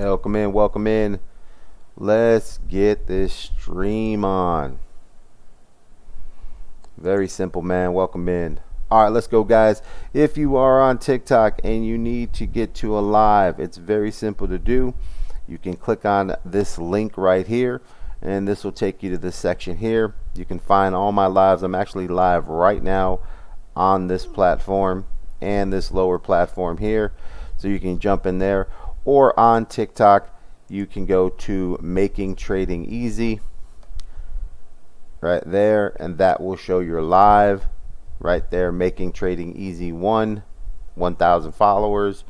Welcome in, welcome in. Let's get this stream on. Very simple, man. Welcome in. All right, let's go, guys. If you are on TikTok and you need to get to a live, it's very simple to do. You can click on this link right here, and this will take you to this section here. You can find all my lives. I'm actually live right now on this platform and this lower platform here, so you can jump in there. Or on TikTok, you can go to Making Trading Easy right there, and that will show your live right there. Making Trading Easy 1,000 followers.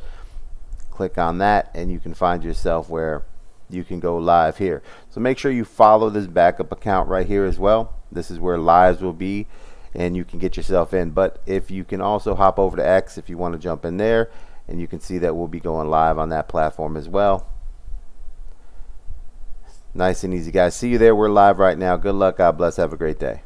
Click on that and you can find yourself where you can go live here. So make sure you follow this backup account right here as well. This is where lives will be and you can get yourself in. But if you can also hop over to X if you want to jump in there, and you can see that we'll be going live on that platform as well. Nice and easy, guys. See you there. We're live right now. Good luck. God bless. Have a great day.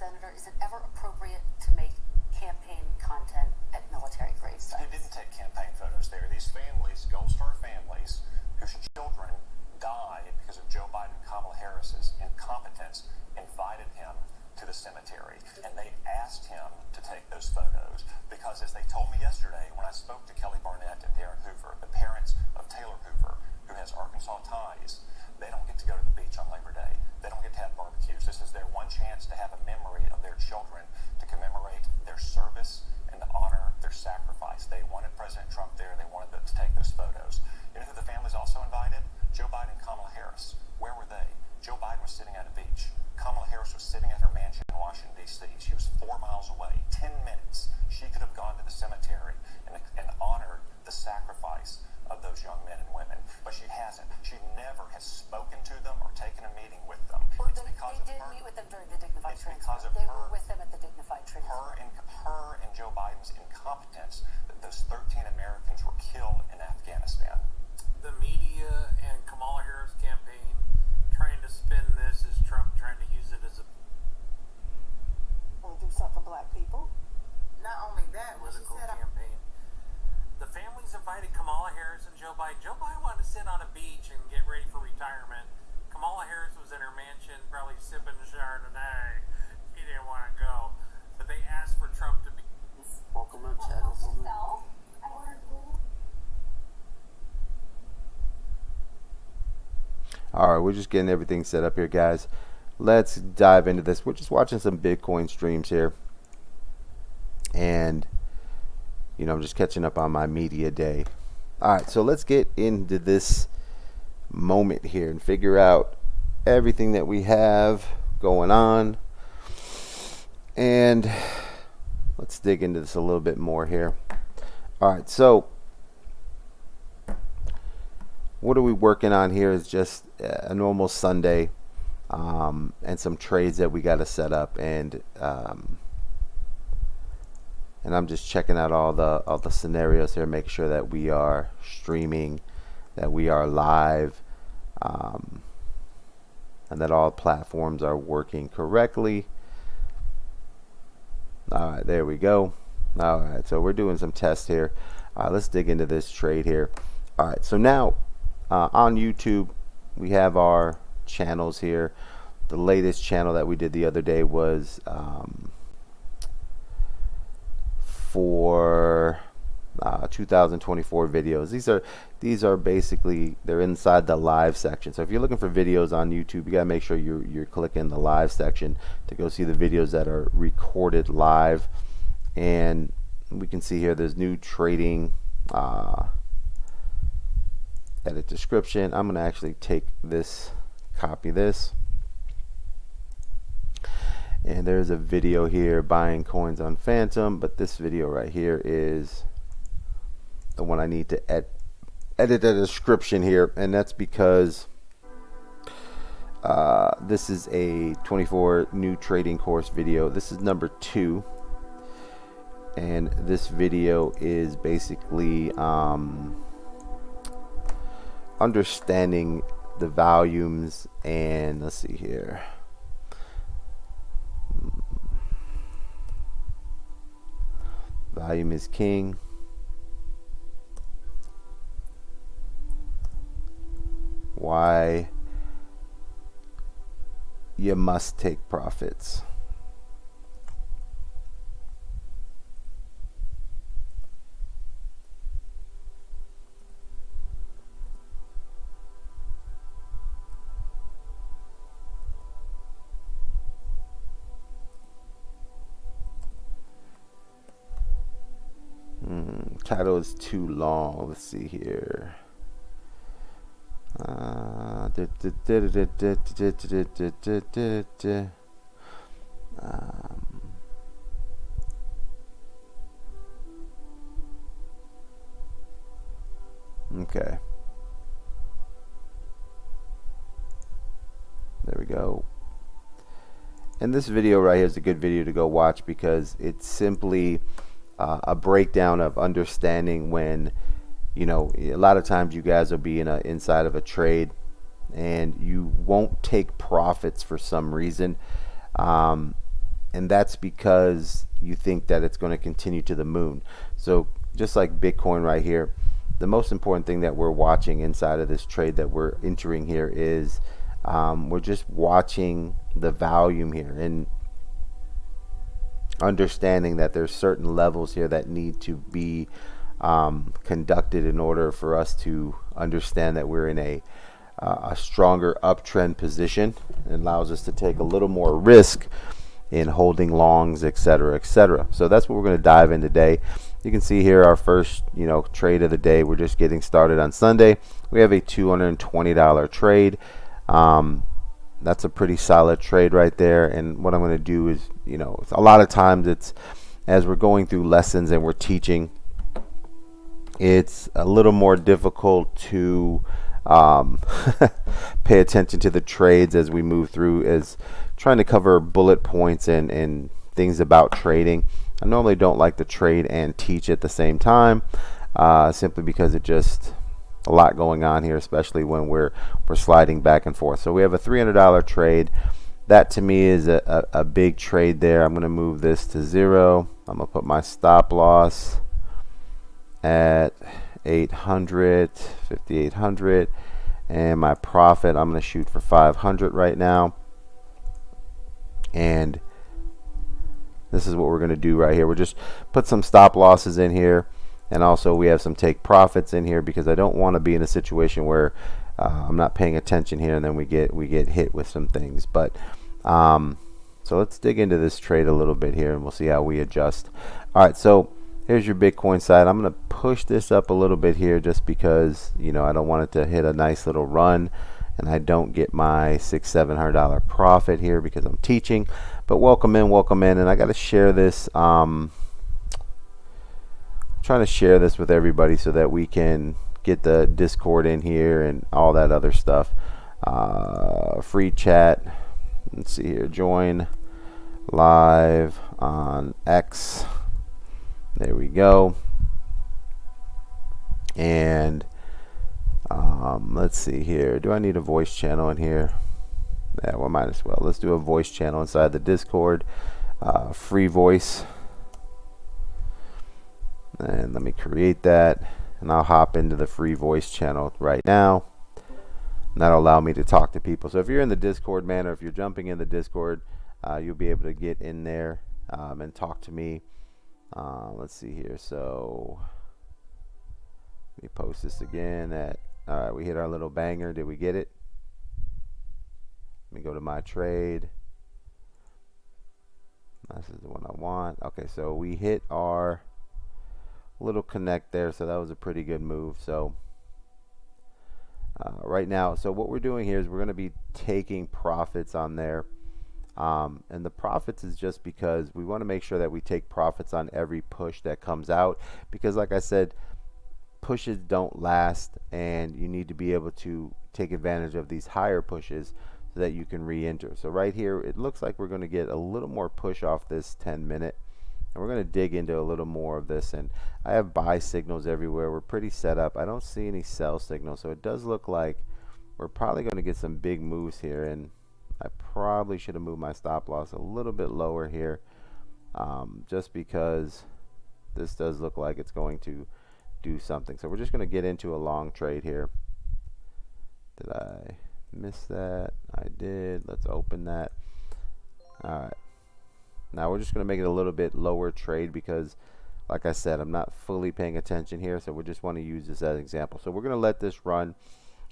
Senator, is it ever appropriate to make campaign content at military grave sites? They didn't take campaign photos there. These families, Gold Star families, whose children died because of Joe Biden and Kamala Harris's incompetence, invited him to the cemetery. And they asked him to take those photos because, as they told me yesterday when I spoke to Kelly Barnett and Darren Hoover, the parents of Taylor Hoover, who has Arkansas ties, they don't get to go to the beach on Labor Day. They don't get to have barbecues. This is their one chance to have a memory of their children, to commemorate their service and to honor their sacrifice. They wanted President Trump there. They wanted to take those photos. You know who the families also invited? Joe Biden and Kamala Harris. Where were they? Joe Biden was sitting at a beach. Kamala Harris was sitting at her mansion in Washington, D.C. She was 4 miles away. 10 minutes. She could have gone to the cemetery and honored the sacrifice of those young men and women, but she hasn't. She never has spoken to them or taken a meeting with them. Well, they did meet with them during the dignified transfer. They were with them at the dignified transfer. Her and Joe Biden's incompetence that those 13 Americans were killed in Afghanistan. The media and Kamala Harris campaign trying to spin this as Trump trying to use it as a do something for black people. Not only that, political campaign. The families invited Kamala Harris and Joe Biden. Joe Biden wanted to sit on a beach and get ready for retirement. Kamala Harris was in her mansion, probably sipping Chardonnay. He didn't want to go. But they asked for Trump to be. Welcome to channel. All right, we're just getting everything set up here, guys. Let's dive into this. We're just watching some Bitcoin streams here. And you know, I'm just catching up on my media day. All right, so let's get into this moment here and figure out everything that we have going on. And let's dig into this a little bit more here. All right, so what are we working on here is just a normal Sunday and some trades that we got to set up, and I'm just checking out all the scenarios here, make sure that we are streaming, that we are live, and that all platforms are working correctly. All right, there we go. All right, so we're doing some tests here. All right, let's dig into this trade here. All right, so now on YouTube, we have our channels here. The latest channel that we did the other day was for 2024 videos. These are basically, they're inside the live section. So if you're looking for videos on YouTube, you gotta make sure you're clicking the live section to go see the videos that are recorded live. And we can see here there's new trading edit description. I'm gonna actually take this, copy this, and there's a video here buying coins on Phantom, but this video right here is the one I need to edit a description here, and that's because this is a 24 new trading course video. This is number 2, and this video is basically understanding the volumes. And let's see here, volume is king. Why you must take profits. Title is too long. Let's see here. Okay. There we go. And this video right here is a good video to go watch because it's simply a breakdown of understanding when, you know, a lot of times you guys will be inside of a trade and you won't take profits for some reason, and that's because you think that it's going to continue to the moon. So just like Bitcoin right here, the most important thing that we're watching inside of this trade that we're entering here is we're just watching the volume here and understanding that there's certain levels here that need to be conducted in order for us to understand that we're in a stronger uptrend position. It allows us to take a little more risk in holding longs, etc., etc. So that's what we're going to dive in today. You can see here our first, you know, trade of the day. We're just getting started on Sunday. We have a $220 trade. That's a pretty solid trade right there. And what I'm going to do is, you know, a lot of times it's as we're going through lessons and we're teaching, it's a little more difficult to pay attention to the trades as we move through, as trying to cover bullet points and things about trading. I normally don't like to trade and teach at the same time, simply because it just a lot going on here, especially when we're sliding back and forth. So we have a $300 trade. That to me is a big trade there. I'm going to move this to 0. I'm going to put my stop loss at 5,800, and my profit I'm going to shoot for 500 right now. And this is what we're going to do right here. We're just put some stop losses in here, and also we have some take profits in here because I don't want to be in a situation where I'm not paying attention here and then we get hit with some things. But so let's dig into this trade a little bit here and we'll see how we adjust. All right, so here's your Bitcoin side. I'm going to push this up a little bit here just because, you know, I don't want it to hit a nice little run and I don't get my $600-700 profit here because I'm teaching. But welcome in, and I got to share this. Trying to share this with everybody so that we can get the Discord in here and all that other stuff. Free chat. Let's see here. Join live on X. There we go. And let's see here. Do I need a voice channel in here? Yeah, well, might as well. Let's do a voice channel inside the Discord. Free voice. And let me create that. And I'll hop into the free voice channel right now. And that'll allow me to talk to people. So if you're in the Discord, man, or if you're jumping in the Discord, you'll be able to get in there and talk to me. Let's see here. So let me post this again. All right, we hit our little banger. Did we get it? Let me go to my trade. This is the one I want. Okay, so we hit our little connect there, so that was a pretty good move. So right now, so what we're doing here is we're going to be taking profits on there, and the profits is just because we want to make sure that we take profits on every push that comes out, because like I said, pushes don't last, and you need to be able to take advantage of these higher pushes so that you can re-enter. So right here, it looks like we're going to get a little more push off this 10-minute, and we're going to dig into a little more of this. And I have buy signals everywhere. We're pretty set up. I don't see any sell signals, so it does look like we're probably going to get some big moves here, and I probably should have moved my stop loss a little bit lower here, just because this does look like it's going to do something. So we're just going to get into a long trade here. Did I miss that? I did. Let's open that. All right. Now we're just going to make it a little bit lower trade because, like I said, I'm not fully paying attention here, so we just want to use this as an example. So we're going to let this run.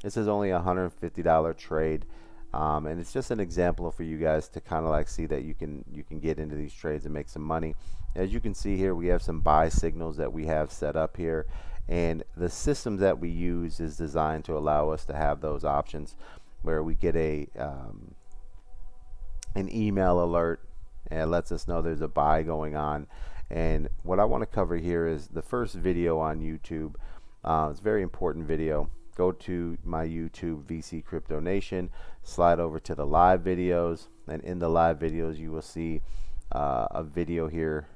This is only a $150 trade, and it's just an example for you guys to kind of like see that you can get into these trades and make some money. As you can see here, we have some buy signals that we have set up here, and the system that we use is designed to allow us to have those options where we get a an email alert, and it lets us know there's a buy going on. And what I want to cover here is the first video on YouTube. It's a very important video. Go to my YouTube, VC Crypto Nation, slide over to the live videos, and in the live videos you will see a video here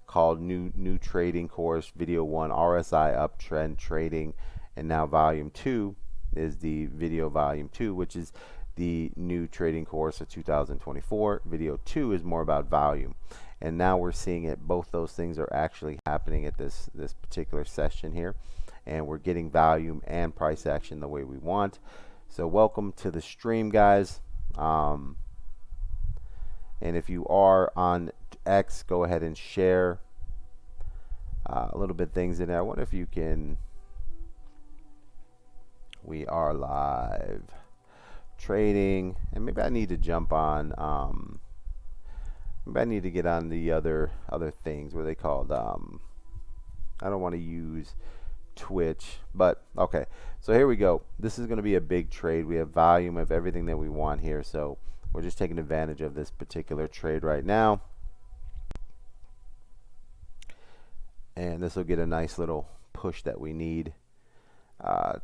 called new trading course, video 1, RSI uptrend trading, and now volume 2 is the video volume 2, which is the new trading course of 2024. Video 2 is more about volume, and now we're seeing it, both those things are actually happening at this particular session here, and we're getting volume and price action the way we want. So welcome to the stream, guys. And if you are on X, go ahead and share a little bit things in there. I wonder if you can. We are live trading, and maybe I need to jump on. Maybe I need to get on the other things. What are they called? I don't want to use Twitch, but okay. So here we go. This is going to be a big trade. We have volume of everything that we want here, so we're just taking advantage of this particular trade right now, and this will get a nice little push that we need.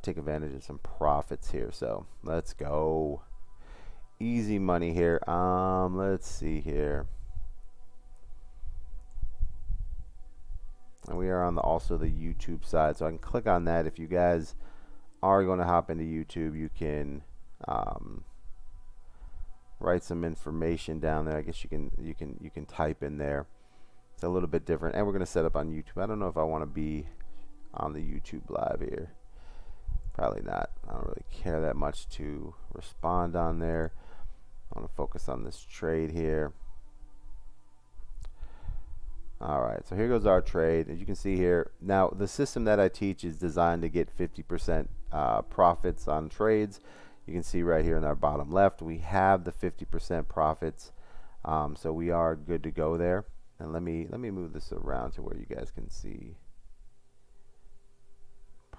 Take advantage of some profits here, so let's go. Easy money here. Let's see here, and we are on also the YouTube side, so I can click on that. If you guys are going to hop into YouTube, you can write some information down there. I guess you can type in there. It's a little bit different, and we're going to set up on YouTube. I don't know if I want to be on the YouTube live here. Probably not. I don't really care that much to respond on there. I want to focus on this trade here. Alright, so here goes our trade. As you can see here, now the system that I teach is designed to get 50% profits on trades. You can see right here in our bottom left, we have the 50% profits, so we are good to go there. And let me move this around to where you guys can see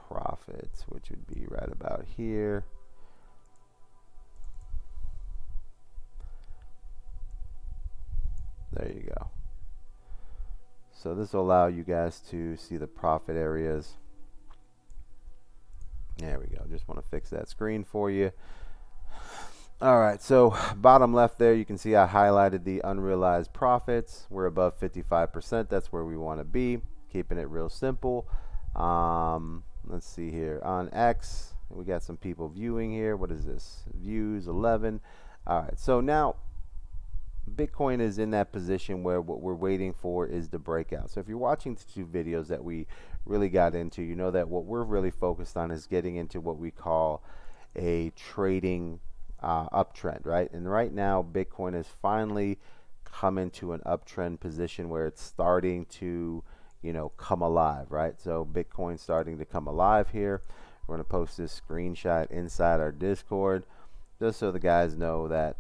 profits, which would be right about here. There you go. So this will allow you guys to see the profit areas. There we go. Just want to fix that screen for you. Alright, so bottom left there, you can see I highlighted the unrealized profits. We're above 55%. That's where we want to be. Keeping it real simple. Let's see here. On X, we got some people viewing here. What is this? Views 11. Alright, so now Bitcoin is in that position where what we're waiting for is the breakout. So if you're watching the 2 videos that we really got into, you know that what we're really focused on is getting into what we call a trading uptrend, right? And right now Bitcoin has finally come into an uptrend position where it's starting to, you know, come alive, right? So Bitcoin's starting to come alive here. We're going to post this screenshot inside our Discord just so the guys know that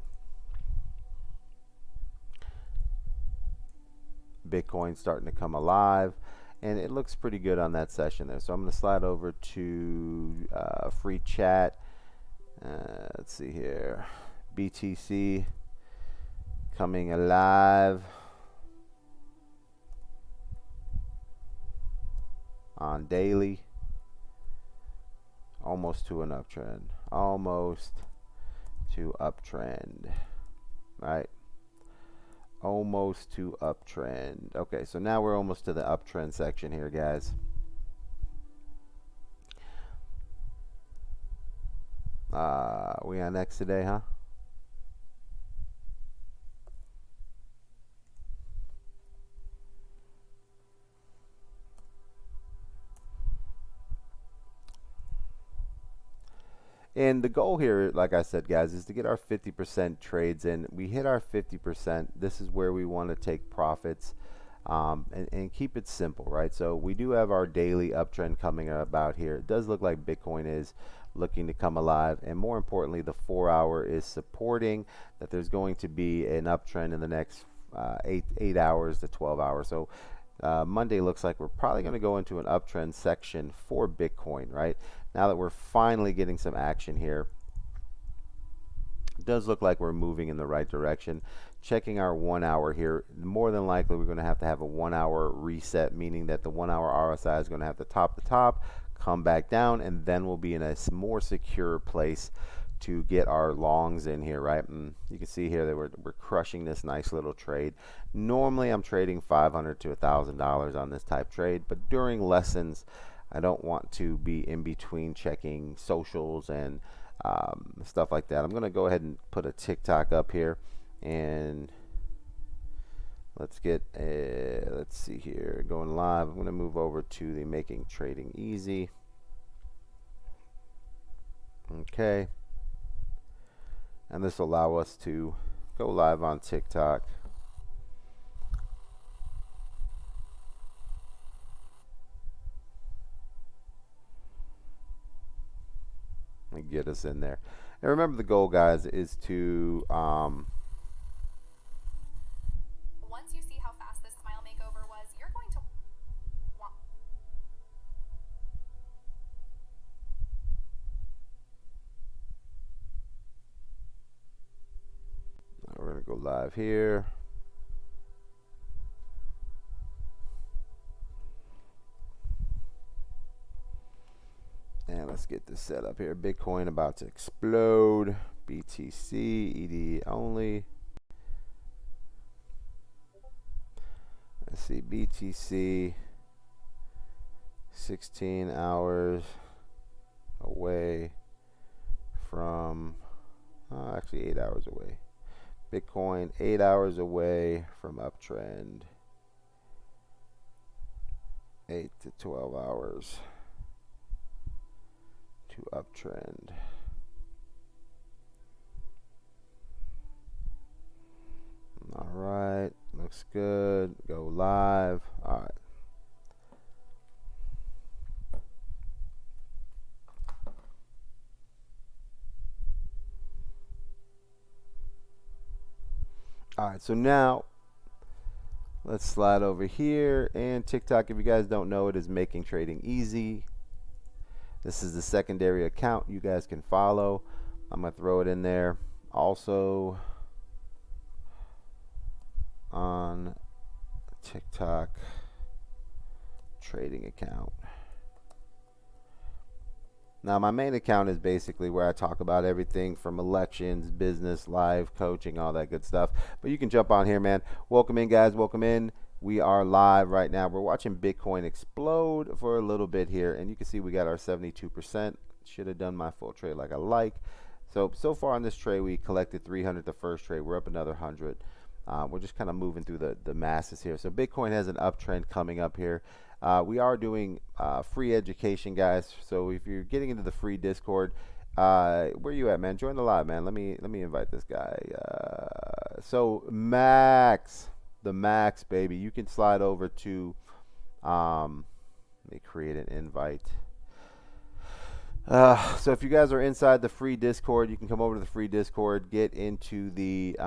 Bitcoin's starting to come alive, and it looks pretty good on that session there. So I'm going to slide over to free chat. Let's see here, BTC coming alive. on daily. Almost to an uptrend. Almost to uptrend. Right? Almost to uptrend. Okay, so now we're almost to the uptrend section here, guys. We on next today, huh? And the goal here, like I said, guys, is to get our 50% trades in. We hit our 50%. This is where we want to take profits and keep it simple, right? So we do have our daily uptrend coming about here. It does look like Bitcoin is looking to come alive. And more importantly, the 4-hour is supporting that there's going to be an uptrend in the next 8 hours to 12 hours. So Monday looks like we're probably going to go into an uptrend section for Bitcoin, right? Now that we're finally getting some action here, it does look like we're moving in the right direction. Checking our 1 hour here, more than likely we're going to have a 1 hour reset, meaning that the 1 hour RSI is going to have to top the top, come back down, and then we'll be in a more secure place to get our longs in here, right? And you can see here that we're crushing this nice little trade. Normally I'm trading $500 to $1,000 on this type trade, but during lessons I don't want to be in between checking socials and stuff like that. I'm going to go ahead and put a TikTok up here, and let's get let's see here, going live. I'm going to move over to the Making Trading Easy. Okay, and this will allow us to go live on TikTok. And get us in there. And remember, the goal, guys, is to once you see how fast this smile makeover was, you're going to want. we're going to go live here. And let's get this set up here. Bitcoin about to explode. BTC, ED only. Let's see, BTC, 16 hours away from, actually 8 hours away. Bitcoin, 8 hours away from uptrend. 8 to 12 hours. To uptrend. All right, looks good. Go live. All right. All right, so now let's slide over here, and TikTok, if you guys don't know, it is Making Trading Easy. This is the secondary account you guys can follow. I'm going to throw it in there. Also on TikTok trading account. Now my main account is basically where I talk about everything from elections, business, live coaching, all that good stuff. But you can jump on here, man. Welcome in, guys. Welcome in. We are live right now. We're watching Bitcoin explode for a little bit here, and you can see we got our 72%. Should have done my full trade like I like. So far on this trade, we collected 300 the first trade. We're up another 100. We're just kind of moving through the masses here. So Bitcoin has an uptrend coming up here. We are doing free education, guys. So if you're getting into the free Discord, where you at, man? Join the live, man. Let me invite this guy. So Max. The Max, baby, you can slide over to let me create an invite. So if you guys are inside the free Discord, you can come over to the free Discord, get into the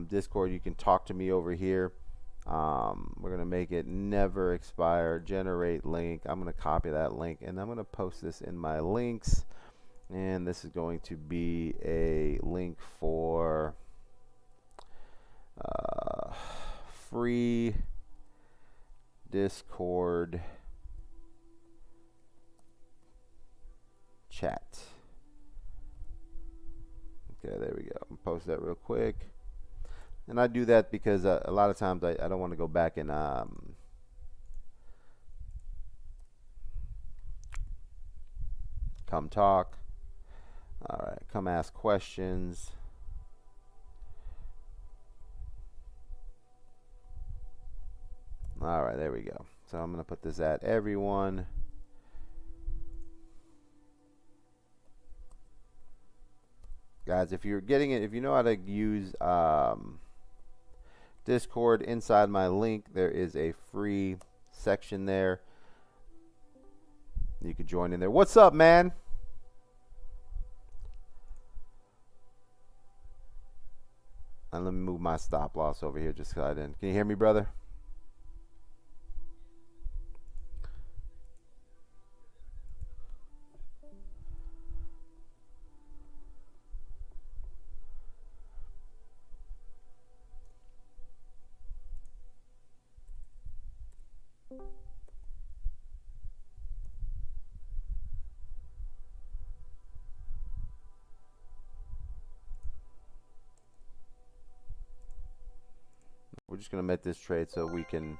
Discord. You can talk to me over here. We're gonna make it never expire. Generate link. I'm gonna copy that link, and I'm gonna post this in my links, and this is going to be a link for free Discord chat. Okay, there we go. I'm gonna post that real quick. And I do that because a lot of times I don't want to go back and come talk. All right, come ask questions. All right, there we go. So I'm gonna put this at everyone. Guys, if you're getting it, if you know how to use Discord, inside my link there is a free section there. You can join in there. What's up, man? And let me move my stop loss over here just because I didn't. Can you hear me, brother? We're just going to make this trade so we can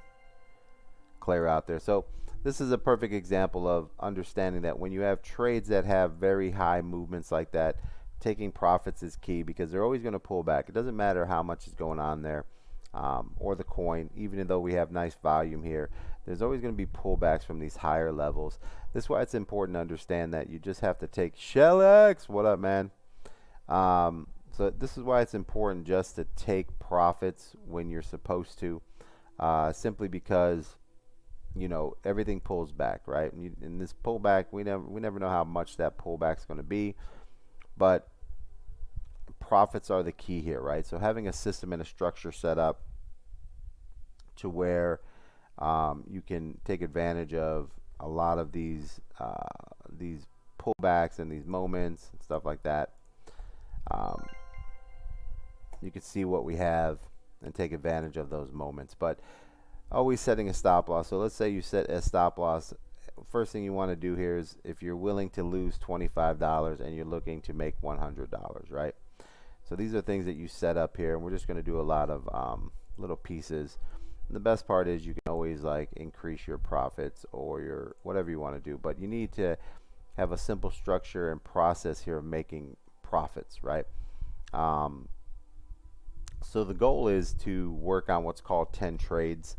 clear out there. So this is a perfect example of understanding that when you have trades that have very high movements like that, taking profits is key because they're always going to pull back. It doesn't matter how much is going on there or the coin, even though we have nice volume here, there's always going to be pullbacks from these higher levels. This is why it's important to understand that you just have to take ShellX. What up, man? So this is why it's important just to take profits when you're supposed to, simply because you know everything pulls back, right? And in this pullback, we never know how much that pullback's going to be, but profits are the key here, right? So having a system and a structure set up to where you can take advantage of a lot of these pullbacks and these moments and stuff like that. You can see what we have and take advantage of those moments, but always setting a stop loss. So let's say you set a stop loss. First thing you want to do here is if you're willing to lose $25 and you're looking to make $100, right? So these are things that you set up here, and we're just going to do a lot of little pieces. And the best part is you can always like increase your profits or your whatever you want to do, but you need to have a simple structure and process here of making profits, right? So the goal is to work on what's called 10 trades,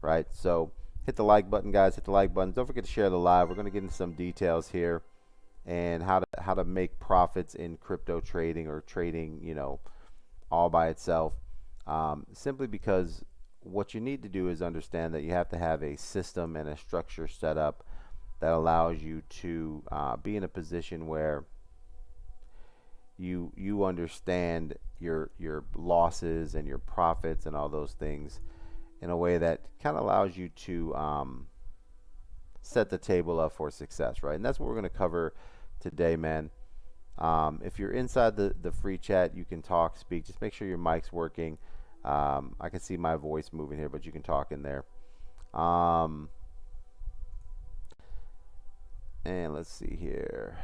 right? So hit the like button, guys. Hit the like button. Don't forget to share the live. We're going to get into some details here and how to make profits in crypto trading or trading, you know, all by itself. Simply because what you need to do is understand that you have to have a system and a structure set up that allows you to be in a position where you understand your losses and your profits and all those things in a way that kind of allows you to set the table up for success, right? And that's what we're going to cover today, man. If you're inside the free chat, you can talk, speak. Just make sure your mic's working. I can see my voice moving here, but you can talk in there. And let's see here.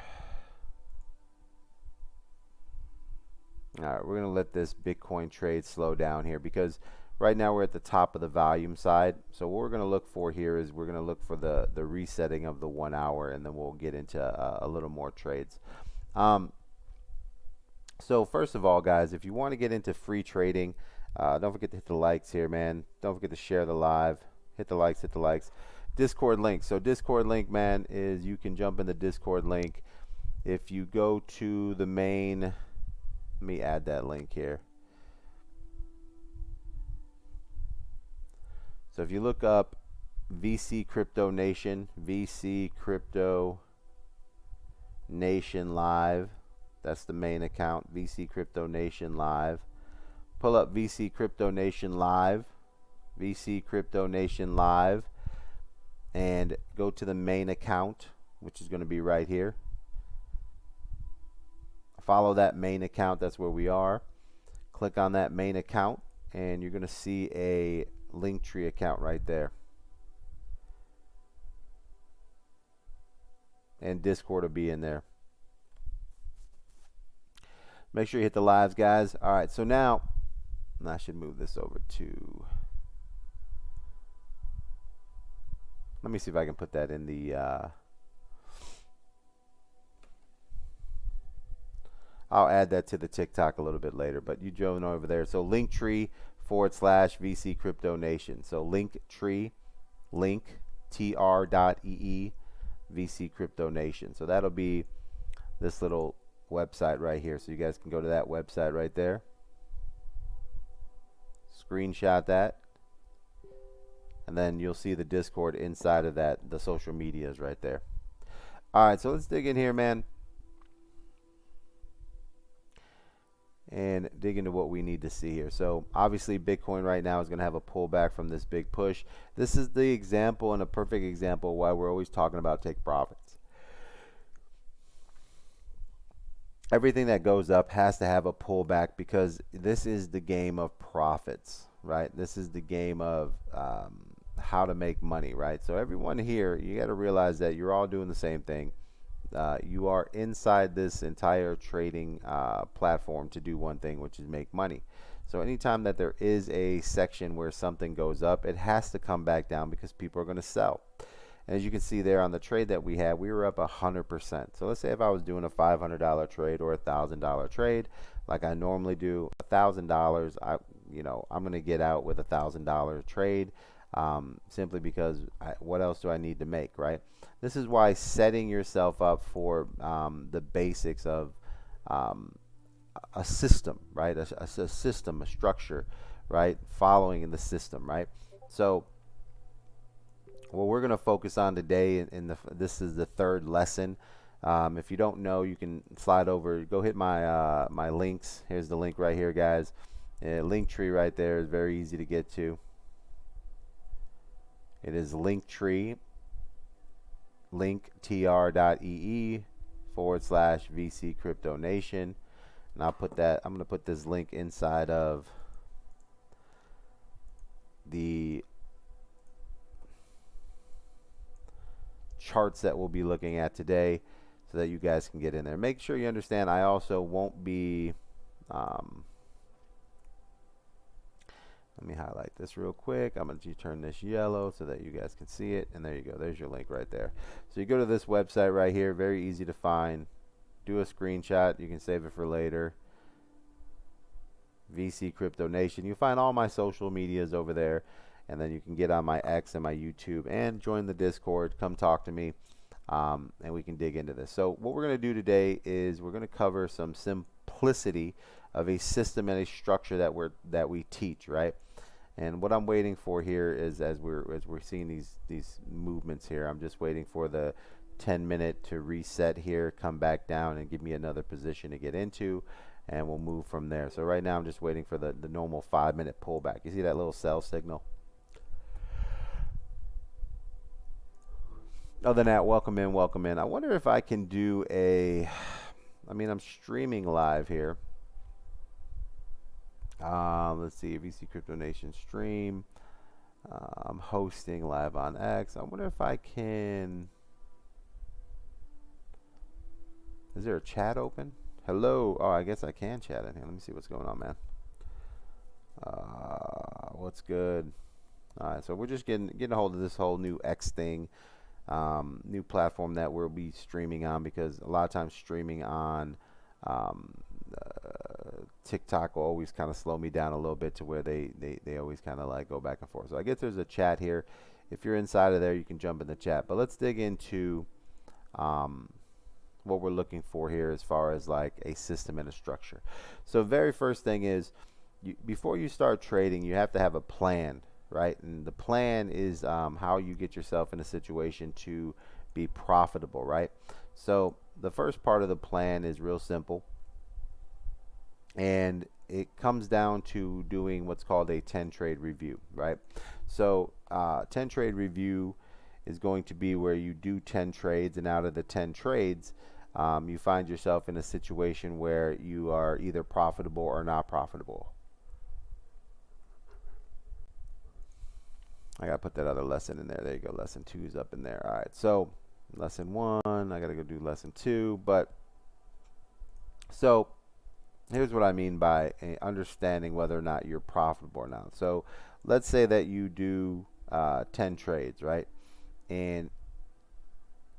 All right, we're going to let this Bitcoin trade slow down here because right now we're at the top of the volume side. So what we're going to look for here is we're going to look for the resetting of the 1 hour, and then we'll get into a little more trades. So first of all, guys, if you want to get into free trading, don't forget to hit the likes here, man. Don't forget to share the live. Hit the likes, hit the likes. Discord link. So Discord link, man, is you can jump in the Discord link. If you go to the main... Let me add that link here. So if you look up VC Crypto Nation, VC Crypto Nation Live, that's the main account, VC Crypto Nation Live. Pull up VC Crypto Nation Live, VC Crypto Nation Live, and go to the main account, which is going to be right here. Follow that main account. That's where we are. Click on that main account and you're going to see a Linktree account right there, and Discord will be in there. Make sure you hit the lives, guys. All right, so now I should move this over to. Let me see if I can put that in the. I'll add that to the TikTok a little bit later, but you join over there. So Linktree/VC Crypto Nation. So Linktree, linktr.ee VC Crypto Nation. So that'll be this little website right here. So you guys can go to that website right there. Screenshot that. And then you'll see the Discord inside of that, the social medias right there. All right, so let's dig in here, man. And dig into what we need to see here. So obviously Bitcoin right now is going to have a pullback from this big push. This is the example and a perfect example why we're always talking about take profits. Everything that goes up has to have a pullback because this is the game of profits, right? This is the game of how to make money, right? So everyone here, you got to realize that you're all doing the same thing. You are inside this entire trading platform to do one thing, which is make money. So anytime that there is a section where something goes up, it has to come back down because people are going to sell. And as you can see there on the trade that we had, we were up 100%. So let's say if I was doing a $500 trade or a $1,000 trade, like I normally do, $1,000, I'm going to get out with $1,000 trade. Simply because what else do I need to make, right? This is why setting yourself up for the basics of a system, right? A system, a structure, right? Following in the system, right? So what we're going to focus on today, this is the third lesson. If you don't know, you can slide over, go hit my my links. Here's the link right here, guys. Linktree right there is very easy to get to. It is Linktree, linktr.ee/VC Crypto Nation. And I'll put that, I'm going to put this link inside of the charts that we'll be looking at today so that you guys can get in there. Make sure you understand I also won't be let me highlight this real quick. I'm going to turn this yellow so that you guys can see it. And there you go. There's your link right there. So you go to this website right here. Very easy to find. Do a screenshot. You can save it for later. VC Crypto Nation. You find all my social medias over there. And then you can get on my X and my YouTube and join the Discord. Come talk to me. And we can dig into this. So what we're going to do today is we're going to cover some simplicity of a system and a structure that we teach, right? And what I'm waiting for here is as we're seeing these movements here, I'm just waiting for the 10-minute to reset here, come back down and give me another position to get into, and we'll move from there. So right now I'm just waiting for the normal 5-minute pullback. You see that little sell signal? Other than that, welcome in, welcome in. I wonder if I can do I'm streaming live here. Let's see, VC Crypto Nation stream. I'm hosting live on X. I wonder if I can. Is there a chat open? Hello. Oh, I guess I can chat in here. Let me see what's going on, man. What's good? All right, so we're just getting a hold of this whole new X thing, new platform that we'll be streaming on, because a lot of times streaming on TikTok will always kind of slow me down a little bit to where they always kind of like go back and forth. So I guess there's a chat here. If you're inside of there, you can jump in the chat. But let's dig into what we're looking for here as far as like a system and a structure. So very first thing is, before you start trading, you have to have a plan, right? And the plan is how you get yourself in a situation to be profitable, right? So the first part of the plan is real simple, and it comes down to doing what's called a 10 trade review, right? So 10 trade review is going to be where you do 10 trades, and out of the 10 trades, you find yourself in a situation where you are either profitable or not profitable. I gotta put that other lesson in there. There you go. Lesson 2 is up in there. All right. So lesson 1, I gotta go do lesson 2. But so here's what I mean by understanding whether or not you're profitable or not. So let's say that you do 10 trades, right? And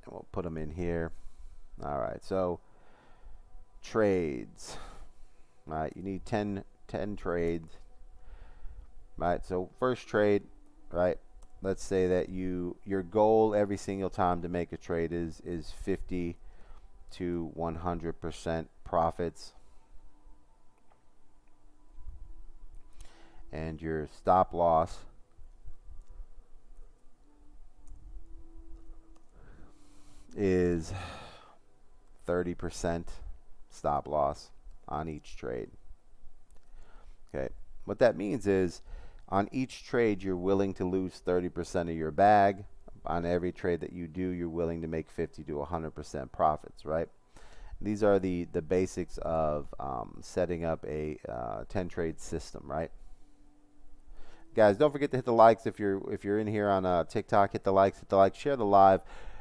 we'll put them in here. All right, so trades. All right, you need 10 trades. Right, so first trade, right? Let's say that your goal every single time to make a trade is 50 to 100% profits. And your stop loss is 30% stop loss on each trade. Okay, what that means is on each trade you're willing to lose 30% of your bag. On every trade that you do, you're willing to make 50 to 100% profits, right? These are the basics of setting up a 10 trade system, right? Guys, don't forget to hit the likes if you're in here on TikTok. Hit the likes, share the live,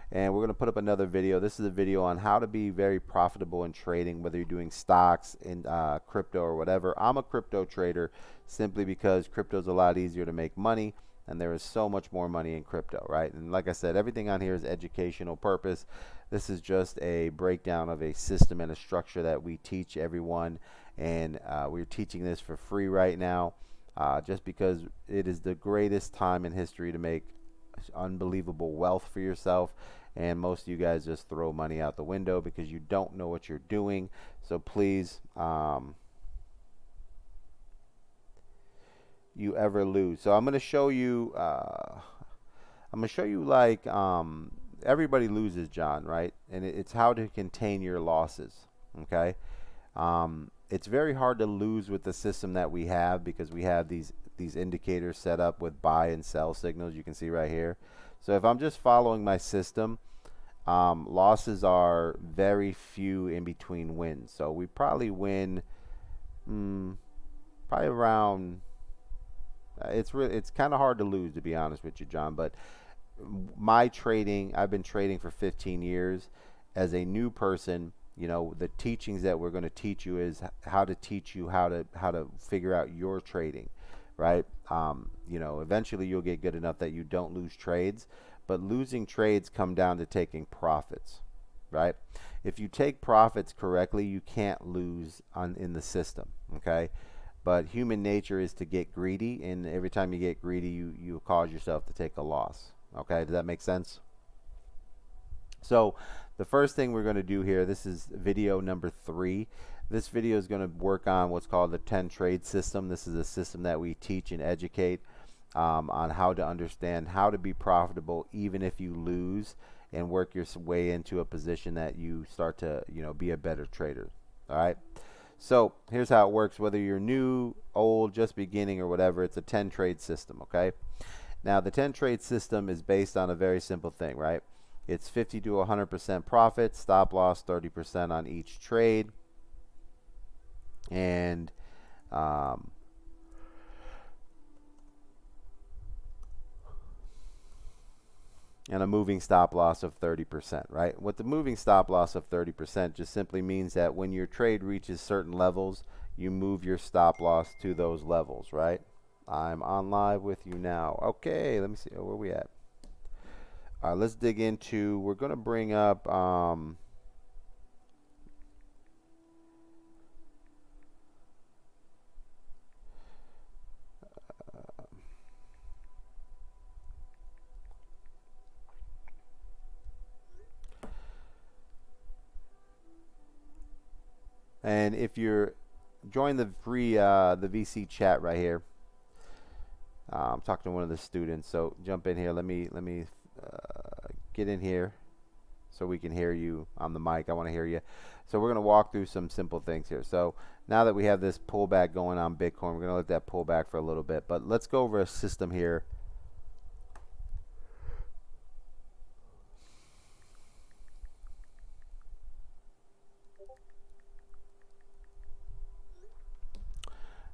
and we're going to put up another video. This is a video on how to be very profitable in trading, whether you're doing stocks, in crypto, or whatever. I'm a crypto trader simply because crypto is a lot easier to make money, and there is so much more money in crypto, right? And like I said, everything on here is educational purpose. This is just a breakdown of a system and a structure that we teach everyone, and we're teaching this for free right now. Just because it is the greatest time in history to make unbelievable wealth for yourself, and most of you guys just throw money out the window because you don't know what you're doing. So please, you ever lose. So I'm going to show you like everybody loses, John, right? And it's how to contain your losses. Okay. It's very hard to lose with the system that we have because we have these indicators set up with buy and sell signals. You can see right here. So if I'm just following my system, losses are very few in between wins. So we probably win probably around. It's kind of hard to lose, to be honest with you, John. But my trading, I've been trading for 15 years. As a new person, you know, the teachings that we're going to teach you is how to teach you how to figure out your trading, right? You know, eventually you'll get good enough that you don't lose trades, but losing trades come down to taking profits, right? If you take profits correctly, you can't lose in the system, okay? But human nature is to get greedy, and every time you get greedy, you cause yourself to take a loss. Okay, does that make sense? So the first thing we're going to do here, this is video number 3. This video is going to work on what's called the 10 trade system. This is a system that we teach and educate on how to understand how to be profitable even if you lose, and work your way into a position that you start to, you know, be a better trader. All right. So here's how it works. Whether you're new, old, just beginning, or whatever, it's a 10 trade system. Okay. Now the 10 trade system is based on a very simple thing, right? It's 50 to 100% profit, stop loss 30% on each trade, and a moving stop loss of 30%, right? What the moving stop loss of 30% just simply means that when your trade reaches certain levels, you move your stop loss to those levels, right? I'm on live with you now. Okay, let me see. Where are we at? All right, let's dig into, we're going to bring up and if you're join the free the VC chat right here, I'm talking to one of the students, so jump in here. Let me get in here so we can hear you on the mic. I want to hear you. So we're going to walk through some simple things here. So now that we have this pullback going on Bitcoin, we're going to let that pull back for a little bit, but let's go over a system here.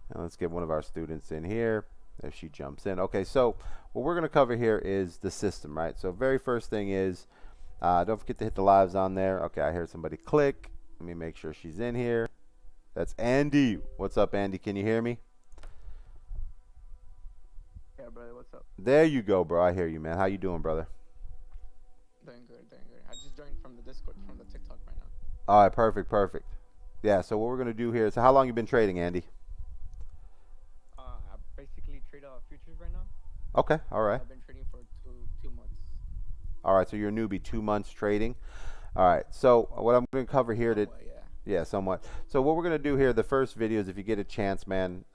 And let's get one of our students in here if she jumps in. Okay, so what we're going to cover here is the system, right? So very first thing is, don't forget to hit the lives on there. Okay, I heard somebody click. Let me make sure she's in here. That's Andy. What's up, Andy? Can you hear me? Yeah, brother, what's up? There you go, bro. I hear you, man. How you doing, brother? Doing good, doing good. I just joined from the Discord, from the TikTok right now. All right, perfect, perfect. Yeah, so what we're going to do here is, how long you been trading, Andy? I basically trade futures right now. Okay, all right. I've been trading for two months. All right, so you're a newbie, 2 months trading. All right, so what I'm going to cover here Somewhat, yeah. yeah, somewhat. So what we're going to do here, the first videos, if you get a chance, man,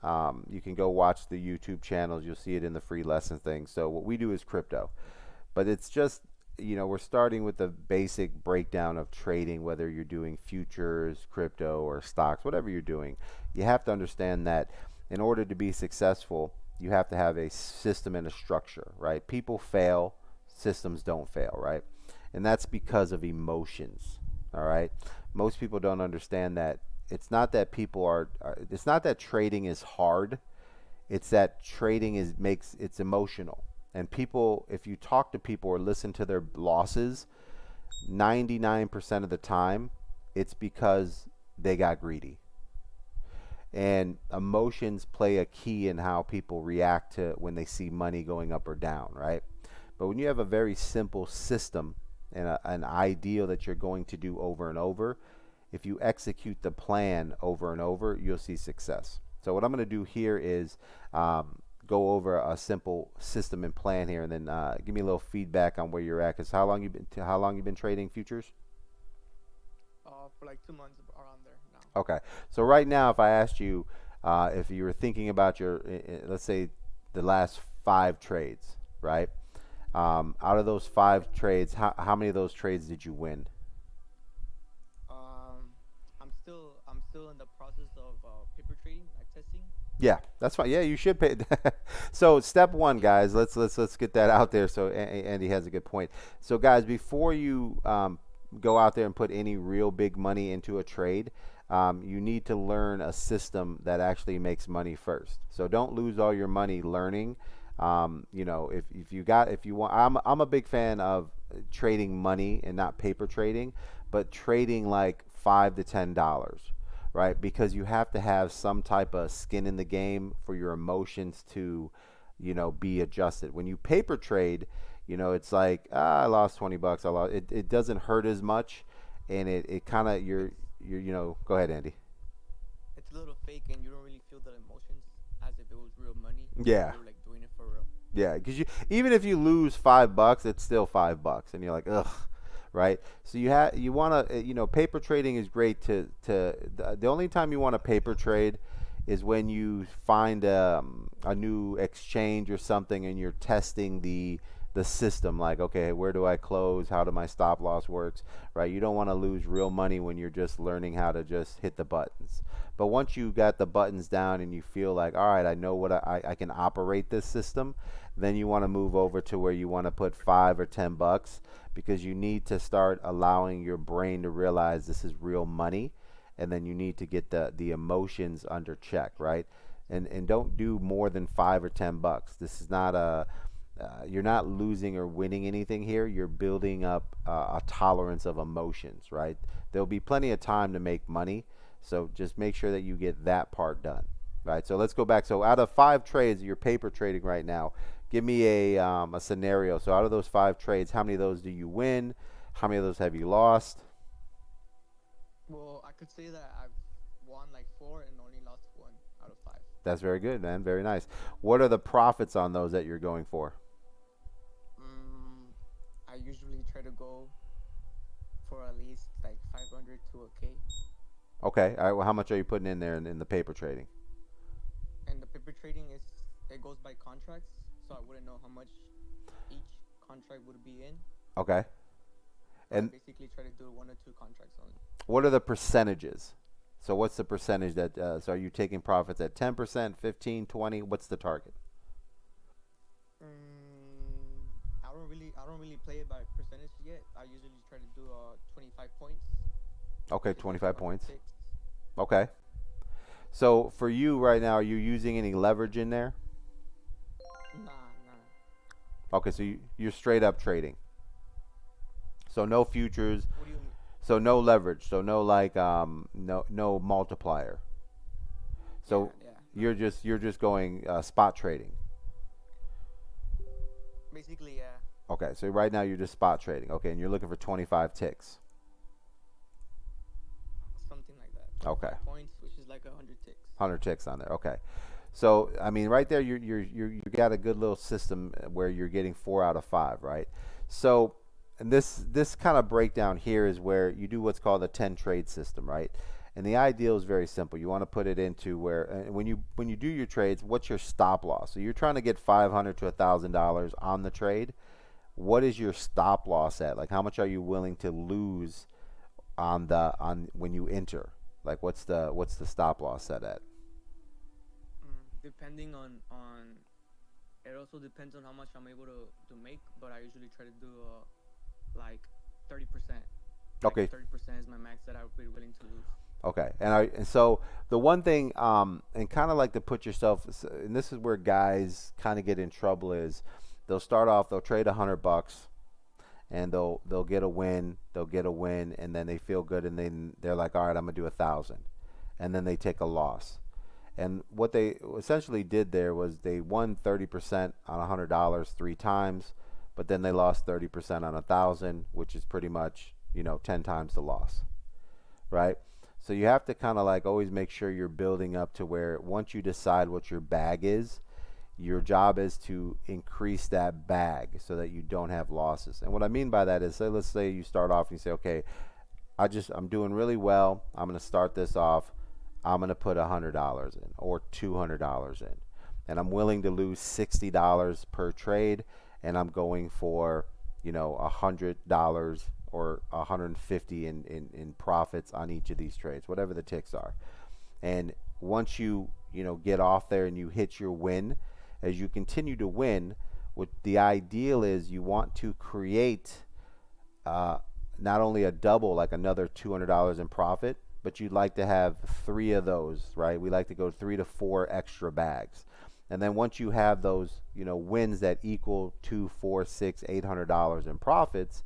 you can go watch the YouTube channels. You'll see it in the free lesson thing. So what we do is crypto. But it's just, you know, we're starting with the basic breakdown of trading, whether you're doing futures, crypto, or stocks, whatever you're doing. You have to understand that in order to be successful, you have to have a system and a structure, right? People fail, systems don't fail, right? And that's because of emotions, all right? Most people don't understand that it's not that it's not that trading is hard. It's that trading it's emotional. And people, if you talk to people or listen to their losses, 99% of the time, it's because they got greedy. And emotions play a key in how people react to when they see money going up or down, right? But when you have a very simple system and an ideal that you're going to do over and over, if you execute the plan over and over, you'll see success. So what I'm going to do here is go over a simple system and plan here, and then give me a little feedback on where you're at. Cause how long you been trading futures? For like 2 months, around there now. Okay, so right now, if I asked you if you were thinking about your, let's say, the last 5 trades, right? Out of those 5 trades, how many of those trades did you win? I'm still in the process of paper trading, like testing. Yeah, that's fine. Yeah, you should pay. So step 1, guys, let's get that out there. So Andy has a good point. So guys, before you go out there and put any real big money into a trade, you need to learn a system that actually makes money first. So don't lose all your money learning. You know, if you want, I'm a big fan of trading money and not paper trading, but trading like $5 to $10, right? Because you have to have some type of skin in the game for your emotions to, you know, be adjusted. When you paper trade, you know, it's like, I lost 20 bucks. It doesn't hurt as much, and it kind of, you know, go ahead, Andy. It's a little fake, and you don't really feel the emotions as if it was real money. Yeah. You're like doing it for real. Yeah, because even if you lose $5, it's still $5, and you're like, ugh, right? So you want to, you know, paper trading is great the only time you want to paper trade is when you find a new exchange or something, and you're testing the system, like, okay, where do I close? How do my stop loss works, right? You don't want to lose real money when you're just learning how to just hit the buttons. But once you got the buttons down and you feel like, all right, I know what I can operate this system, then you want to move over to where you want to put $5 or $10, because you need to start allowing your brain to realize this is real money, and then you need to get the emotions under check, right? And don't do more than $5 or $10. This is not you're not losing or winning anything here. You're building up a tolerance of emotions, right? There'll be plenty of time to make money, so just make sure that you get that part done, right? So let's go back. So out of 5 trades you're paper trading right now, give me a scenario. So out of those 5 trades, how many of those do you win? How many of those have you lost? Well, I could say that I've won like 4 and only lost 1 out of 5. That's very good, man. Very nice. What are the profits on those that you're going for? I usually try to go for at least like 500 to a K. Okay. All right. Well, how much are you putting in there in the paper trading? And the paper trading it goes by contracts, so I wouldn't know how much each contract would be in. Okay. And I basically try to do 1 or 2 contracts only. what are the percentages? So what's the percentage that, so are you taking profits at 10%, 15, 20? What's the target? I don't really play it by percentage yet. I usually try to do 25 points. Okay, 25 points. Picks. Okay. So for you right now, are you using any leverage in there? Nah. Okay, so you're straight up trading. So no futures. What do you mean? So no leverage. So no like no multiplier. So Yeah. you're just going spot trading. Basically, yeah. Okay, so right now you're just spot trading. Okay, and you're looking for 25 ticks. Something like that. Okay. 5 points, which is like 100 ticks. 100 ticks on there. Okay. So I mean, right there, you got a good little system where you're getting 4 out of 5, right? So, and this kind of breakdown here is where you do what's called a 10 trade system, right? And the ideal is very simple. You want to put it into where when you do your trades, what's your stop loss? So you're trying to get $500 to $1,000 on the trade. What is your stop loss at? Like, how much are you willing to lose on when you enter? Like, what's the stop loss set at? Depending on it also depends on how much I'm able to make, but I usually try to do like 30%. Okay. 30% is my max that I would be willing to lose. Okay, and so the one thing, and kind of like to put yourself, and this is where guys kind of get in trouble is, they'll start off, they'll trade $100, and they'll get a win, and then they feel good, and then they're like, all right, I'm gonna do 1,000, and then they take a loss. And what they essentially did there was they won 30% on $100 3 times, but then they lost 30% on 1,000, which is pretty much 10 times the loss, right? So you have to kind of like always make sure you're building up to where once you decide what your bag is, your job is to increase that bag so that you don't have losses. And what I mean by that is, let's say you start off and you say, okay, I'm doing really well. I'm going to start this off. I'm going to put $100 in or $200 in, and I'm willing to lose $60 per trade, and I'm going for $100 or $150 in profits on each of these trades, whatever the ticks are. And once you get off there and you hit your win, as you continue to win, what the ideal is, you want to create not only a double, like another $200 in profit, but you'd like to have 3 of those, right? We like to go 3 to 4 extra bags. And then once you have those, wins that equal $200, $400, $600, $800 in profits,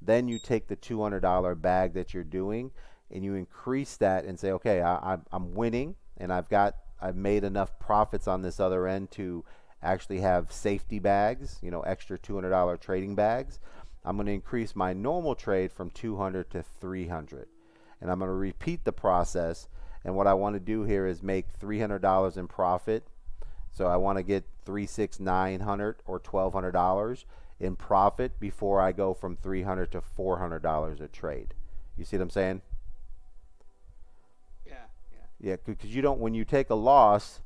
then you take the $200 bag that you're doing and you increase that and say, okay, I'm winning, and I've made enough profits on this other end to actually have safety bags, extra $200 trading bags. I'm going to increase my normal trade from 200 to 300, and I'm going to repeat the process. And what I want to do here is make $300 in profit. So I want to get $300, $600, $900 or $1,200 in profit before I go from $300 to $400 a trade. You see what I'm saying? Yeah, because when you take a loss,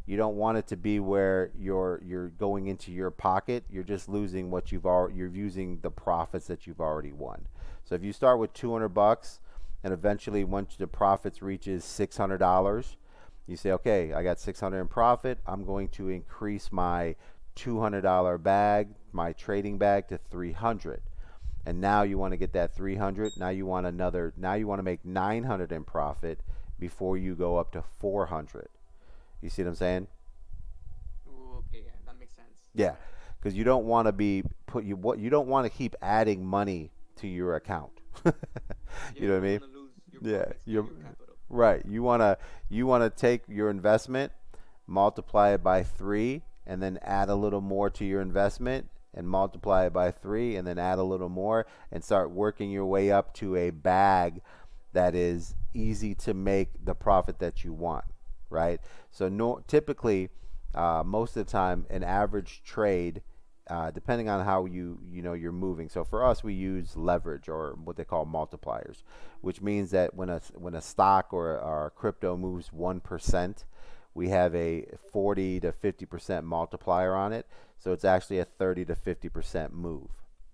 you don't want it to be where you're going into your pocket. You're just losing what you're using the profits that you've already won. So if you start with $200 and eventually once the profits reaches $600, you say, okay, I got $600 in profit. I'm going to increase my $200 bag, my trading bag, to $300. And now you want to get that $300. Now you want to make $900 in profit before you go up to $400. You see what I'm saying? Ooh, okay, yeah, that makes sense. Yeah, because you don't want to you don't want to keep adding money to your account. You know what I mean? Yeah, your capital. Right. You wanna take your investment, multiply it by 3, and then add a little more to your investment, and multiply it by 3, and then add a little more, and start working your way up to a bag that is easy to make the profit that you want, right? So typically, most of the time, an average trade, depending on how you're moving. So for us, we use leverage, or what they call multipliers, which means that when a stock or a crypto moves 1%, we have a 40 to 50% multiplier on it. So it's actually a 30 to 50% move,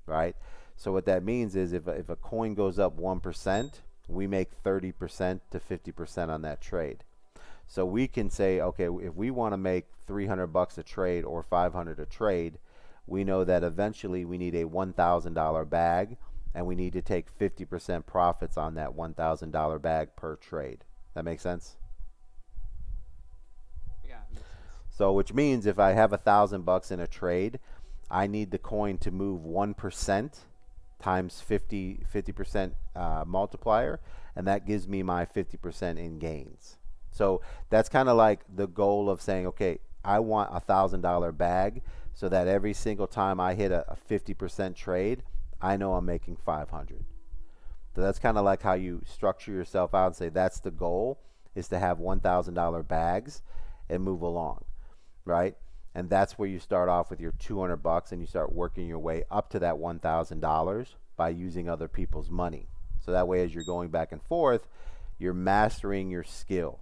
right? So what that means is if a coin goes up 1%, we make 30% to 50% on that trade. So we can say, okay, if we want to make $300 a trade or $500 a trade, we know that eventually we need a $1,000 bag, and we need to take 50% profits on that $1,000 bag per trade. That makes sense? Yeah, makes sense. So which means if I have $1,000 in a trade, I need the coin to move 1% times 50% multiplier, and that gives me my 50% in gains. So that's kind of like the goal of saying, okay, I want $1,000 bag so that every single time I hit a 50% trade, I know I'm making 500. So that's kind of like how you structure yourself out and say that's the goal, is to have $1,000 bags and move along, right? And that's where you start off with your 200 bucks and you start working your way up to that $1,000 by using other people's money. So that way, as you're going back and forth, you're mastering your skill,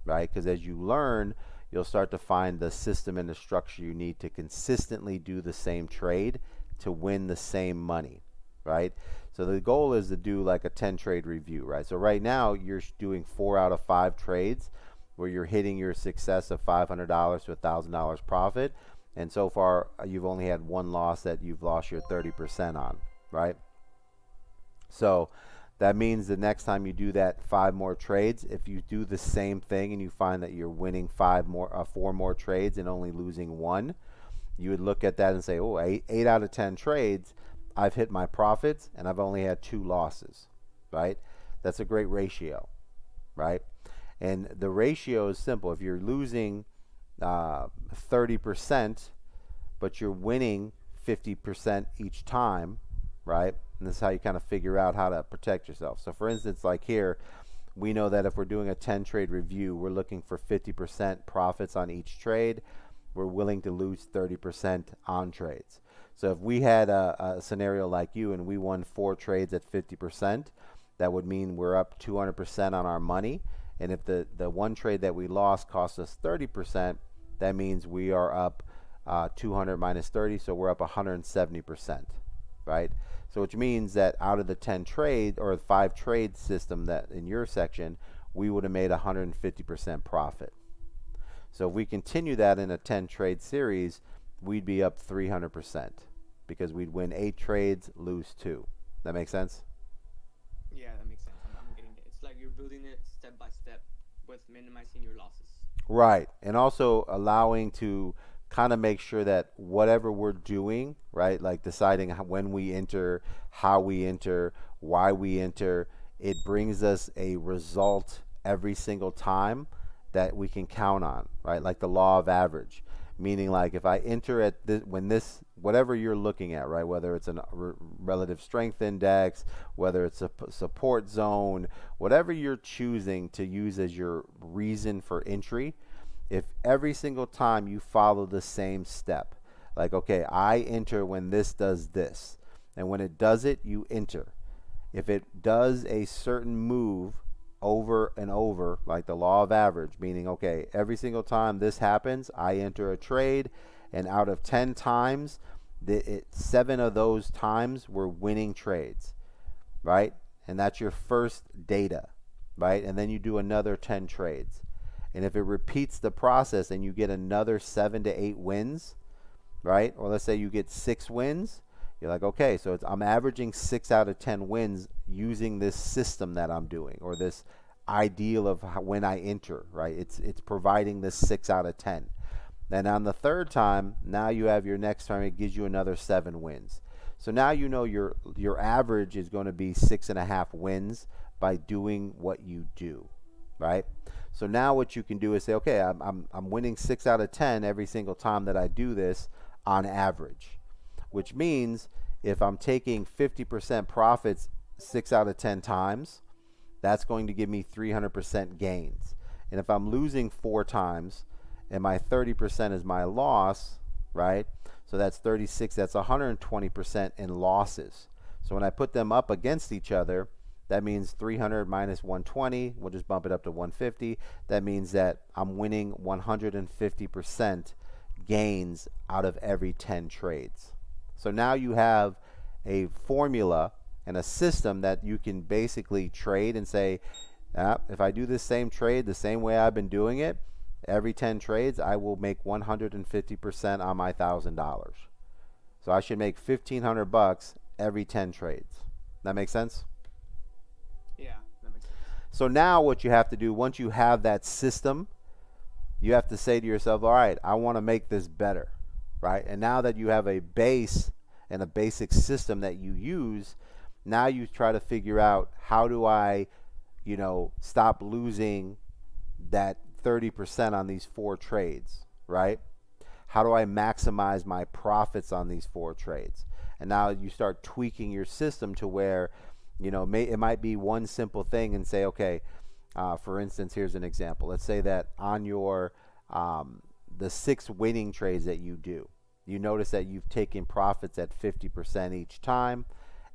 right? Because as you learn, you'll start to find the system and the structure you need to consistently do the same trade to win the same money, right? So the goal is to do like a 10 trade review, right? So right now you're doing 4 out of 5 trades where you're hitting your success of $500 to $1,000 profit, and so far you've only had one loss that you've lost your 30% on, right? So that means the next time you do that 5 more trades, if you do the same thing and you find that you're winning 4 more trades and only losing 1, you would look at that and say, oh, 8 out of 10 trades, I've hit my profits and I've only had 2 losses, right? That's a great ratio, right? And the ratio is simple. If you're losing 30%, but you're winning 50% each time, right? And this is how you kind of figure out how to protect yourself. So for instance, like here, we know that if we're doing a 10 trade review, we're looking for 50% profits on each trade. We're willing to lose 30% on trades. So if we had a scenario like you and we won 4 trades at 50%, that would mean we're up 200% on our money. And if the one trade that we lost cost us 30%, that means we are up 200 minus 30, so we're up 170%, right? So which means that out of the 10 trade or 5 trade system that in your section, we would have made 150% profit. So if we continue that in a 10 trade series, we'd be up 300% because we'd win 8 trades, lose 2. That make sense? Yeah, that makes sense. I'm getting it. It's like you're building it step by step with minimizing your losses. Right. And also allowing to kind of make sure that whatever we're doing, right, like deciding when we enter, how we enter, why we enter, it brings us a result every single time that we can count on, right? Like the law of average. Meaning, like if I enter at this, when this, whatever you're looking at, right, whether it's a relative strength index, whether it's a support zone, whatever you're choosing to use as your reason for entry, if every single time you follow the same step, like, okay, I enter when this does this, and when it does it, you enter. If it does a certain move over and over, like the law of average, meaning, okay, every single time this happens, I enter a trade, and out of 10 times, 7 of those times were winning trades, right? And that's your first data, right? And then you do another 10 trades. And if it repeats the process and you get another 7 to 8 wins, right? Or let's say you get 6 wins, you're like, okay, so I'm averaging 6 out of 10 wins using this system that I'm doing, or this ideal of when I enter, right? It's providing this 6 out of 10. Then on the third time, now you have your next time, it gives you another 7 wins. So now you know your average is going to be 6.5 wins by doing what you do, right? So now what you can do is say, okay, I'm winning 6 out of 10 every single time that I do this on average, which means if I'm taking 50% profits 6 out of 10 times, that's going to give me 300% gains. And if I'm losing 4 times and my 30% is my loss, right? So that's 36, that's 120% in losses. So when I put them up against each other, that means 300 minus 120, we'll just bump it up to 150. That means that I'm winning 150% gains out of every 10 trades. So now you have a formula and a system that you can basically trade and say, if I do this same trade the same way I've been doing it, every 10 trades, I will make 150% on my $1,000. So I should make $1,500 every 10 trades. That make sense? Yeah, that makes sense. So now what you have to do, once you have that system, you have to say to yourself, all right, I want to make this better, right? And now that you have a base and a basic system that you use, now you try to figure out, how do I, stop losing that 30% on these 4 trades, right? How do I maximize my profits on these 4 trades? And now you start tweaking your system to where, it might be one simple thing and say, okay, for instance, here's an example. Let's say that on your the 6 winning trades that you do, you notice that you've taken profits at 50% each time.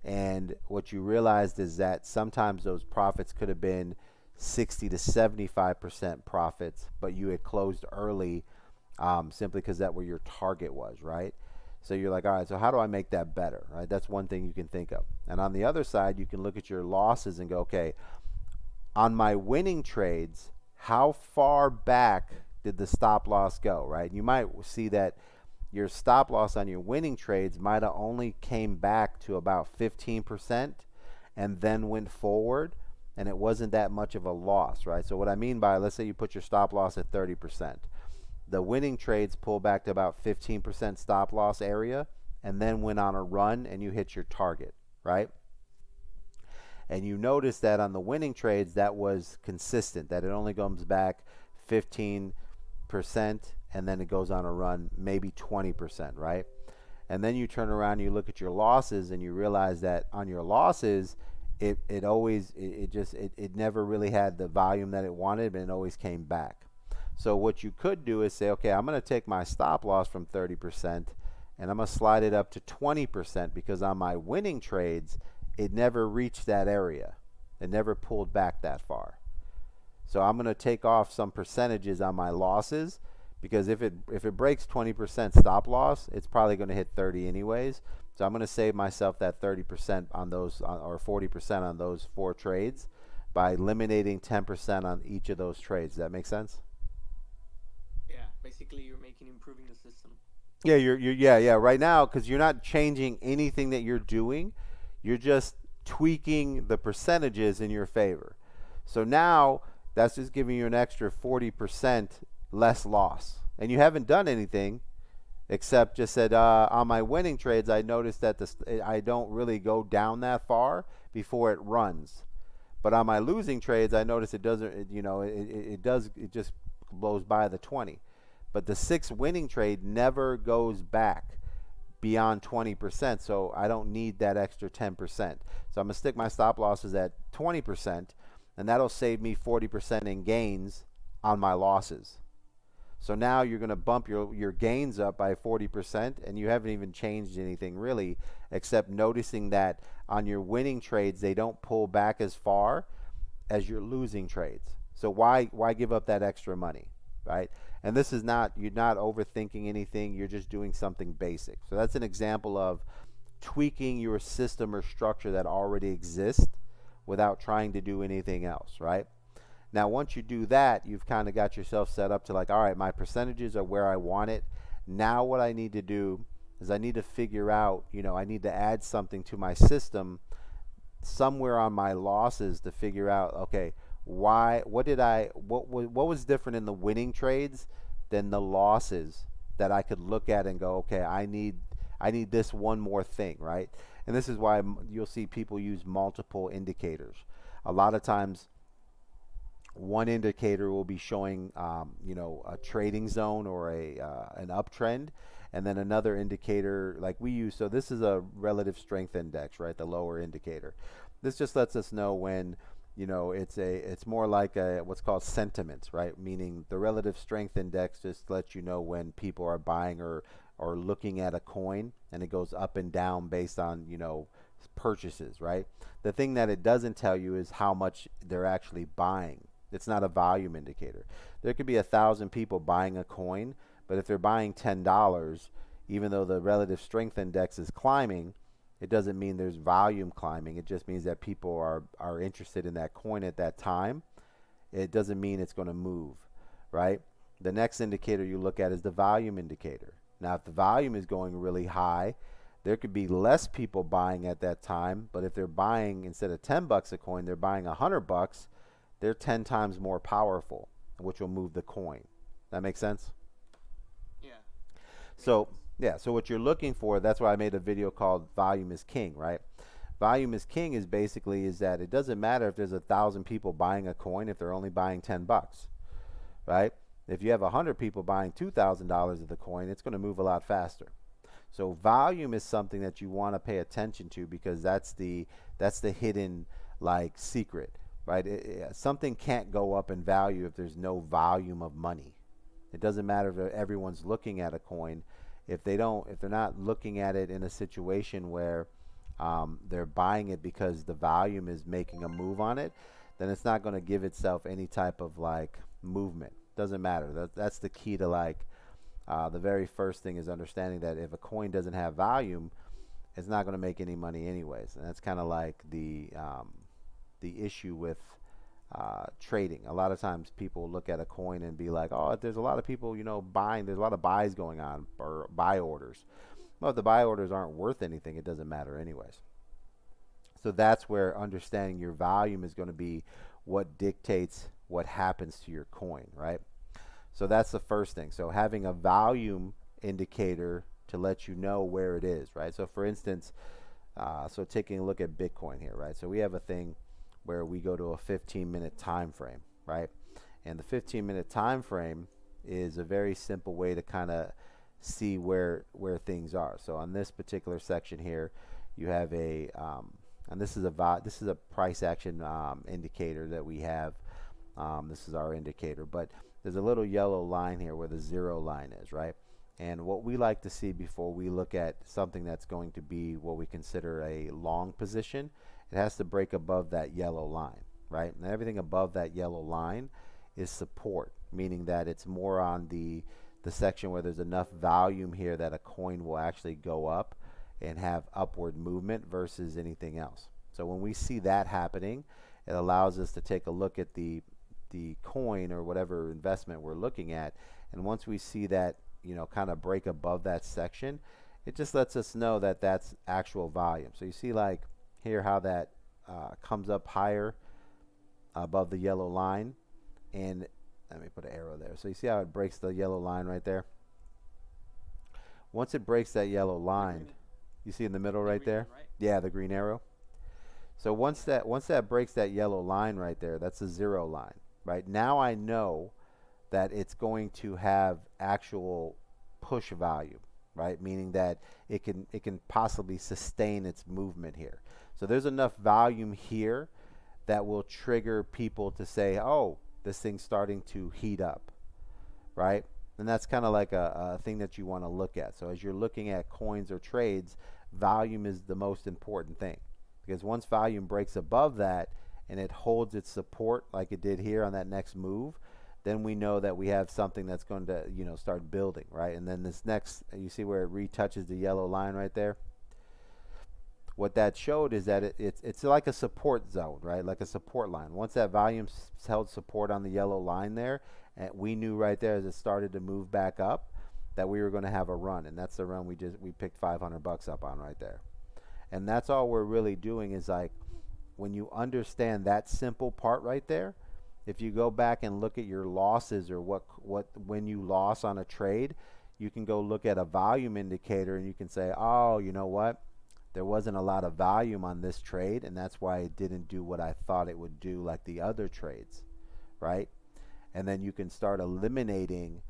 And what you realized is that sometimes those profits could have been 60 to 75% profits, but you had closed early simply because that where your target was, right? So you're like, all right, so how do I make that better, right? That's one thing you can think of. And on the other side, you can look at your losses and go, okay, on my winning trades, how far back did the stop loss go, right? You might see that your stop loss on your winning trades might have only came back to about 15% and then went forward, and it wasn't that much of a loss, right? So what I mean by, let's say you put your stop loss at 30%. The winning trades pull back to about 15% stop loss area and then went on a run and you hit your target, right? And you notice that on the winning trades that was consistent, that it only comes back 15% and then it goes on a run maybe 20%, right? And then you turn around and you look at your losses and you realize that on your losses it never really had the volume that it wanted, but it always came back. So what you could do is say, okay, I'm going to take my stop loss from 30% and I'm going to slide it up to 20% because on my winning trades, it never reached that area. It never pulled back that far. So I'm going to take off some percentages on my losses because if it breaks 20% stop loss, it's probably going to hit 30 anyways. So I'm going to save myself that 30% on those or 40% on those 4 trades by eliminating 10% on each of those trades. Does that make sense? Yeah, basically you're improving the system. Yeah, yeah. Right now, because you're not changing anything that you're doing, you're just tweaking the percentages in your favor. So now that's just giving you an extra 40% less loss, and you haven't done anything except just said on my winning trades I noticed that I don't really go down that far before it runs, but on my losing trades I notice it doesn't. It just blows by the 20, but the 6 winning trade never goes back beyond 20%, so I don't need that extra 10%. So I'm gonna stick my stop losses at 20%, and that'll save me 40% in gains on my losses. So now you're gonna bump your gains up by 40%, and you haven't even changed anything really, except noticing that on your winning trades they don't pull back as far as your losing trades. So why give up that extra money, right? And this is not, you're not overthinking anything, you're just doing something basic. So that's an example of tweaking your system or structure that already exists without trying to do anything else, right? Now once you do that, you've kind of got yourself set up to like, all right, my percentages are where I want it. Now what I need to do is I need to figure out, I need to add something to my system somewhere on my losses to figure out, okay, what was different in the winning trades than the losses that I could look at and go, okay, I need this one more thing, right? And this is why you'll see people use multiple indicators. A lot of times one indicator will be showing a trading zone or an uptrend, and then another indicator like we use. So this is a relative strength index, right? The lower indicator. This just lets us know when it's more like what's called sentiments, right? Meaning the relative strength index just lets you know when people are buying or looking at a coin, and it goes up and down based on purchases, right? The thing that it doesn't tell you is how much they're actually buying. It's not a volume indicator. There could be 1,000 people buying a coin, but if they're buying $10, even though the relative strength index is climbing, it doesn't mean there's volume climbing. It just means that people are interested in that coin at that time. It doesn't mean it's going to move, right? The next indicator you look at is the volume indicator. Now, if the volume is going really high, there could be less people buying at that time, but if they're buying, instead of $10 a coin, they're buying $100, they're 10 times more powerful, which will move the coin. That makes sense? Yeah. So what you're looking for, that's why I made a video called Volume is King, right? Volume is King is that it doesn't matter if there's 1,000 people buying a coin if they're only buying $10. right? If you have 100 people buying $2,000 of the coin, it's going to move a lot faster. So volume is something that you want to pay attention to, because that's the hidden like secret, right? Something can't go up in value if there's no volume of money. It doesn't matter if everyone's looking at a coin. If they're not looking at it in a situation where they're buying it because the volume is making a move on it, then it's not going to give itself any type of like movement. Doesn't matter. That's the key to like the very first thing is understanding that if a coin doesn't have volume, it's not going to make any money anyways. And that's kind of like the issue with trading. A lot of times people look at a coin and be like, oh, there's a lot of people, buying. There's a lot of buys going on, or buy orders. Well, if the buy orders aren't worth anything, it doesn't matter anyways. So that's where understanding your volume is going to be what dictates what happens to your coin, right? So that's the first thing. So having a volume indicator to let you know where it is, right? So for instance, so taking a look at Bitcoin here, right? So we have a thing where we go to a 15-minute time frame, right? And the 15-minute time frame is a very simple way to kind of see where things are. So on this particular section here, you have a and this is a price action indicator that we have. This is our indicator, but there's a little yellow line here where the 0 line is, right? And what we like to see before we look at something that's going to be what we consider a long position, it has to break above that yellow line, right? And everything above that yellow line is support, meaning that it's more on the section where there's enough volume here that a coin will actually go up and have upward movement versus anything else. So when we see that happening, it allows us to take a look at the coin or whatever investment we're looking at, and once we see that kind of break above that section, it just lets us know that that's actual volume. So you see like here how that comes up higher above the yellow line, and let me put an arrow there. So you see how it breaks the yellow line right there? Once it breaks that yellow line, you see in the middle right there? Right? Yeah, the green arrow. So once that breaks that yellow line right there, that's the 0 line, right? Now I know that it's going to have actual push value, right? Meaning that it can possibly sustain its movement here. So there's enough volume here that will trigger people to say, oh, this thing's starting to heat up, right? And that's kind of like a thing that you want to look at. So as you're looking at coins or trades, volume is the most important thing, because once volume breaks above that and it holds its support like it did here on that next move, then we know that we have something that's going to start building, right? And then this next, you see where it retouches the yellow line right there? What that showed is that it's like a support zone, right? Like a support line. Once that volume held support on the yellow line there, and we knew right there as it started to move back up that we were going to have a run, and that's the run we picked $500 up on right there. And that's all we're really doing is like, when you understand that simple part right there, if you go back and look at your losses or when you lost on a trade, you can go look at a volume indicator and you can say, oh, you know what? There wasn't a lot of volume on this trade, and that's why it didn't do what I thought it would do like the other trades, right? And then you can start eliminating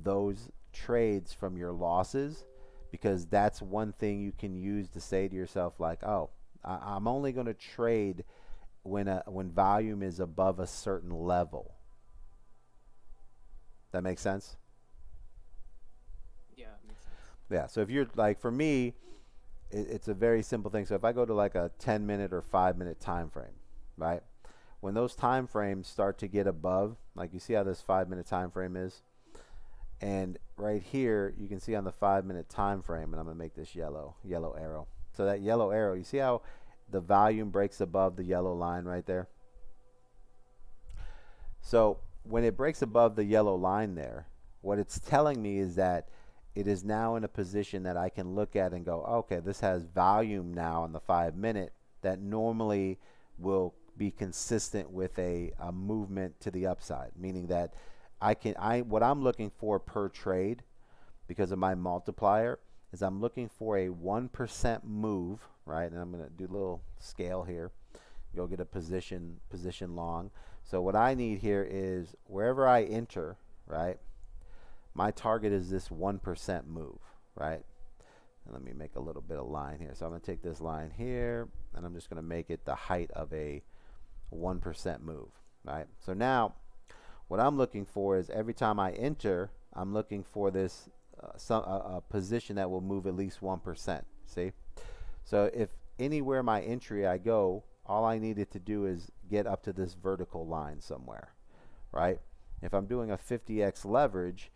those trades from your losses, because that's one thing you can use to say to yourself like, oh, I'm only going to trade when volume is above a certain level. That makes sense? Yeah, it makes sense. Yeah, so if you're like, for me, it's a very simple thing. So if I go to like a 10-minute or 5-minute time frame, right? When those time frames start to get above, like you see how this 5-minute time frame is, and right here you can see on the 5-minute time frame, and I'm gonna make this yellow arrow. So that yellow arrow, you see how the volume breaks above the yellow line right there? So when it breaks above the yellow line there, what it's telling me is that it is now in a position that I can look at and go, okay, this has volume now on the 5-minute that normally will be consistent with a movement to the upside, meaning that what I'm looking for per trade, because of my multiplier, is I'm looking for a 1% move, right? And I'm going to do a little scale here. Go get a position long. So what I need here is wherever I enter right? My target is this 1% move, right? And let me make a little bit of line here. So I'm going to take this line here, and I'm just going to make it the height of a 1% move, right? So now what I'm looking for is every time I enter, I'm looking for this a position that will move at least 1%. See? So if anywhere my entry I go, all I needed to do is get up to this vertical line somewhere, right? If I'm doing a 50x leverage,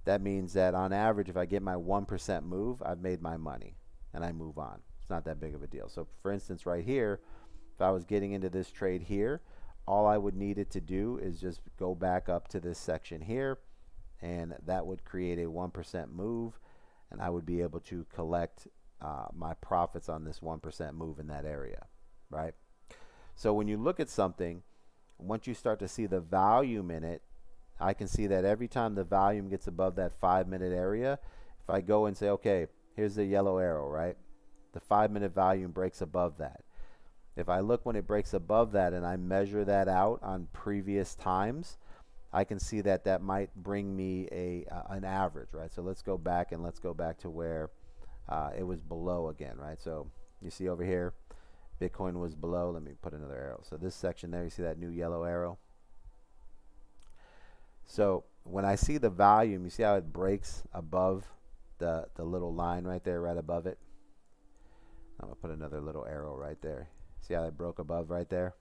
that means that on average, if I get my 1% move, I've made my money and I move on. It's not that big of a deal. So for instance, right here, if I was getting into this trade here, all I would need it to do is just go back up to this section here, and that would create a 1% move, and I would be able to collect my profits on this 1% move in that area, right? So when you look at something, once you start to see the volume in it, I can see that every time the volume gets above that 5-minute area, if I go and say, okay, here's the yellow arrow, right? The 5-minute volume breaks above that. If I look when it breaks above that and I measure that out on previous times, I can see that that might bring me an average, right? So let's go back and let's go back to where it was below again, right? So you see over here, Bitcoin was below. Let me put another arrow. So this section there, you see that new yellow arrow? So when I see the volume, you see how it breaks above the little line right there, right above it? I'm going to put another little arrow right there. See how it broke above right there?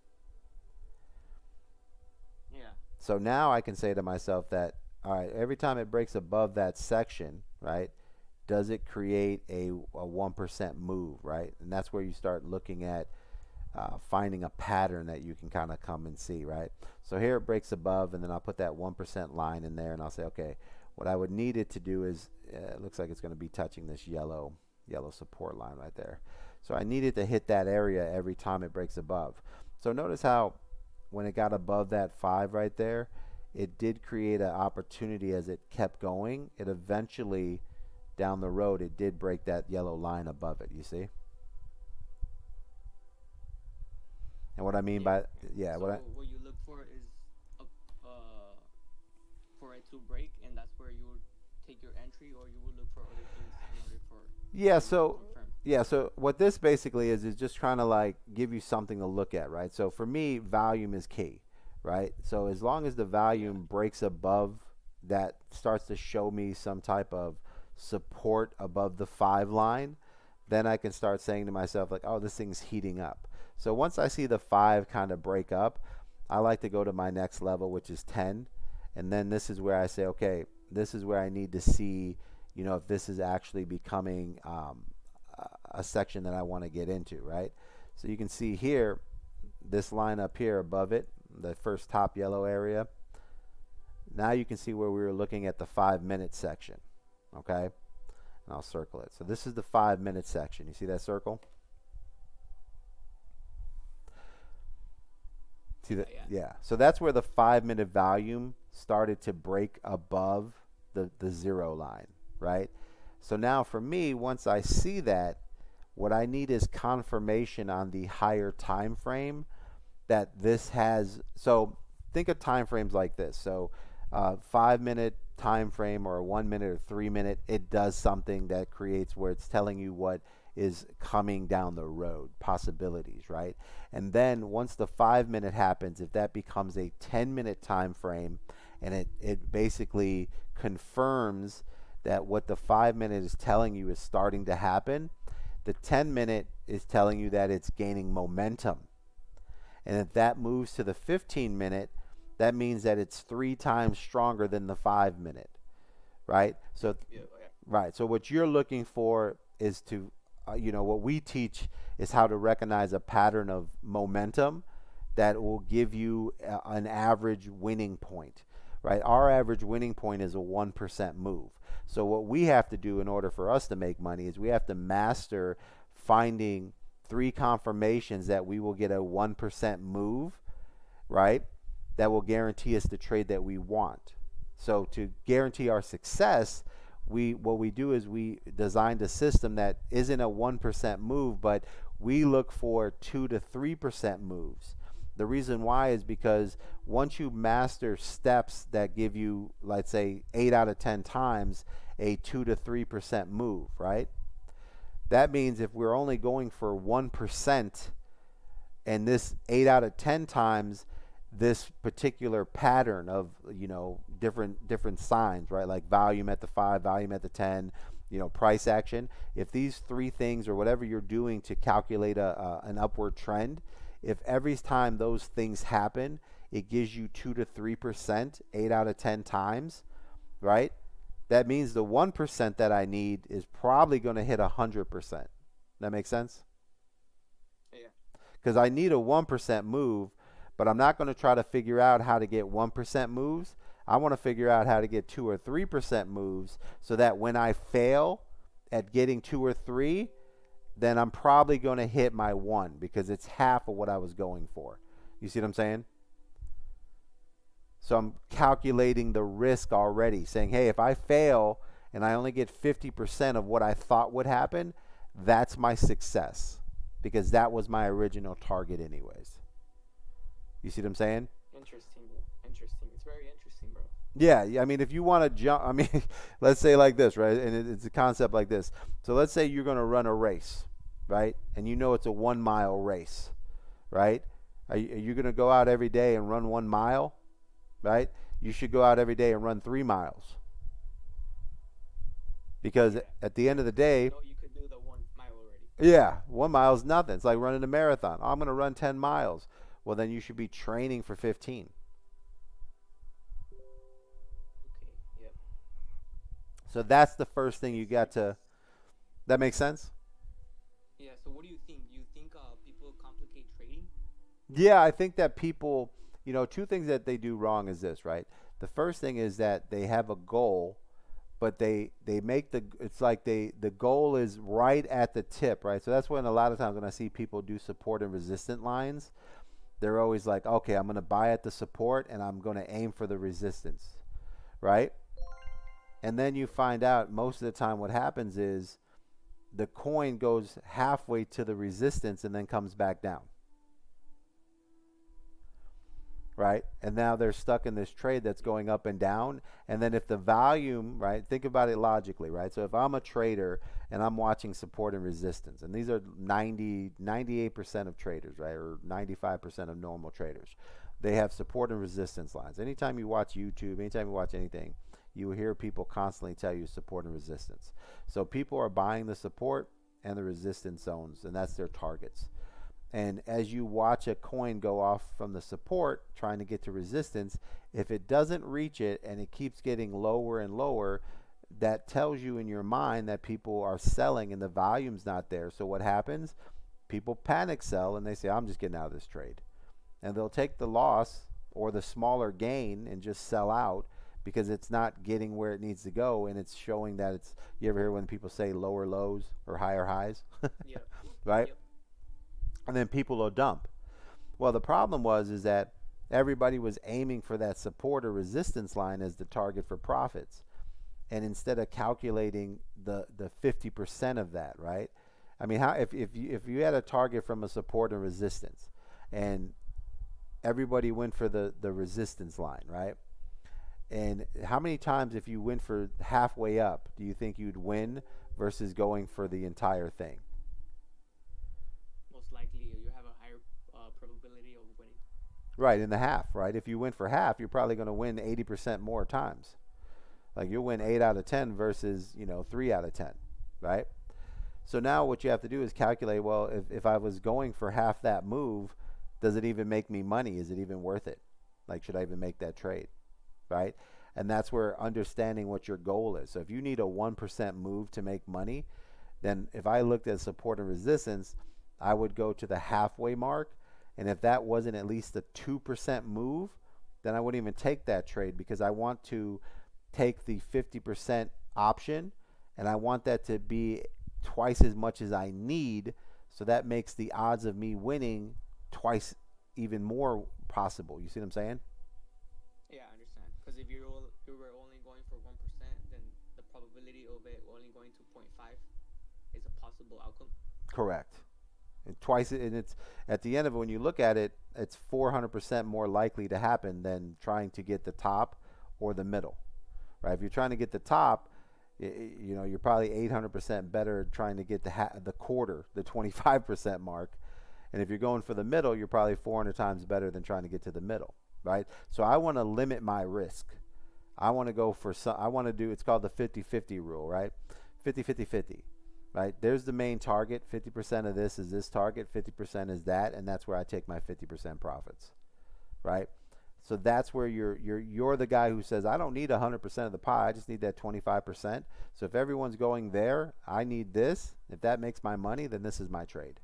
Yeah. So now I can say to myself that, all right, every time it breaks above that section, right, does it create a 1% move, right? And that's where you start looking at finding a pattern that you can kind of come and see, right? So here it breaks above, and then I'll put that 1% line in there, and I'll say, okay, what I would need it to do is, it looks like it's going to be touching this yellow support line right there. So I needed to hit that area every time it breaks above. So notice how when it got above that 5 right there, it did create an opportunity as it kept going. It eventually, down the road, it did break that yellow line above it, you see? And what I mean by, yeah, So what you look for is for it to break, and that's where you would take your entry, or you would look for other things in order for yeah, you to so confirm. yeah, so what this basically is just trying to like give you something to look at, right? So for me, volume is key, right? So as long as the volume breaks above that, starts to show me some type of support above the 5 line, then I can start saying to myself like, oh, this thing's heating up. So once I see the 5 kind of break up, I like to go to my next level, which is 10. And then this is where I say, okay, this is where I need to see, you know, if this is actually becoming a section that I want to get into, right? So you can see here, this line up here above it, the first top yellow area. Now you can see where we were looking at the 5-minute section, okay? And I'll circle it. So this is the 5-minute section. You see that circle? See that? Yeah. So that's where the 5-minute volume started to break above the 0 line, right? So now for me, once I see that, what I need is confirmation on the higher time frame that this has. So think of time frames like this. So 5-minute time frame or a 1 minute or 3 minute, it does something that creates where it's telling you what is coming down the road, possibilities, right? And then once the 5-minute happens, if that becomes a 10-minute time frame, and it basically confirms that what the 5-minute is telling you is starting to happen, the 10-minute is telling you that it's gaining momentum. And if that moves to the 15-minute, that means that it's 3 times stronger than the 5-minute, right? So, right. So what you're looking for is to, you know, what we teach is how to recognize a pattern of momentum that will give you an average winning point, right? Our average winning point is a 1% move. So what we have to do in order for us to make money is we have to master finding 3 confirmations that we will get a 1% move, right? That will guarantee us the trade that we want. So to guarantee our success, what we do is we designed a system that isn't a 1% move, but we look for 2 to 3% moves. The reason why is because once you master steps that give you, let's say, 8 out of 10 times a 2 to 3% move, right? That means if we're only going for 1% and this 8 out of 10 times this particular pattern of, different signs, right? Like volume at the 5, volume at the 10, price action. If these three things or whatever you're doing to calculate an upward trend, if every time those things happen, it gives you 2 to 3%, 8 out of 10 times, right? That means the 1% that I need is probably going to hit 100%. That makes sense? Yeah. Because I need a 1% move, but I'm not going to try to figure out how to get 1% moves. I want to figure out how to get 2 or 3% moves so that when I fail at getting 2 or 3, then I'm probably going to hit my 1 because it's half of what I was going for. You see what I'm saying? So I'm calculating the risk already, saying, hey, if I fail and I only get 50% of what I thought would happen, that's my success because that was my original target anyways. You see what I'm saying? Interesting, bro. Interesting. It's very interesting, bro. Yeah, I mean, if you want to jump, I mean, let's say like this, right? And it's a concept like this. So let's say you're going to run a race, right? And you know it's a 1 mile race, right? Are you going to go out every day and run 1 mile, right? You should go out every day and run 3 miles. Because at the end of the day, No, you could do the 1 mile already. yeah, 1 mile is nothing. It's like running a marathon. Oh, I'm going to run 10 miles. Well, then you should be training for 15. Okay, yep. So that's the first thing you got to. That makes sense? Yeah, so what do you think? You think people complicate trading? Yeah, I think that people, two things that they do wrong is this, right? The first thing is that they have a goal, but they make it's like the goal is right at the tip, right? So that's when a lot of times when I see people do support and resistant lines, they're always like, okay, I'm going to buy at the support and I'm going to aim for the resistance, right? And then you find out most of the time what happens is the coin goes halfway to the resistance and then comes back down, right? And now they're stuck in this trade that's going up and down. And then if the volume, right, think about it logically, right? So if I'm a trader and I'm watching support and resistance, and these are 98% of traders, right, or 95% of normal traders, they have support and resistance lines. Anytime you watch YouTube, anytime you watch anything, you will hear people constantly tell you support and resistance. So people are buying the support and the resistance zones, and that's their targets. And as you watch a coin go off from the support trying to get to resistance, if it doesn't reach it and it keeps getting lower and lower, that tells you in your mind that people are selling and the volume's not there. So what happens? People panic sell and they say, I'm just getting out of this trade. And they'll take the loss or the smaller gain and just sell out because it's not getting where it needs to go, and it's showing that it's, you ever hear when people say lower lows or higher highs? Yep. Right? Yep. And then people will dump. Well, the problem is that everybody was aiming for that support or resistance line as the target for profits. And instead of calculating the 50% of that, right? I mean, if you had a target from a support and resistance and everybody went for the resistance line, right? And how many times if you went for halfway up, do you think you'd win versus going for the entire thing? Most likely you have a higher probability of winning. Right, in the half, right? If you win for half, you're probably going to win 80% more times. Like you'll win 8 out of 10 versus, 3 out of 10, right? So now what you have to do is calculate, well, if I was going for half that move, does it even make me money? Is it even worth it? Like, should I even make that trade, right? And that's where understanding what your goal is. So if you need a 1% move to make money, then if I looked at support and resistance, I would go to the halfway mark. And if that wasn't at least a 2% move, then I wouldn't even take that trade because I want to take the 50% option and I want that to be twice as much as I need. So that makes the odds of me winning twice even more possible. You see what I'm saying? Yeah, I understand. Because if you were only going for 1%, then the probability of it only going to 0.5 is a possible outcome. Correct. And twice, and it's at the end of it, when you look at it, it's 400% more likely to happen than trying to get the top or the middle, right? If you're trying to get the top, you're probably 800% better trying to get the quarter, the 25% mark. And if you're going for the middle, you're probably 400 times better than trying to get to the middle, right? So I want to limit my risk. I want to go for I want to do, it's called the 50-50 rule, right? 50-50-50, right? There's the main target. 50% of this is this target, 50% is that, and that's where I take my 50% profits, right? So that's where you're the guy who says, I don't need 100% of the pie. I just need that 25%. So if everyone's going there, I need this. If that makes my money, then this is my trade.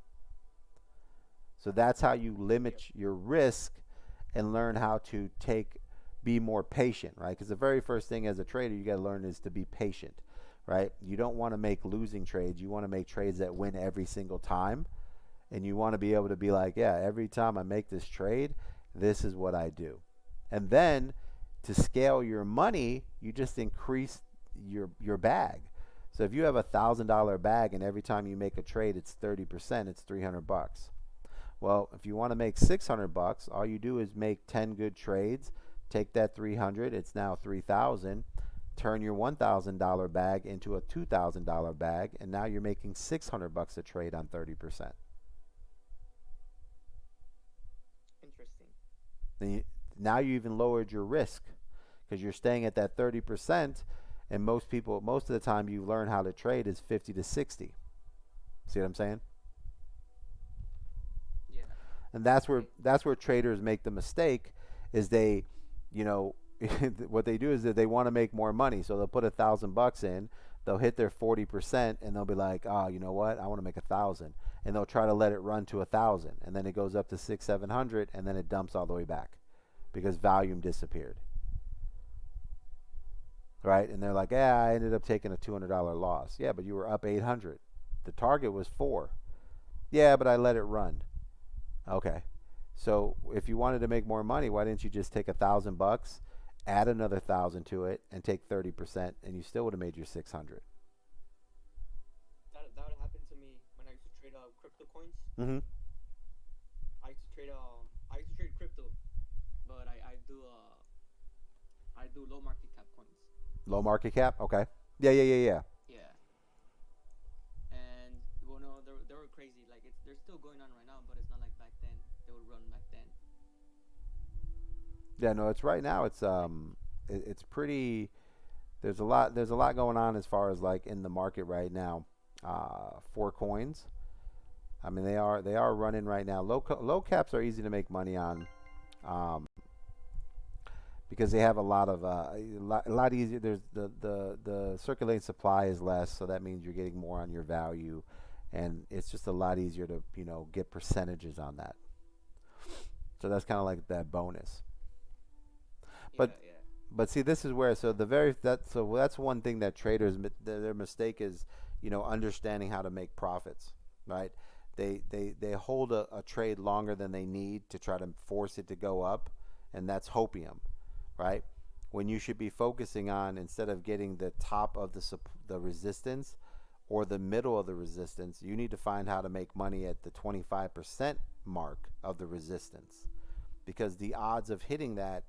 So that's how you limit your risk and learn how to be more patient, right? Because the very first thing as a trader you got to learn is to be patient, right? You don't want to make losing trades. You want to make trades that win every single time. And you want to be able to be like, yeah, every time I make this trade, this is what I do. And then to scale your money, you just increase your bag. So if you have $1,000 bag and every time you make a trade, it's 30%, it's $300. Well, if you want to make $600, all you do is make 10 good trades, take that 300, it's now 3,000, turn your $1,000 bag into a $2,000 bag, and now you're making $600 a trade on 30%. Interesting. Now you even lowered your risk because you're staying at that 30%, and most of the time you learn how to trade is 50 to 60. See what I'm saying? Yeah. And that's where traders make the mistake is they, what they do is that they want to make more money. So they'll put $1,000 in, they'll hit their 40%, and they'll be like, oh, you know what? I want to make 1,000, and they'll try to let it run to 1,000, and then it goes up to 600-700, and then it dumps all the way back because volume disappeared. Right? And they're like, yeah, I ended up taking a $200 loss. Yeah, but you were up 800. The target was 4. Yeah, but I let it run. Okay. So if you wanted to make more money, why didn't you just take $1,000, add another 1,000 to it, and take 30%, and you still would have made your 600. That would happen to me when I used to trade crypto coins. Mm-hmm. I used to trade crypto, but I do low market cap coins. Low market cap? Okay. Yeah. Yeah. And well, no, they were crazy. Like they're still going on right now, but it's not like back then. They would run back then. Yeah, no, it's right now. It's pretty. There's a lot going on as far as like in the market right now. For coins, I mean they are running right now. Low caps are easy to make money on, because they have a lot easier. There's the circulating supply is less, so that means you're getting more on your value, and it's just a lot easier to get percentages on that. So that's kind of like that bonus. But see, this is where that's one thing that traders, their mistake is understanding how to make profits, right? They hold a trade longer than they need to try to force it to go up, and that's hopium, right? When you should be focusing on, instead of getting the top of the resistance or the middle of the resistance, you need to find how to make money at the 25% mark of the resistance, because the odds of hitting that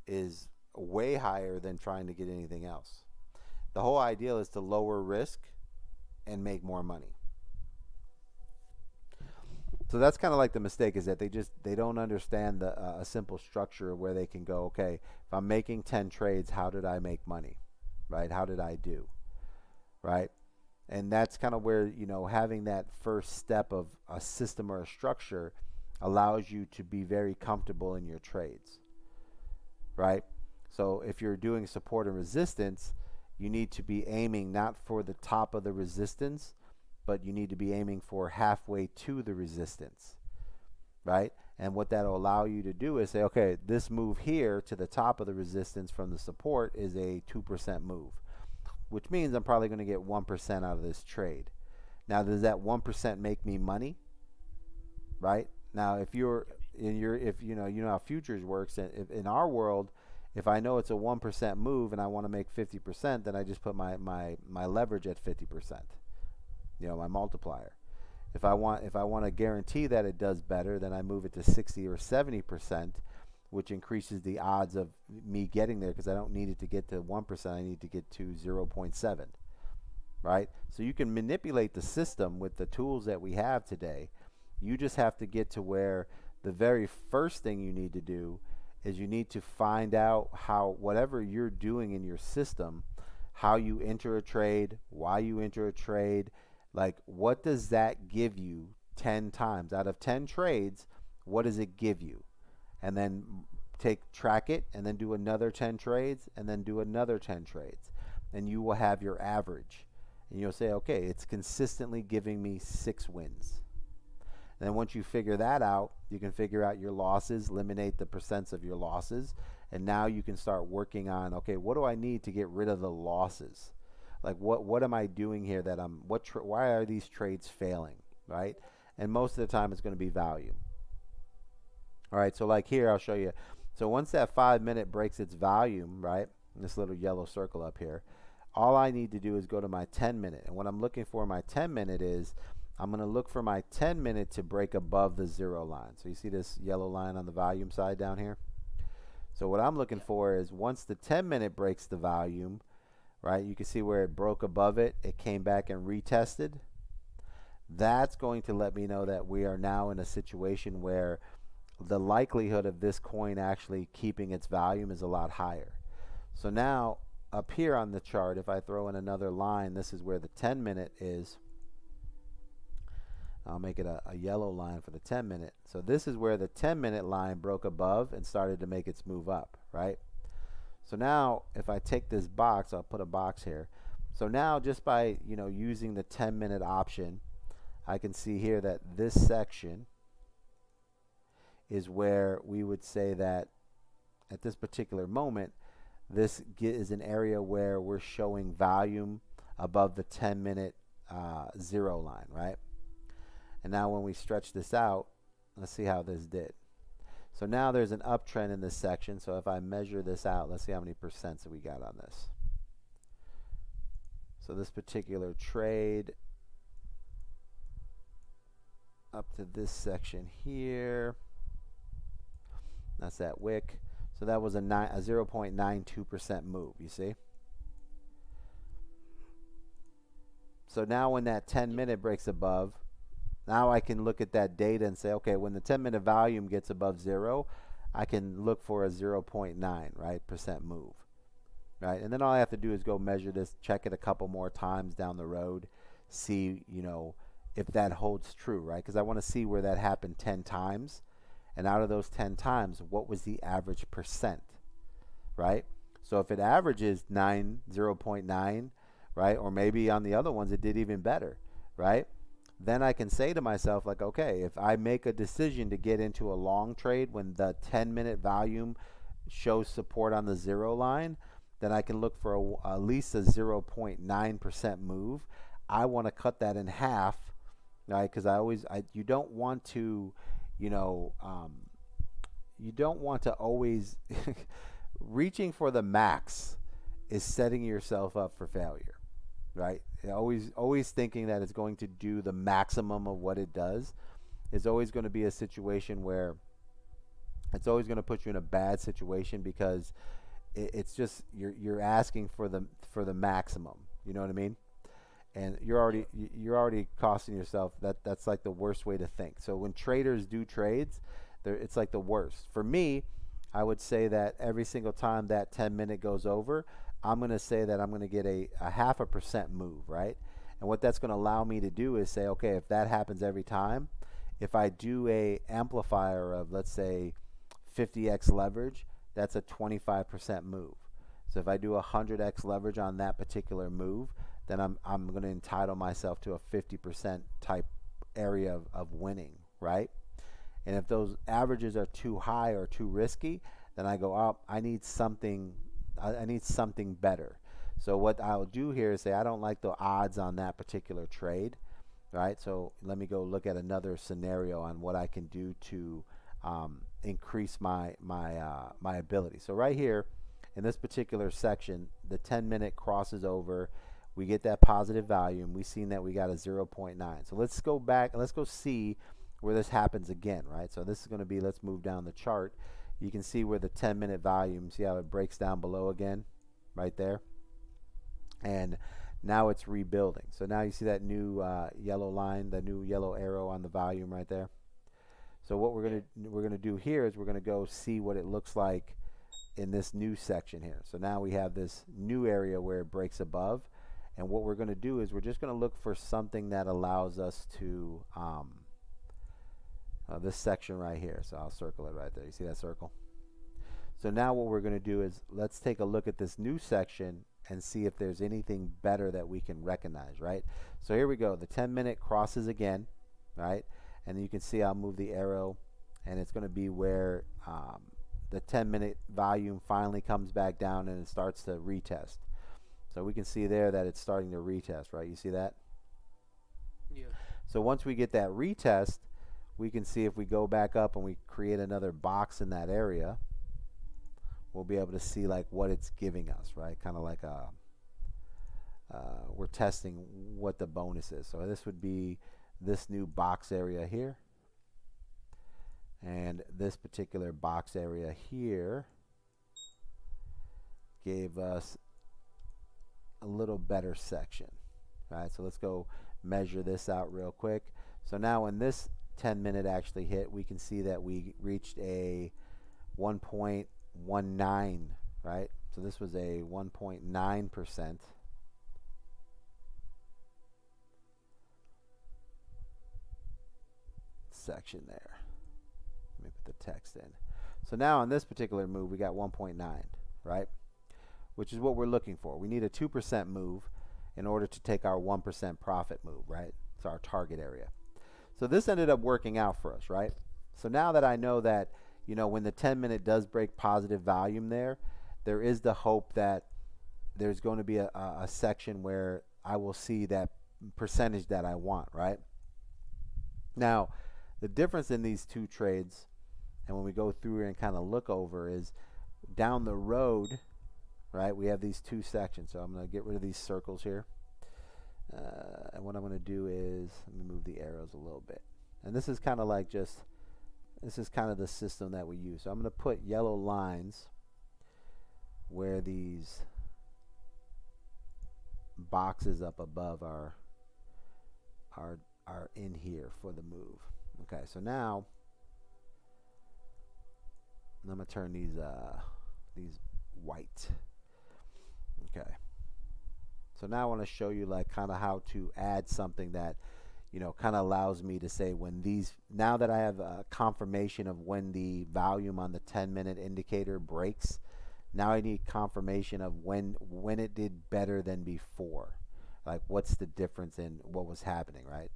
is way higher than trying to get anything else. The whole ideal is to lower risk and make more money. So that's kind of like the mistake, is that they don't understand a simple structure where they can go, okay, if I'm making 10 trades, how did I make money, right? How did I do, right? And that's kind of where, having that first step of a system or a structure allows you to be very comfortable in your trades, right? So if you're doing support and resistance, you need to be aiming not for the top of the resistance, but you need to be aiming for halfway to the resistance, right? And what that'll allow you to do is say, okay, this move here to the top of the resistance from the support is a 2% move, which means I'm probably going to get 1% out of this trade. Now, does that 1% make me money? Right? Now, if you know how futures works, and if in our world, if I know it's a 1% move and I want to make 50%, then I just put my leverage at 50%. My multiplier. If I want to guarantee that it does better, then I move it to 60 or 70%, which increases the odds of me getting there, because I don't need it to get to 1%, I need to get to 0.7, right? So you can manipulate the system with the tools that we have today. You just have to get to where the very first thing you need to do is you need to find out how whatever you're doing in your system, how you enter a trade, why you enter a trade, like what does that give you 10 times out of 10 trades, what does it give you? And then track it, and then do another 10 trades, and then do another 10 trades, and you will have your average, and you'll say, okay, it's consistently giving me 6 wins. And then once you figure that out, you can figure out your losses, eliminate the percents of your losses, and now you can start working on, okay, what do I need to get rid of the losses? Like what am I doing here that why are these trades failing, right? And most of the time it's going to be value. All right, so like here I'll show you. So once that 5 minute breaks its volume, right, this little yellow circle up here, all I need to do is go to my 10 minute. And what I'm looking for in my 10 minute is I'm going to look for my 10 minute to break above the 0 line. So you see this yellow line on the volume side down here? So what I'm looking for is once the 10 minute breaks the volume, right, you can see where it broke above it, it came back and retested. That's going to let me know that we are now in a situation where the likelihood of this coin actually keeping its volume is a lot higher. So now up here on the chart, if I throw in another line, this is where the 10 minute is. I'll make it a yellow line for the 10 minute. So this is where the 10 minute line broke above and started to make its move up, right? So now if I take this box, I'll put a box here. So now just by using the 10 minute option, I can see here that this section is where we would say that at this particular moment, this is an area where we're showing volume above the 10 minute 0 line, right? And now when we stretch this out, let's see how this did. So now there's an uptrend in this section. So if I measure this out, let's see how many percents we got on this. So this particular trade up to this section here, that's that wick. So that was a 0.92% move, you see? So now when that 10 minute breaks above, now I can look at that data and say, okay, when the 10 minute volume gets above 0, I can look for a 0.9, right, percent move, right? And then all I have to do is go measure this, check it a couple more times down the road, see, if that holds true, right? Because I want to see where that happened 10 times. And out of those 10 times, what was the average percent, right? So if it averages 0.9, right, or maybe on the other ones it did even better, right? Then I can say to myself, like, okay, if I make a decision to get into a long trade when the 10 minute volume shows support on the 0 line, then I can look for at least a 0.9% move. I want to cut that in half, right? Because you don't want to, you don't want to always reaching for the max is setting yourself up for failure. Right? Always thinking that it's going to do the maximum of what it does is always going to be a situation where it's always going to put you in a bad situation, because it's just you're asking for the maximum. You know what I mean? And you're already costing yourself. That's like the worst way to think. So when traders do trades, it's like the worst. For me, I would say that every single time that 10 minute goes over, I'm going to say that I'm going to get a 0.5% move, right? And what that's going to allow me to do is say, okay, if that happens every time, if I do a amplifier of, let's say, 50x leverage, that's a 25% move. So if I do 100x leverage on that particular move, then I'm going to entitle myself to a 50% type area of winning, right? And if those averages are too high or too risky, then I go, oh, I need something better. So what I'll do here is say I don't like the odds on that particular trade, right? So let me go look at another scenario on what I can do to increase my ability. So right here in this particular section, the 10 minute crosses over. we get that positive value, and we've seen that we got a 0.9. So let's go back and let's go see where this happens again, right? So this is going to be, let's move down the chart. You can see where the 10-minute volume, see how it breaks down below again, right there? And now it's rebuilding. So now you see that new yellow line, the new yellow arrow on the volume right there. So what we're gonna do here is we're gonna go see what it looks like in this new section here. So now we have this new area where it breaks above, and what we're gonna do is we're just gonna look for something that allows us to this section right here. So I'll circle it right there. You see that circle? So now what we're gonna do is let's take a look at this new section and see if there's anything better that we can recognize, right? So here we go. The 10-minute crosses again, right? And you can see I'll move the arrow, and it's going to be where the 10-minute volume finally comes back down and it starts to retest. So we can see there that it's starting to retest, right? You see that? Yeah. So once we get that retest, we can see if we go back up and we create another box in that area, we'll be able to see like what it's giving us, right? Kind of like we're testing what the bonus is. So this would be this new box area here, and this particular box area here gave us a little better section, right? So let's go measure this out real quick. So now when this 10-minute actually hit, we can see that we reached a 1.19, right? So this was a 1.9%. Section there. Let me put the text in. So now on this particular move, we got 1.9, right? Which is what we're looking for. We need a 2% move in order to take our 1% profit move, right? It's our target area. So this ended up working out for us, right? So now that I know that, you know, when the 10-minute does break positive volume there is the hope that there's going to be a section where I will see that percentage that I want, right? Now, the difference in these two trades, and when we go through and kind of look over, is down the road, right, we have these two sections. So I'm going to get rid of these circles here. And what I'm going to do is, let me move the arrows a little bit. And this is kind of like just, this is kind of the system that we use. So I'm going to put yellow lines where these boxes up above are in here for the move. Okay, so now I'm going to turn these white. Okay. So now I want to show you like kind of how to add something that, you know, kind of allows me to say when these, now that I have a confirmation of when the volume on the 10-minute indicator breaks, now I need confirmation of when it did better than before. Like what's the difference in what was happening, right?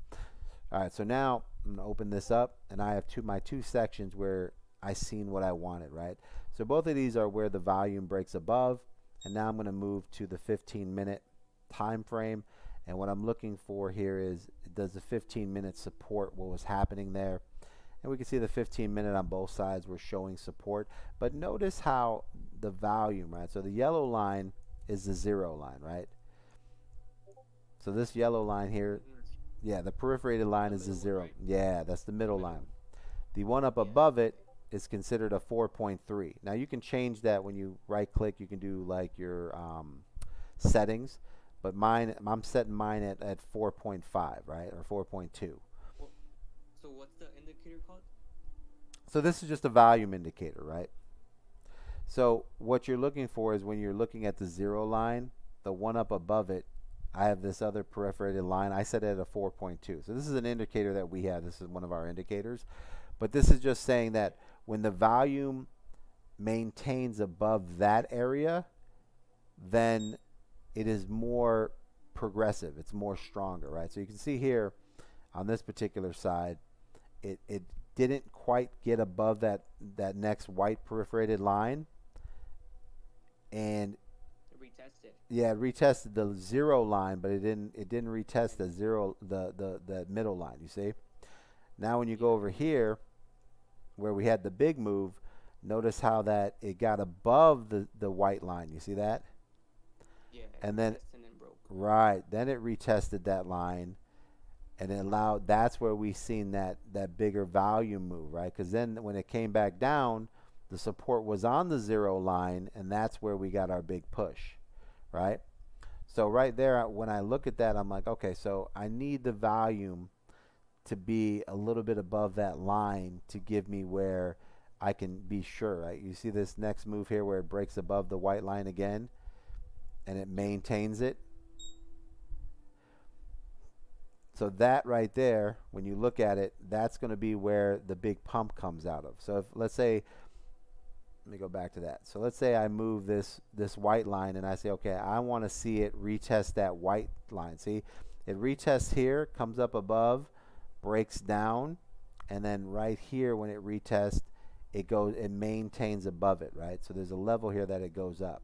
All right, so now I'm going to open this up, and I have my two sections where I seen what I wanted, right? So both of these are where the volume breaks above, and now I'm going to move to the 15-minute time frame, and what I'm looking for here is, does the 15-minute support what was happening there? And we can see the 15-minute on both sides were showing support, but notice how the volume, right? So the yellow line is the 0 line, right? So this yellow line here, yeah, the perforated line is the 0. Yeah, that's the middle line. The one up above it is considered a 4.3. Now you can change that when you right click. You can do like your settings, but mine, I'm setting mine at 4.5, right, or 4.2. So what's the indicator called? So this is just a volume indicator, right? So what you're looking for is when you're looking at the 0 line, the one up above it, I have this other perforated line. I set it at a 4.2. So this is an indicator that we have. This is one of our indicators. But this is just saying that when the volume maintains above that area, then it is more progressive. It's more stronger, right? So you can see here on this particular side, it didn't quite get above that next white perforated line. And Retested. yeah, it retested the 0 line, but it didn't retest the 0, the middle line, you see? Now when you go over here where we had the big move, notice how that it got above the white line. You see that? Yeah. And then broke. Right. Then it retested that line, and it allowed. That's where we seen that bigger volume move, right? Because then when it came back down, the support was on the 0 line, and that's where we got our big push, right? So right there, when I look at that, I'm like, okay, so I need the volume to be a little bit above that line to give me where I can be sure, right? You see this next move here where it breaks above the white line again, and it maintains it. So that right there, when you look at it, that's going to be where the big pump comes out of. So if, let's say, let me go back to that. So let's say I move this white line and I say, okay, I want to see it retest that white line. See, it retests here, comes up above, breaks down, and then right here when it retests, it maintains above it, right? So there's a level here that it goes up.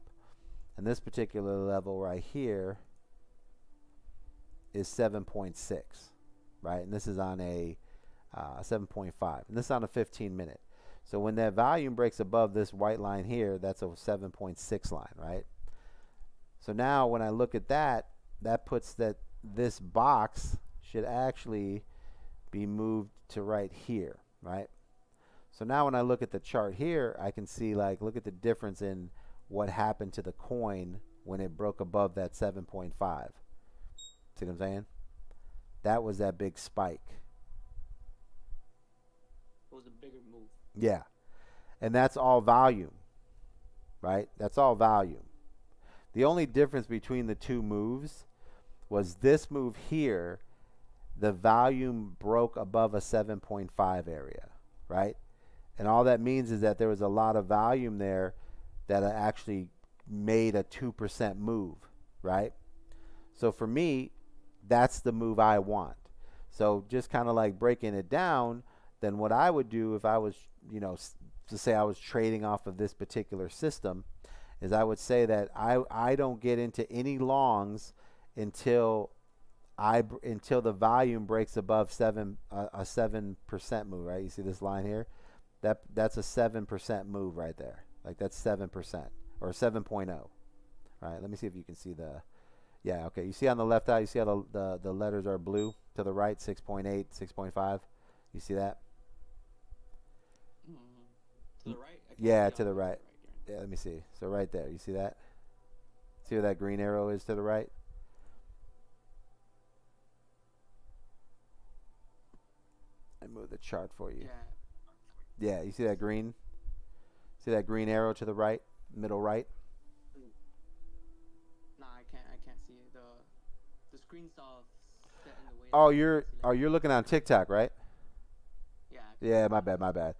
And this particular level right here is 7.6, right? And this is on a 7.5, and this is on a 15-minute. So when that volume breaks above this white line here, that's a 7.6 line, right? So now when I look at that, that puts that this box should actually be moved to right here, right? So now when I look at the chart here, I can see, like, look at the difference in what happened to the coin when it broke above that 7.5. See what I'm saying? That was that big spike. It was a bigger move. Yeah. And that's all volume, right? That's all volume. The only difference between the two moves was this move here, the volume broke above a 7.5 area, right? And all that means is that there was a lot of volume there that actually made a 2% move, right? So for me, that's the move I want. So just kind of like breaking it down, then what I would do if I was, to say I was trading off of this particular system, is I would say that I don't get into any longs until the volume breaks above a 7% move, right? You see this line here? That's a 7% move right there. Like that's 7% or 7.0. Right? Let me see if you can see the. Yeah, okay. You see on the left eye, you see how the letters are blue to the right, 6.8, 6.5. You see that? To the right? Yeah, to the right. Yeah, let me see. So right there, you see that? See where that green arrow is to the right? I move the chart for you. Yeah, you see that green? See that green arrow to the right, middle right? Nah, I can't see it. The screen's off set in the way. Oh, you're looking on TikTok, right? Yeah. Yeah, my bad.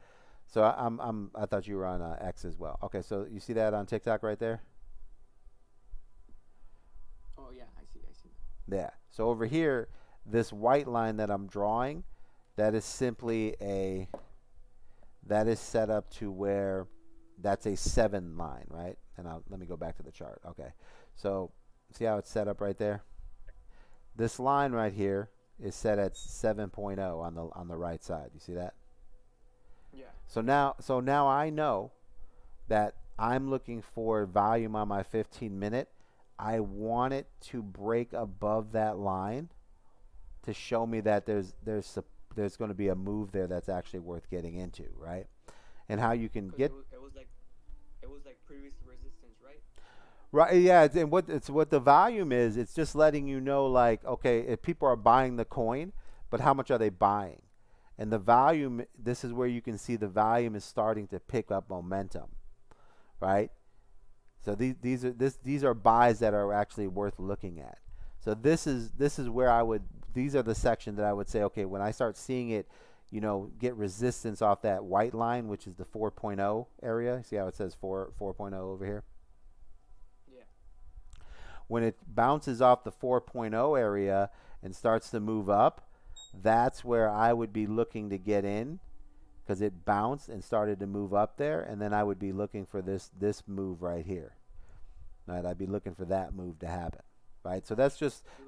So I thought you were on X as well. Okay, so you see that on TikTok right there? Oh yeah, I see. Yeah. So over here, this white line that I'm drawing, that is simply that is set up to where that's a 7 line, right? And let me go back to the chart. Okay. So see how it's set up right there? This line right here is set at 7.0 on the right side. You see that? Yeah. So now I know that I'm looking for volume on my 15-minute. I want it to break above that line to show me that there's going to be a move there that's actually worth getting into, right? And how you can get it was like previous resistance, right? right, yeah. And what the volume is, it's just letting you know, like, okay, if people are buying the coin, but how much are they buying? And the volume, this is where you can see the volume is starting to pick up momentum, right? So these are buys that are actually worth looking at. So this is where these are the section that I would say, okay, when I start seeing it, get resistance off that white line, which is the 4.0 area. See how it says 4.0 over here? Yeah. When it bounces off the 4.0 area and starts to move up, that's where I would be looking to get in, because it bounced and started to move up there, and then I would be looking for this move right here. Right? I'd be looking for that move to happen. Right? So that's just You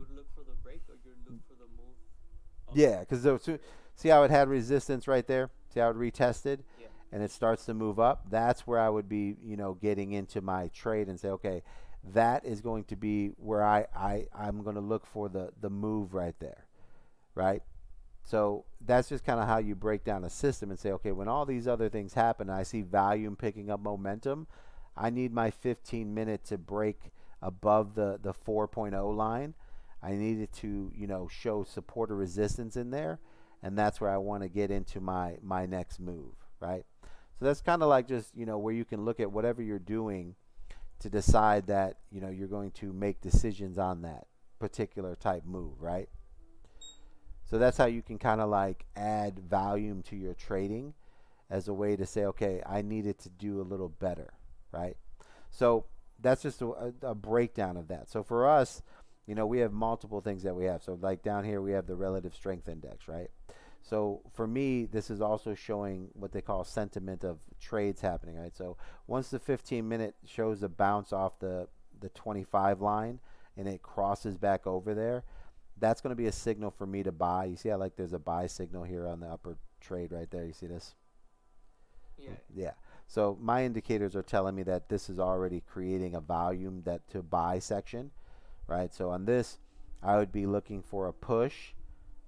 would look for the break, or you would look for the move? yeah, because see how it had resistance right there? See how it retested? Yeah. And it starts to move up? That's where I would be, getting into my trade and say, okay, that is going to be where I'm going to look for the move right there, right? So that's just kind of how you break down a system and say, okay, when all these other things happen, I see volume picking up momentum. I need my 15-minute to break above the 4.0 line. I need it to, show support or resistance in there, and that's where I want to get into my next move, right? So that's kind of like just, where you can look at whatever you're doing to decide that, you're going to make decisions on that particular type move, right? So that's how you can kind of like add volume to your trading as a way to say, okay, I need it to do a little better, right? So that's just a breakdown of that. So for us, we have multiple things that we have. So like down here, we have the relative strength index, right? So for me, this is also showing what they call sentiment of trades happening, right? So once the 15-minute shows a bounce off the 25 line and it crosses back over there, that's going to be a signal for me to buy. You see how like there's a buy signal here on the upper trade right there. You see this? Yeah. Yeah. So my indicators are telling me that this is already creating a volume that to buy section, right? So on this, I would be looking for a push,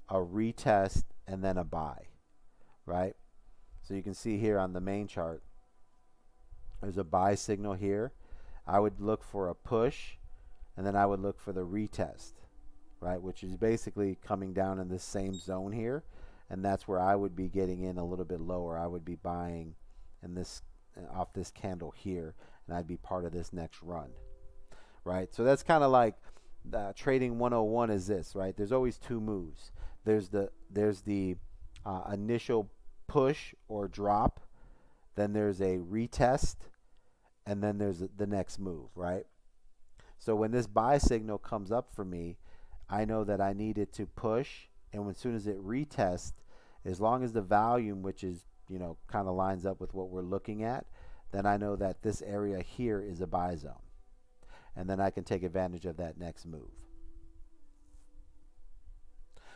a retest, and then a buy, right? So you can see here on the main chart, there's a buy signal here. I would look for a push, and then I would look for the retest, right? Which is basically coming down in this same zone here. And that's where I would be getting in a little bit lower. I would be buying in this off this candle here, and I'd be part of this next run, right? So that's kind of like trading 101 is this, right? There's always two moves. There's the initial push or drop, then there's a retest, and then there's the next move, right? So when this buy signal comes up for me, I know that I need it to push, and as soon as it retests, as long as the volume, which is, kind of lines up with what we're looking at, then I know that this area here is a buy zone. And then I can take advantage of that next move.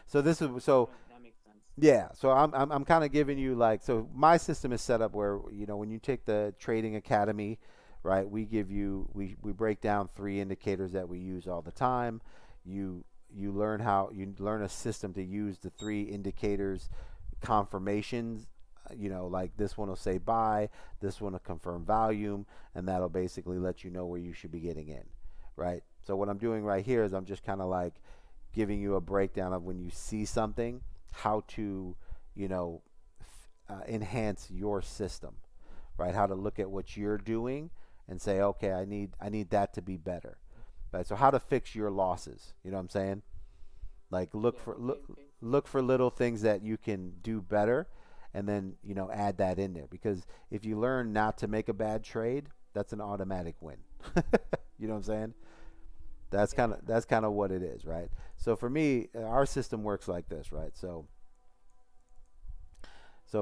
So this is That makes sense. yeah, so I'm kind of giving you like, so my system is set up where, when you take the Trading Academy, right, we break down 3 indicators that we use all the time. You learn a system to use the 3 indicators confirmations. Like this one will say buy, this one will confirm volume, and that'll basically let you know where you should be getting in, right? So what I'm doing right here is I'm just kind of like giving you a breakdown of when you see something, how to, enhance your system, right? How to look at what you're doing and say, okay, I need that to be better, right? So how to fix your losses, you know what I'm saying? Like look for little things that you can do better, and then add that in there, because if you learn not to make a bad trade, that's an automatic win. You know what I'm saying? That's kind of what it is, right? So for me, our system works like this, right? So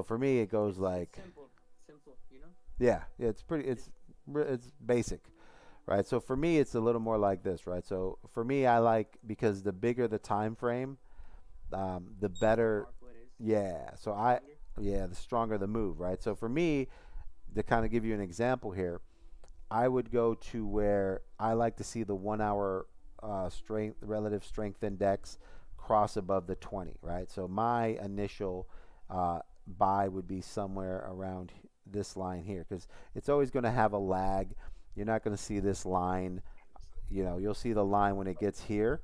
for me, it goes like Simple, yeah, it's basic, right? So for me, it's a little more like this, right? So for me, I like, because the bigger the time frame, the better. Powerful it is. Yeah. So the stronger the move, right? So for me, to kind of give you an example here, I would go to where I like to see the 1 hour relative strength index cross above the 20, right? So my initial buy would be somewhere around this line here, because it's always going to have a lag. You're not going to see this line. You'll see the line when it gets here.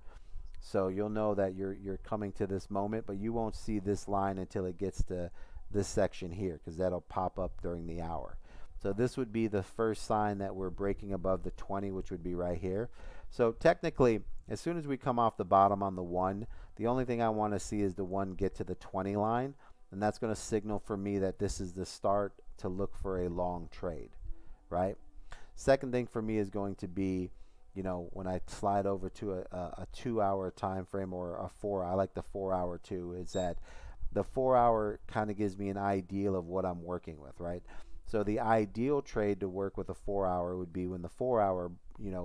So you'll know that you're coming to this moment, but you won't see this line until it gets to this section here, because that'll pop up during the hour. So this would be the first sign that we're breaking above the 20, which would be right here. So technically, as soon as we come off the bottom on the 1, the only thing I want to see is the 1 get to the 20 line, and that's going to signal for me that this is the start to look for a long trade, right? Second thing for me is going to be, when I slide over to a 2-hour time frame, or a 4, I like the 4-hour too, is that the 4-hour kind of gives me an ideal of what I'm working with, right? So the ideal trade to work with a 4-hour would be when the 4-hour,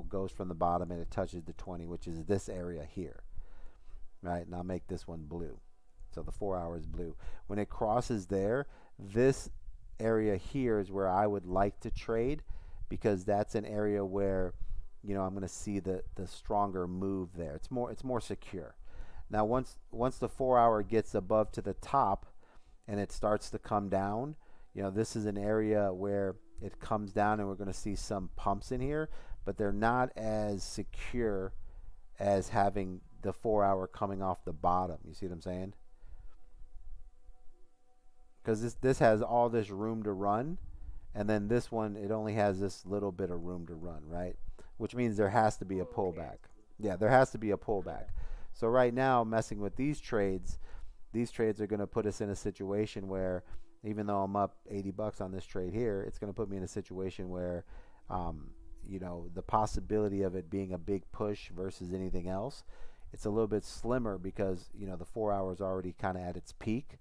goes from the bottom and it touches the 20, which is this area here, right? And I'll make this one blue. So the 4-hour is blue. When it crosses there, this area here is where I would like to trade, because that's an area where I'm going to see the stronger move there. It's more secure. Now once the 4-hour gets above to the top and it starts to come down, this is an area where it comes down and we're going to see some pumps in here, but they're not as secure as having the 4-hour coming off the bottom. You see what I'm saying? Because this has all this room to run, and then this one, it only has this little bit of room to run, right? Which means there has to be a pullback. Yeah, there has to be a pullback. So right now, messing with these trades are going to put us in a situation where, even though I'm up $80 on this trade here, it's going to put me in a situation where, the possibility of it being a big push versus anything else, it's a little bit slimmer because, the 4 hours already kind of at its peak.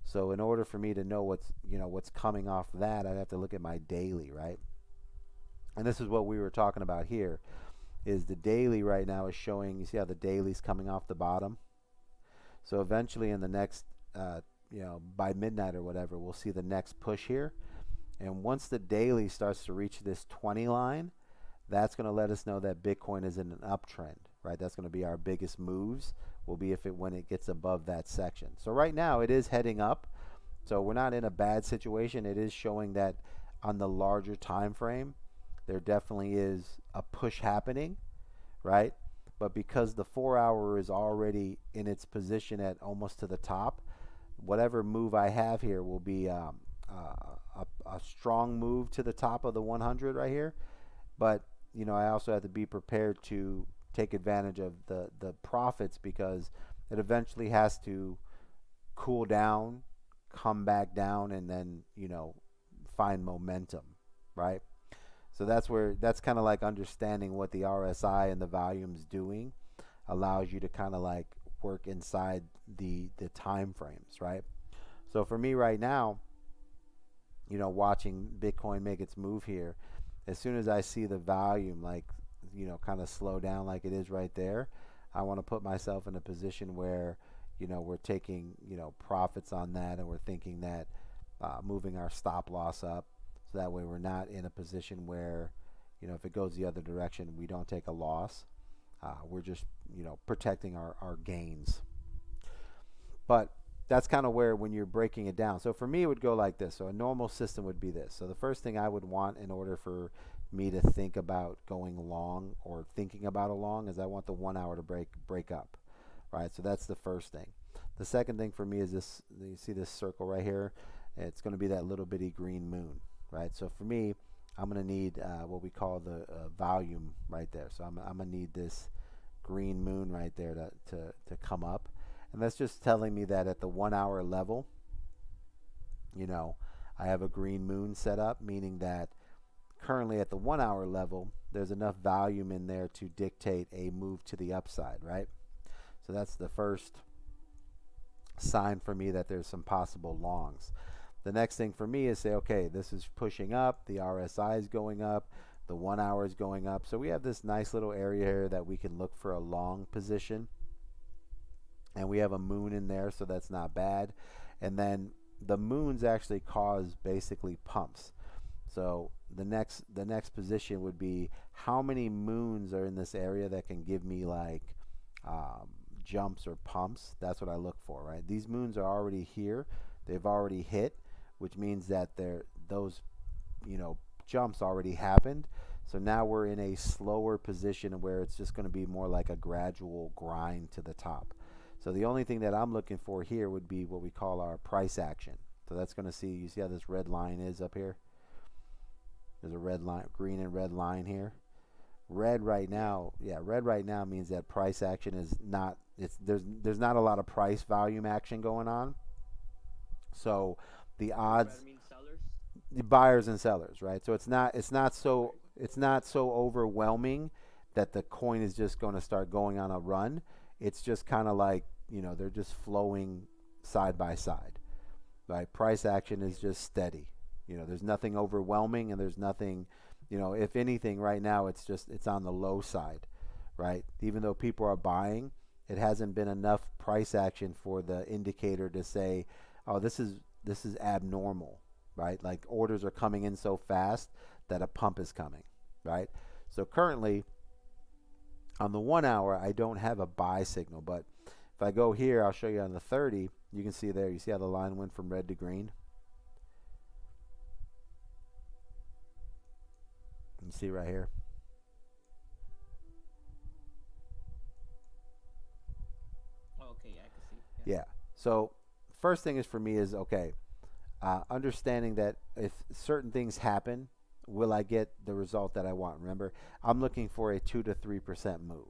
So in order for me to know what's coming off that, I'd have to look at my daily, right? And this is what we were talking about here, is the daily right now is showing, you see how the daily's coming off the bottom? So eventually in the next, by midnight or whatever, we'll see the next push here. And once the daily starts to reach this 20 line, that's going to let us know that Bitcoin is in an uptrend, right? That's going to be our biggest moves, will be when it gets above that section. So right now it is heading up. So we're not in a bad situation. It is showing that on the larger time frame, there definitely is a push happening, right? But because the 4-hour is already in its position at almost to the top, whatever move I have here will be a strong move to the top of the 100 right here. But I also have to be prepared to take advantage of the profits, because it eventually has to cool down, come back down, and then find momentum, right? So that's kind of like understanding what the RSI and the volume's doing allows you to kind of like work inside the time frames, right? So for me right now, watching Bitcoin make its move here, as soon as I see the volume kind of slow down like it is right there, I want to put myself in a position where we're taking profits on that, and we're thinking that moving our stop loss up, so that way we're not in a position where if it goes the other direction, we don't take a loss. We're just protecting our gains. But that's kind of where, when you're breaking it down. So for me, it would go like this. So a normal system would be this. So the first thing I would want in order for me to think about going long or thinking about a long is I want the 1 hour to break up, right? So that's the first thing. The second thing for me is this. You see this circle right here? It's going to be that little bitty green moon, right? So for me, I'm going to need what we call the volume right there. So I'm going to need this green moon right there to come up. And that's just telling me that at the 1 hour level, I have a green moon set up, meaning that currently at the 1 hour level, there's enough volume in there to dictate a move to the upside, right? So that's the first sign for me that there's some possible longs. The next thing for me is say, okay, this is pushing up, the RSI is going up, the 1 hour is going up. So we have this nice little area here that we can look for a long position. And we have a moon in there, so that's not bad. And then the moons actually cause basically pumps. So the next position would be how many moons are in this area that can give me like jumps or pumps. That's what I look for, right? These moons are already here. They've already hit, which means that those jumps already happened. So now we're in a slower position where it's just going to be more like a gradual grind to the top. So the only thing that I'm looking for here would be what we call our price action. So that's going to you see how this red line is up here? There's a red line, green and red line here. Red right now means that price action is not, there's not a lot of price volume action going on. So the odds, the buyers and sellers, right? So it's not so overwhelming that the coin is just going to start going on a run. It's just kind of like, they're just flowing side by side, right? Price action is just steady. There's nothing overwhelming, and there's nothing, if anything right now, it's on the low side, right? Even though people are buying, it hasn't been enough price action for the indicator to say, oh, this is abnormal, right? Like orders are coming in so fast that a pump is coming, right? So currently On the 1 hour, I don't have a buy signal, but if I go here, I'll show you on the 30. You can see there. You see how the line went from red to green? You see right here? Oh, okay, yeah, I can see. Yeah. So first thing is for me is, okay, understanding that if certain things happen, will I get the result that I want? Remember, I'm looking for a 2 to 3% move,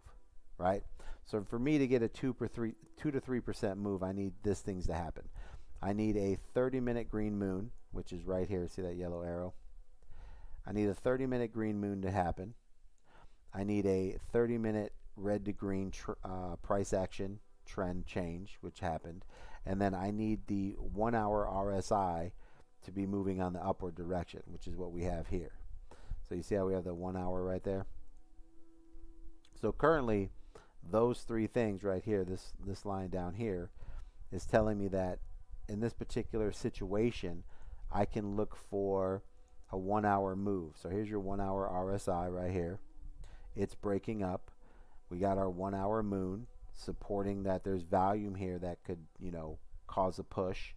right? So for me to get a 2 to 3% move, I need these things to happen. I need a 30-minute green moon, which is right here. See that yellow arrow? I need a 30-minute green moon to happen. I need a 30-minute red to green price action trend change, which happened. And then I need the 1 hour RSI to be moving on the upward direction, which is what we have here. So you see how we have the 1 hour right there? So currently, those three things right here, this line down here, is telling me that in this particular situation, I can look for a 1 hour move. So here's your 1 hour RSI right here. It's breaking up. We got our 1 hour moon supporting that there's volume here that could, cause a push.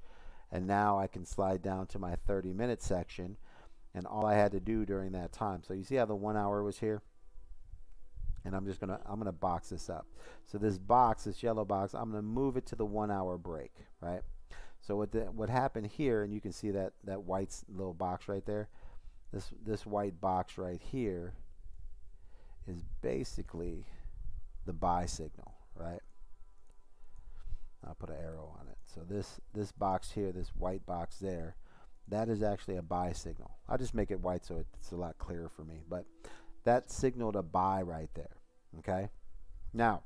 And now I can slide down to my 30-minute section, and all I had to do during that time. So you see how the 1 hour was here? And I'm gonna box this up. So this yellow box, I'm gonna move it to the 1 hour break, right? So what happened here, and you can see that white little box right there. This white box right here is basically the buy signal, right? I'll put an arrow on it. So this box here, this white box there, that is actually a buy signal. I'll just make it white so it's a lot clearer for me. But that signaled a buy right there. Okay. Now,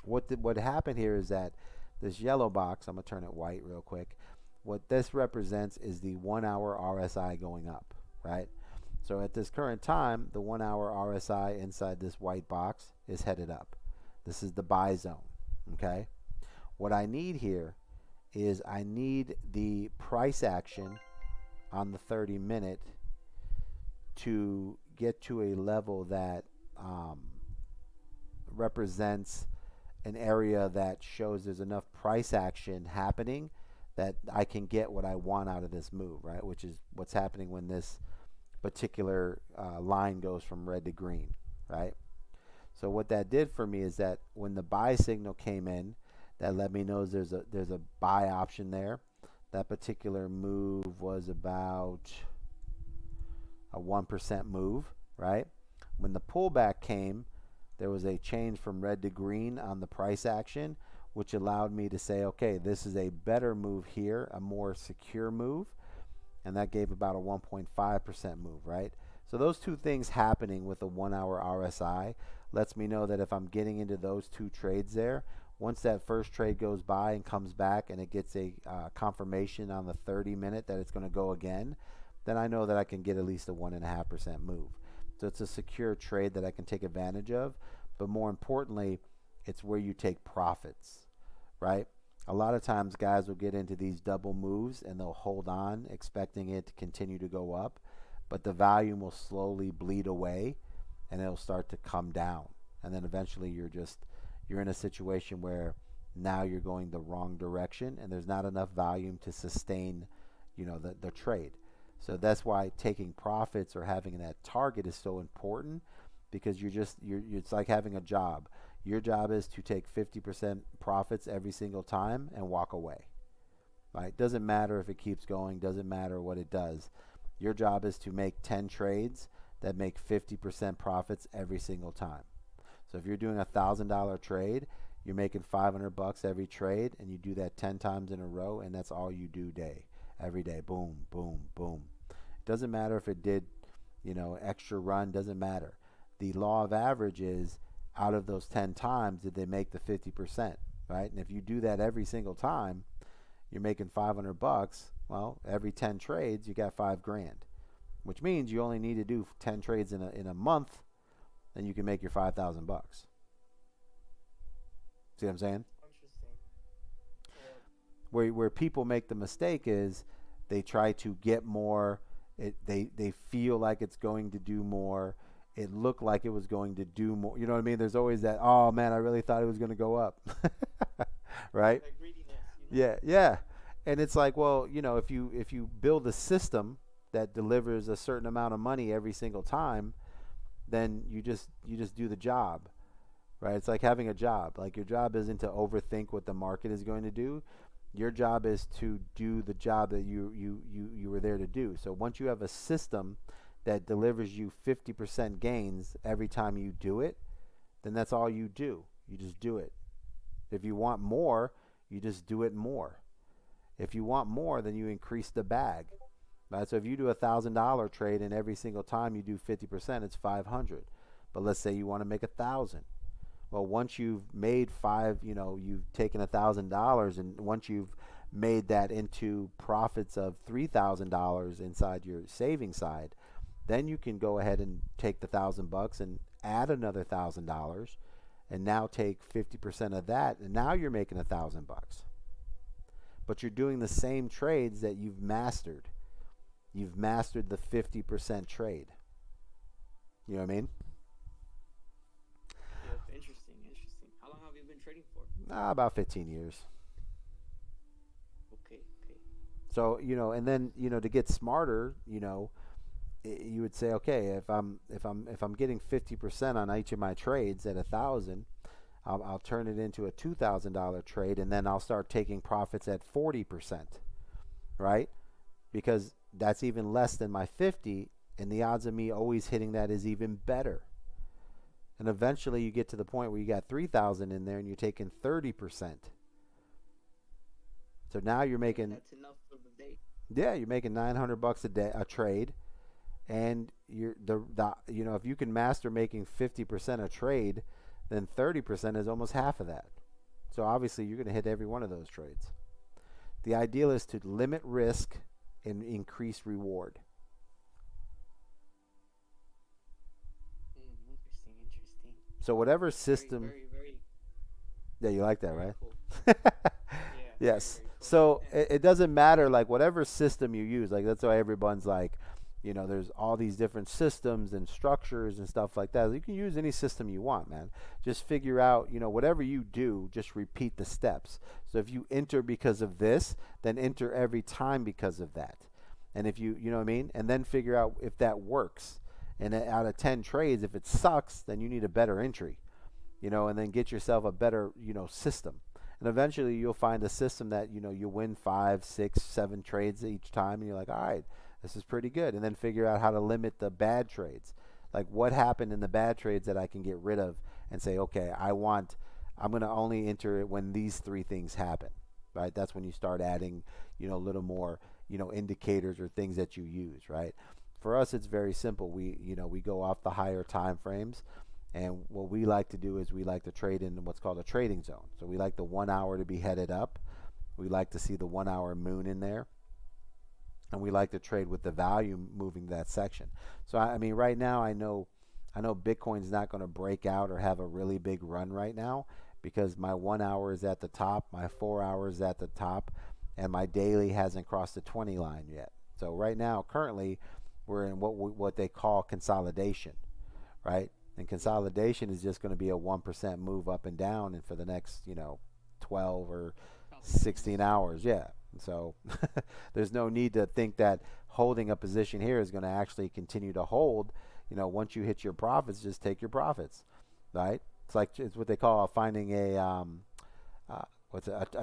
what happened here is that this yellow box, I'm gonna turn it white real quick. What this represents is the 1 hour RSI going up, right? So at this current time, the 1 hour RSI inside this white box is headed up. This is the buy zone. Okay. What I need here is I need the price action on the 30-minute to get to a level that represents an area that shows there's enough price action happening that I can get what I want out of this move, right? Which is what's happening when this particular line goes from red to green, right? So what that did for me is that when the buy signal came in, that let me know there's a buy option there. That particular move was about a 1% move, right? When the pullback came, there was a change from red to green on the price action, which allowed me to say, okay, this is a better move here, a more secure move, and that gave about a 1.5% move, right? So those two things happening with a 1 hour RSI lets me know that if I'm getting into those two trades there, once that first trade goes by and comes back and it gets a confirmation on the 30-minute that it's going to go again, then I know that I can get at least a 1.5% move. So it's a secure trade that I can take advantage of, but more importantly, it's where you take profits, right? A lot of times guys will get into these double moves and they'll hold on expecting it to continue to go up, but the volume will slowly bleed away and it'll start to come down. And then eventually you're in a situation where now you're going the wrong direction and there's not enough volume to sustain, the trade. So that's why taking profits or having that target is so important, because it's like having a job. Your job is to take 50% profits every single time and walk away. Right? Doesn't matter if it keeps going, doesn't matter what it does. Your job is to make 10 trades that make 50% profits every single time. So if you're doing $1,000 trade, you're making $500 every trade, and you do that 10 times in a row, and that's all you do every day. Boom, boom, boom. It doesn't matter if it did, extra run, doesn't matter. The law of average is out of those 10 times, did they make the 50%, right? And if you do that every single time, you're making $500. Well, every 10 trades, you got $5,000, which means you only need to do 10 trades in a month, then you can make your $5,000. See what I'm saying? Interesting. Where people make the mistake is they try to get more. They feel like it's going to do more. it looked like it was going to do more. You know what I mean? There's always that, oh man, I really thought it was going to go up. Right? That greediness, Yeah, yeah. And it's like, well, if you build a system that delivers a certain amount of money every single time, then you just do the job. Right? It's like having a job. Like your job isn't to overthink what the market is going to do. Your job is to do the job that you were there to do. So once you have a system that delivers you 50% gains every time you do it, then that's all you do. You just do it. If you want more, you just do it more. If you want more, then you increase the bag. Right? So if you do $1,000 trade and every single time you do 50%, it's 500. But let's say you want to make 1,000. Well, once you've made you've taken $1,000, and once you've made that into profits of $3,000 inside your saving side, then you can go ahead and take the $1,000 and add another $1,000, and now take 50% of that, and now you're making $1,000. But you're doing the same trades that you've mastered. You've mastered the 50% trade. You know what I mean? Yeah, interesting. How long have you been trading for? About 15 years. Okay. So, and then, to get smarter, you would say, okay, if I'm getting 50% on each of my trades at 1,000, I'll turn it into a $2,000 trade, and then I'll start taking profits at 40%, right? Because that's even less than my 50, and the odds of me always hitting that is even better. And eventually you get to the point where you got 3,000 in there and you're taking 30%. So now you're making, That's enough for the day. yeah, you're making $900 a day a trade, and if you can master making 50% a trade, then 30% is almost half of that. So obviously you're going to hit every one of those trades. The ideal is to limit risk and increase reward. Interesting. So whatever system, Very yeah, you like that, right? cool. Yeah. Yes. Very cool. So it doesn't matter, like whatever system you use. Like that's why everyone's like, there's all these different systems and structures and stuff like that. You can use any system you want, man. Just figure out, whatever you do, just repeat the steps. So if you enter because of this, then enter every time because of that. And if you know what I mean? And then figure out if that works. And out of 10 trades, if it sucks, then you need a better entry, and then get yourself a better, system. And eventually you'll find a system that, you win 5, 6, 7 trades each time. And you're like, all right, this is pretty good. And then figure out how to limit the bad trades. Like what happened in the bad trades that I can get rid of and say, okay, I'm going to only enter it when these 3 things happen, right? That's when you start adding, a little more, indicators or things that you use, right? For us, it's very simple. We go off the higher time frames. And what we like to do is we like to trade in what's called a trading zone. So we like the 1 hour to be headed up. We like to see the 1 hour moon in there. And we like to trade with the value moving that section. So I mean, right now I know Bitcoin's not going to break out or have a really big run right now because my 1 hour is at the top, my 4 hours is at the top, and my daily hasn't crossed the 20 line yet. So right now, currently, we're in what they call consolidation, right? And consolidation is just going to be a 1% move up and down, and for the next 12 or 16 hours, yeah. So there's no need to think that holding a position here is going to actually continue to hold. Once you hit your profits, just take your profits, right? It's what they call finding a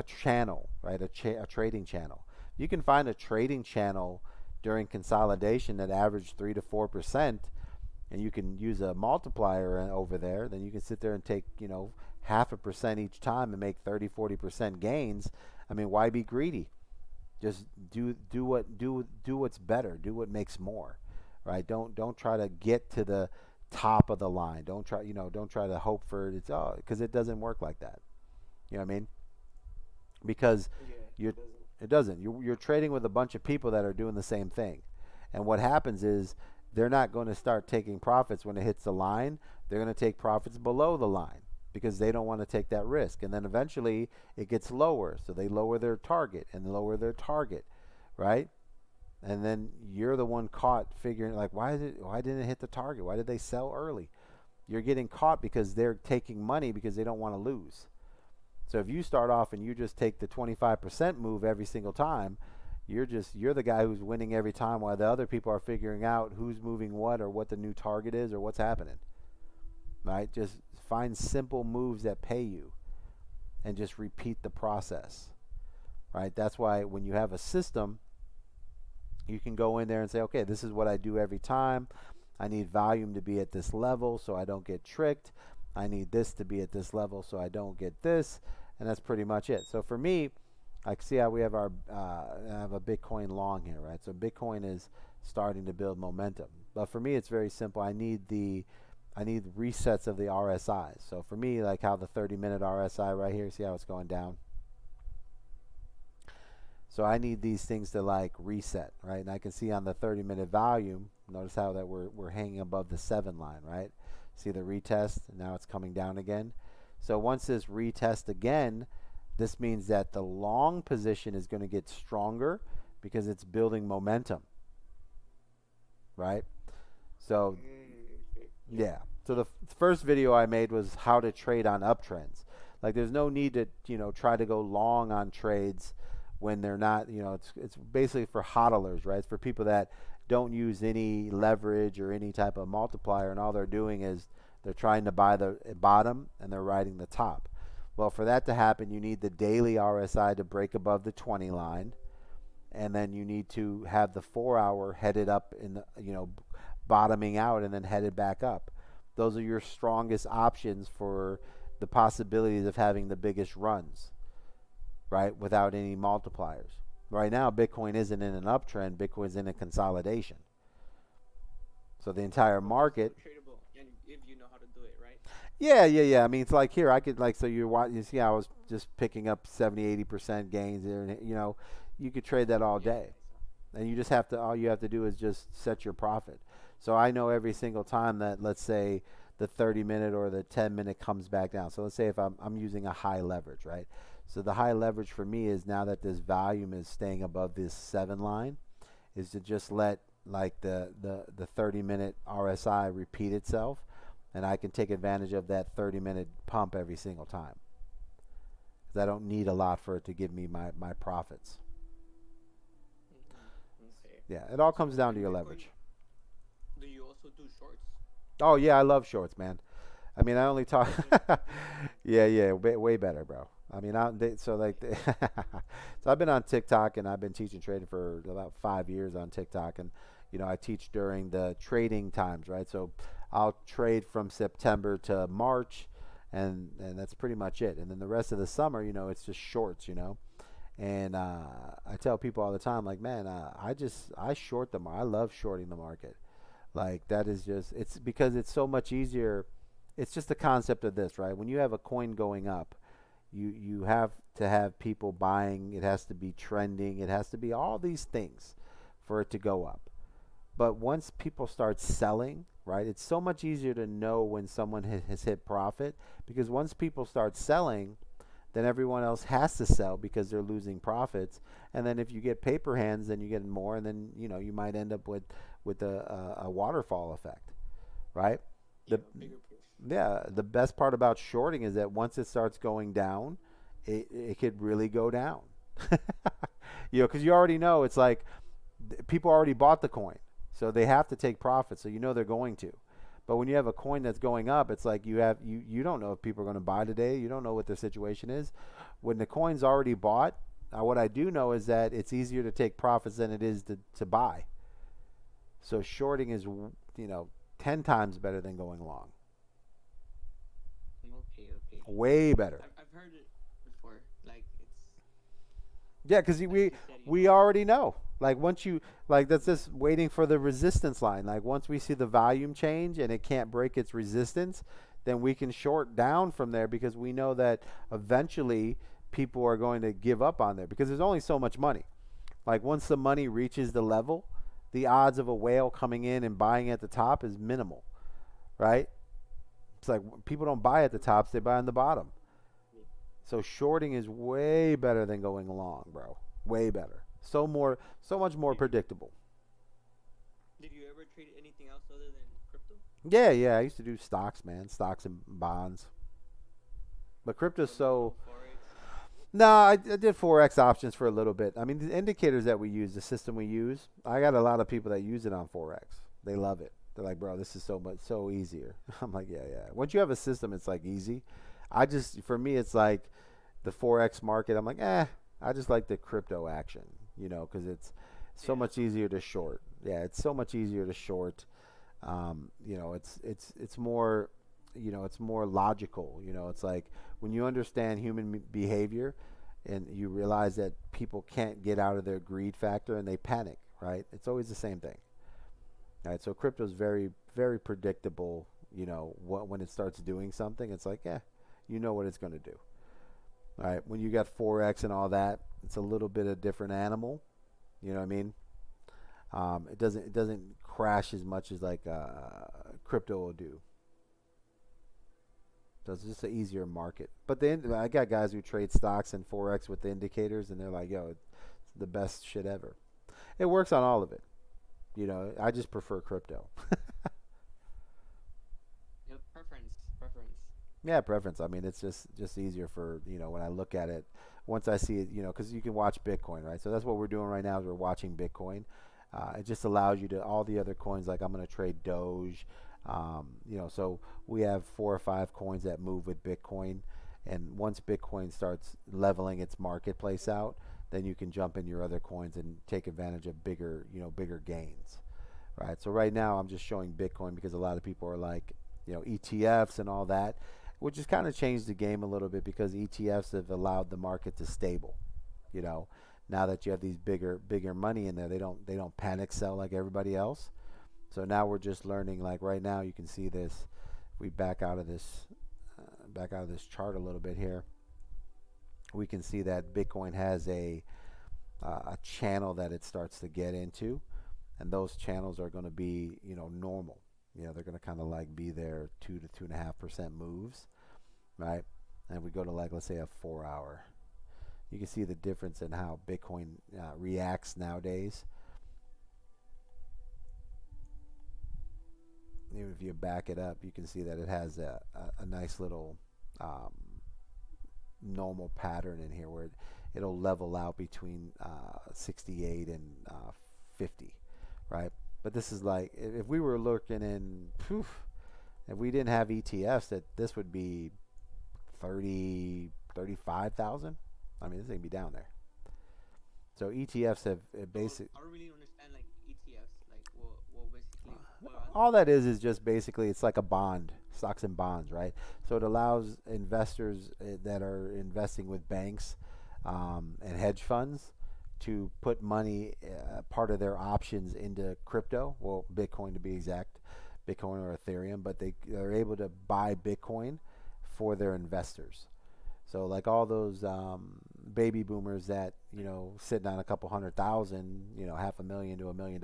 channel, right? A trading channel. You can find a trading channel during consolidation that averaged 3 to 4%, and you can use a multiplier over there. Then you can sit there and take 0.5% each time and make 30-40% gains. I mean, why be greedy? Just do what's better. Do what makes more, right? Don't try to get to the top of the line. Don't try to hope for it. Because it doesn't work like that. You know what I mean? Because it doesn't. You're trading with a bunch of people that are doing the same thing, and what happens is they're not going to start taking profits when it hits the line. They're going to take profits below the line because they don't want to take that risk. And then eventually it gets lower. So they lower their target and lower their target, right? and then you're the one caught figuring like, why didn't it hit the target? Why did they sell early? You're getting caught because they're taking money because they don't want to lose. So if you start off and you just take the 25% move every single time, you're the guy who's winning every time while the other people are figuring out who's moving what or what the new target is or what's happening. Right? Just find simple moves that pay you and just repeat the process. Right? That's why when you have a system, you can go in there and say, okay, this is what I do every time. I need volume to be at this level so I don't get tricked. I need this to be at this level so I don't get this. And that's pretty much it. So for me, I see how we have I have a Bitcoin long here, right? So Bitcoin is starting to build momentum. But for me, it's very simple. I need resets of the RSIs. So for me, like how the 30-minute RSI right here, see how it's going down? So I need these things to like reset, right? And I can see on the 30-minute volume, notice how that we're hanging above the 7 line, right? See the retest, and now it's coming down again. So once this retest again, this means that the long position is going to get stronger because it's building momentum, right? So yeah. So the first video I made was how to trade on uptrends. Like there's no need to, try to go long on trades when they're not, it's basically for hodlers, right? It's for people that don't use any leverage or any type of multiplier, and all they're doing is they're trying to buy the bottom and they're riding the top. Well, for that to happen, you need the daily RSI to break above the 20 line, and then you need to have the 4-hour headed up in the, bottoming out and then headed back up. Those are your strongest options for the possibilities of having the biggest runs, right, without any multipliers. Right now, Bitcoin isn't in an uptrend. Bitcoin's in a consolidation. So the entire market. Tradable, and if you know how to do it, right? Yeah. I mean, it's like here, I could like, so you see, I was just picking up 70-80% gains there, and you could trade that all day, and you just have to. All you have to do is just set your profit. So I know every single time that, let's say, the 30-minute or the 10-minute comes back down. So let's say if I'm using a high leverage, right? So the high leverage for me is, now that this volume is staying above this 7 line, is to just let like the 30-minute RSI repeat itself, and I can take advantage of that 30-minute pump every single time. Because I don't need a lot for it to give me my profits. Okay. Yeah, it all comes down to your leverage. Do you also do shorts? Oh yeah, I love shorts, man. I mean, I only talk. yeah, way better, bro. I mean, so I've been on TikTok, and I've been teaching trading for about 5 years on TikTok, and I teach during the trading times, right? So I'll trade from September to March, and that's pretty much it. And then the rest of the summer, it's just shorts, And I tell people all the time, like, man, I short the market. I love shorting the market. Like, that is just, it's because it's so much easier. It's just the concept of this, right? When you have a coin going up, you have to have people buying. It has to be trending. It has to be all these things for it to go up. But once people start selling, right, it's so much easier to know when someone has hit profit, because once people start selling, then everyone else has to sell because they're losing profits. And then if you get paper hands, then you get more, and then you might end up with a waterfall effect, right? The best part about shorting is that once it starts going down, it could really go down. Because you already know, it's like people already bought the coin, so they have to take profits. So they're going to. But when you have a coin that's going up, it's like you don't know if people are going to buy today. You don't know what their situation is. When the coin's already bought, what I do know is that it's easier to take profits than it is to buy. So shorting is 10 times better than going long. Okay. Way better. I've heard it before. Like, it's. Yeah, because we already know. Like, once that's just waiting for the resistance line. Like, once we see the volume change and it can't break its resistance, then we can short down from there, because we know that eventually people are going to give up on there, because there's only so much money. Like, once the money reaches the level, the odds of a whale coming in and buying at the top is minimal, right? It's like people don't buy at the tops, they buy on the bottom. So shorting is way better than going long, bro. Way better. So much more predictable. Did you ever trade anything else other than crypto? Yeah. I used to do stocks, man, stocks and bonds. But crypto's so. Forex. No, I did forex options for a little bit. I mean, the indicators that we use, the system we use, I got a lot of people that use it on forex. They love it. They're like, bro, this is so easier. I'm like, yeah. Once you have a system, it's like easy. For me, it's like the forex market. I'm like, I just like the crypto action, because it's so much easier to short. Yeah, it's so much easier to short. It's more, it's more logical. It's like when you understand human behavior, and you realize that people can't get out of their greed factor and they panic. Right? It's always the same thing. All right, so crypto is very, very predictable. When it starts doing something, it's like, you know what it's going to do. All right, when you got forex and all that, it's a little bit of different animal. You know what I mean? It doesn't crash as much as like crypto will do. So it's just an easier market. But I got guys who trade stocks and forex with the indicators, and they're like, "Yo, it's the best shit ever." It works on all of it. I just prefer crypto. Yep, preference. Yeah, preference. I mean, it's just easier for, when I look at it, once I see it, because you can watch Bitcoin, right? So that's what we're doing right now is we're watching Bitcoin. It just allows you to, all the other coins, like I'm going to trade Doge. So we have 4 or 5 coins that move with Bitcoin. And once Bitcoin starts leveling its marketplace out, then you can jump in your other coins and take advantage of bigger gains, right? So right now I'm just showing Bitcoin because a lot of people are like, ETFs and all that, which has kind of changed the game a little bit because ETFs have allowed the market to stable. Now that you have these bigger money in there, they don't panic sell like everybody else. So now we're just learning. Like right now, you can see this. If we back out of this chart a little bit here, we can see that Bitcoin has a channel that it starts to get into, and those channels are going to be normal. They're going to kind of like be there 2 to 2.5% moves, right? And if we go to like, let's say a 4-hour, you can see the difference in how Bitcoin reacts nowadays. Even if you back it up, you can see that it has a nice little normal pattern in here where it'll level out between 68 and 50, right? But this is like, if we were looking if we didn't have ETFs, that this would be 35,000. I mean, this ain't be down there. So ETFs have basic. I don't really understand like ETFs, like what basically. All that is just basically it's like a bond, stocks and bonds, right? So it allows investors that are investing with banks and hedge funds to put money, part of their options into crypto, well, Bitcoin to be exact, Bitcoin or Ethereum, but they're able to buy Bitcoin for their investors. So like all those baby boomers that, sitting on a couple 100,000, $500,000 to $1 million,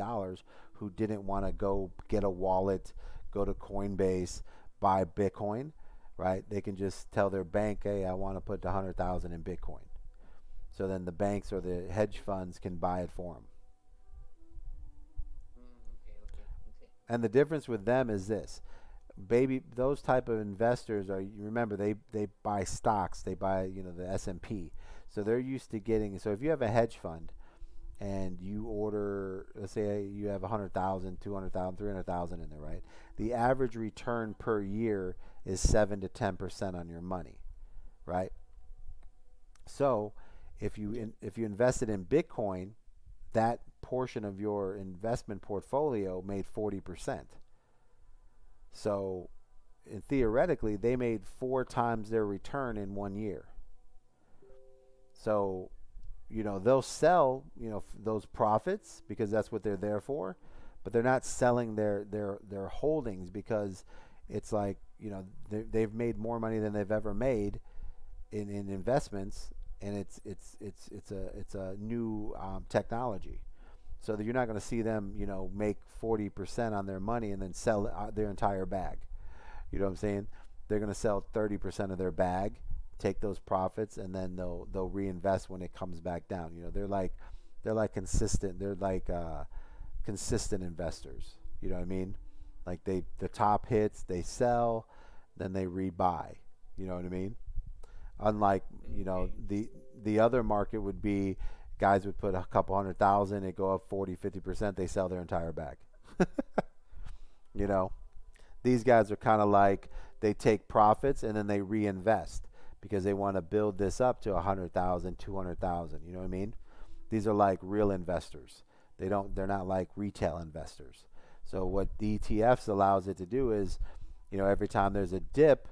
who didn't want to go get a wallet, go to Coinbase, buy Bitcoin, right? They can just tell their bank, hey, I want to put 100,000 in Bitcoin. So then the banks or the hedge funds can buy it for them. Okay. And the difference with them is this. Those type of investors you remember, they buy stocks, they buy, the S&P. So they're used to getting, so if you have a hedge fund and you order, let's say you have 100,000, 200,000, 300,000 in there, right? The average return per year is 7 to 10% on your money, right? So if you invested in Bitcoin, that portion of your investment portfolio made 40%. So, theoretically, they made 4 times their return in 1 year. So, they'll sell, those profits because that's what they're there for, but they're not selling their holdings because it's like, they've made more money than they've ever made in investments, and it's a new technology. So that you're not going to see them, make 40% on their money and then sell their entire bag. You know what I'm saying? They're going to sell 30% of their bag, take those profits, and then they'll reinvest when it comes back down. They're like They're like consistent. They're like consistent investors. You know what I mean? Like the top hits, they sell, then they rebuy. You know what I mean? Unlike the other market would be guys would put a couple 100,000, it go up 40-50%, they sell their entire bag. You know, these guys are kind of like they take profits and then they reinvest because they want to build this up to 100,000, 200,000. You know what I mean? These are like real investors. They're not like retail investors. So what the ETFs allows it to do is, every time there's a dip,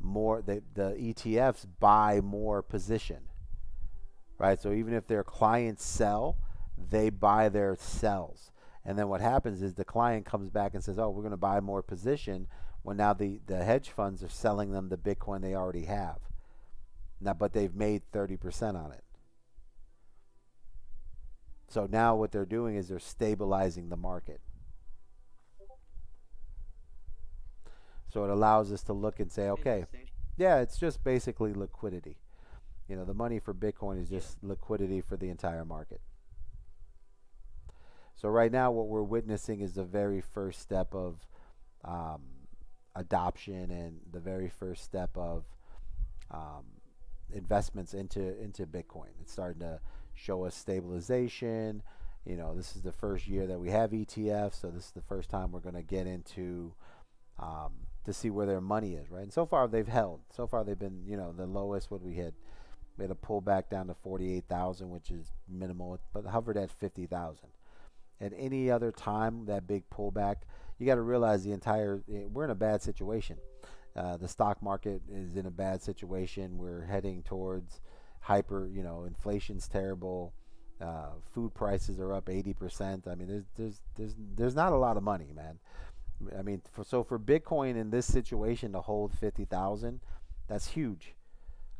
the ETFs buy more position, right? So even if their clients sell, they buy their sells. And then what happens is the client comes back and says, oh, we're going to buy more position, when now the hedge funds are selling them the Bitcoin they already have. Now, but they've made 30% on it. So now what they're doing is they're stabilizing the market. So it allows us to look and say, okay, yeah, it's just basically liquidity. The money for Bitcoin is just liquidity for the entire market. So right now what we're witnessing is the very first step of adoption and the very first step of investments into Bitcoin. It's starting to show us stabilization. This is the first year that we have ETFs, so this is the first time we're going to get into to see where their money is, right? And so far they've held. So far they've been, the lowest what we had a pullback down to 48,000, which is minimal, but hovered at 50,000. At any other time, that big pullback, you got to realize we're in a bad situation. The stock market is in a bad situation. We're heading towards inflation's terrible. Food prices are up 80%. I mean, there's not a lot of money, man. I mean, for Bitcoin in this situation to hold 50,000, that's huge.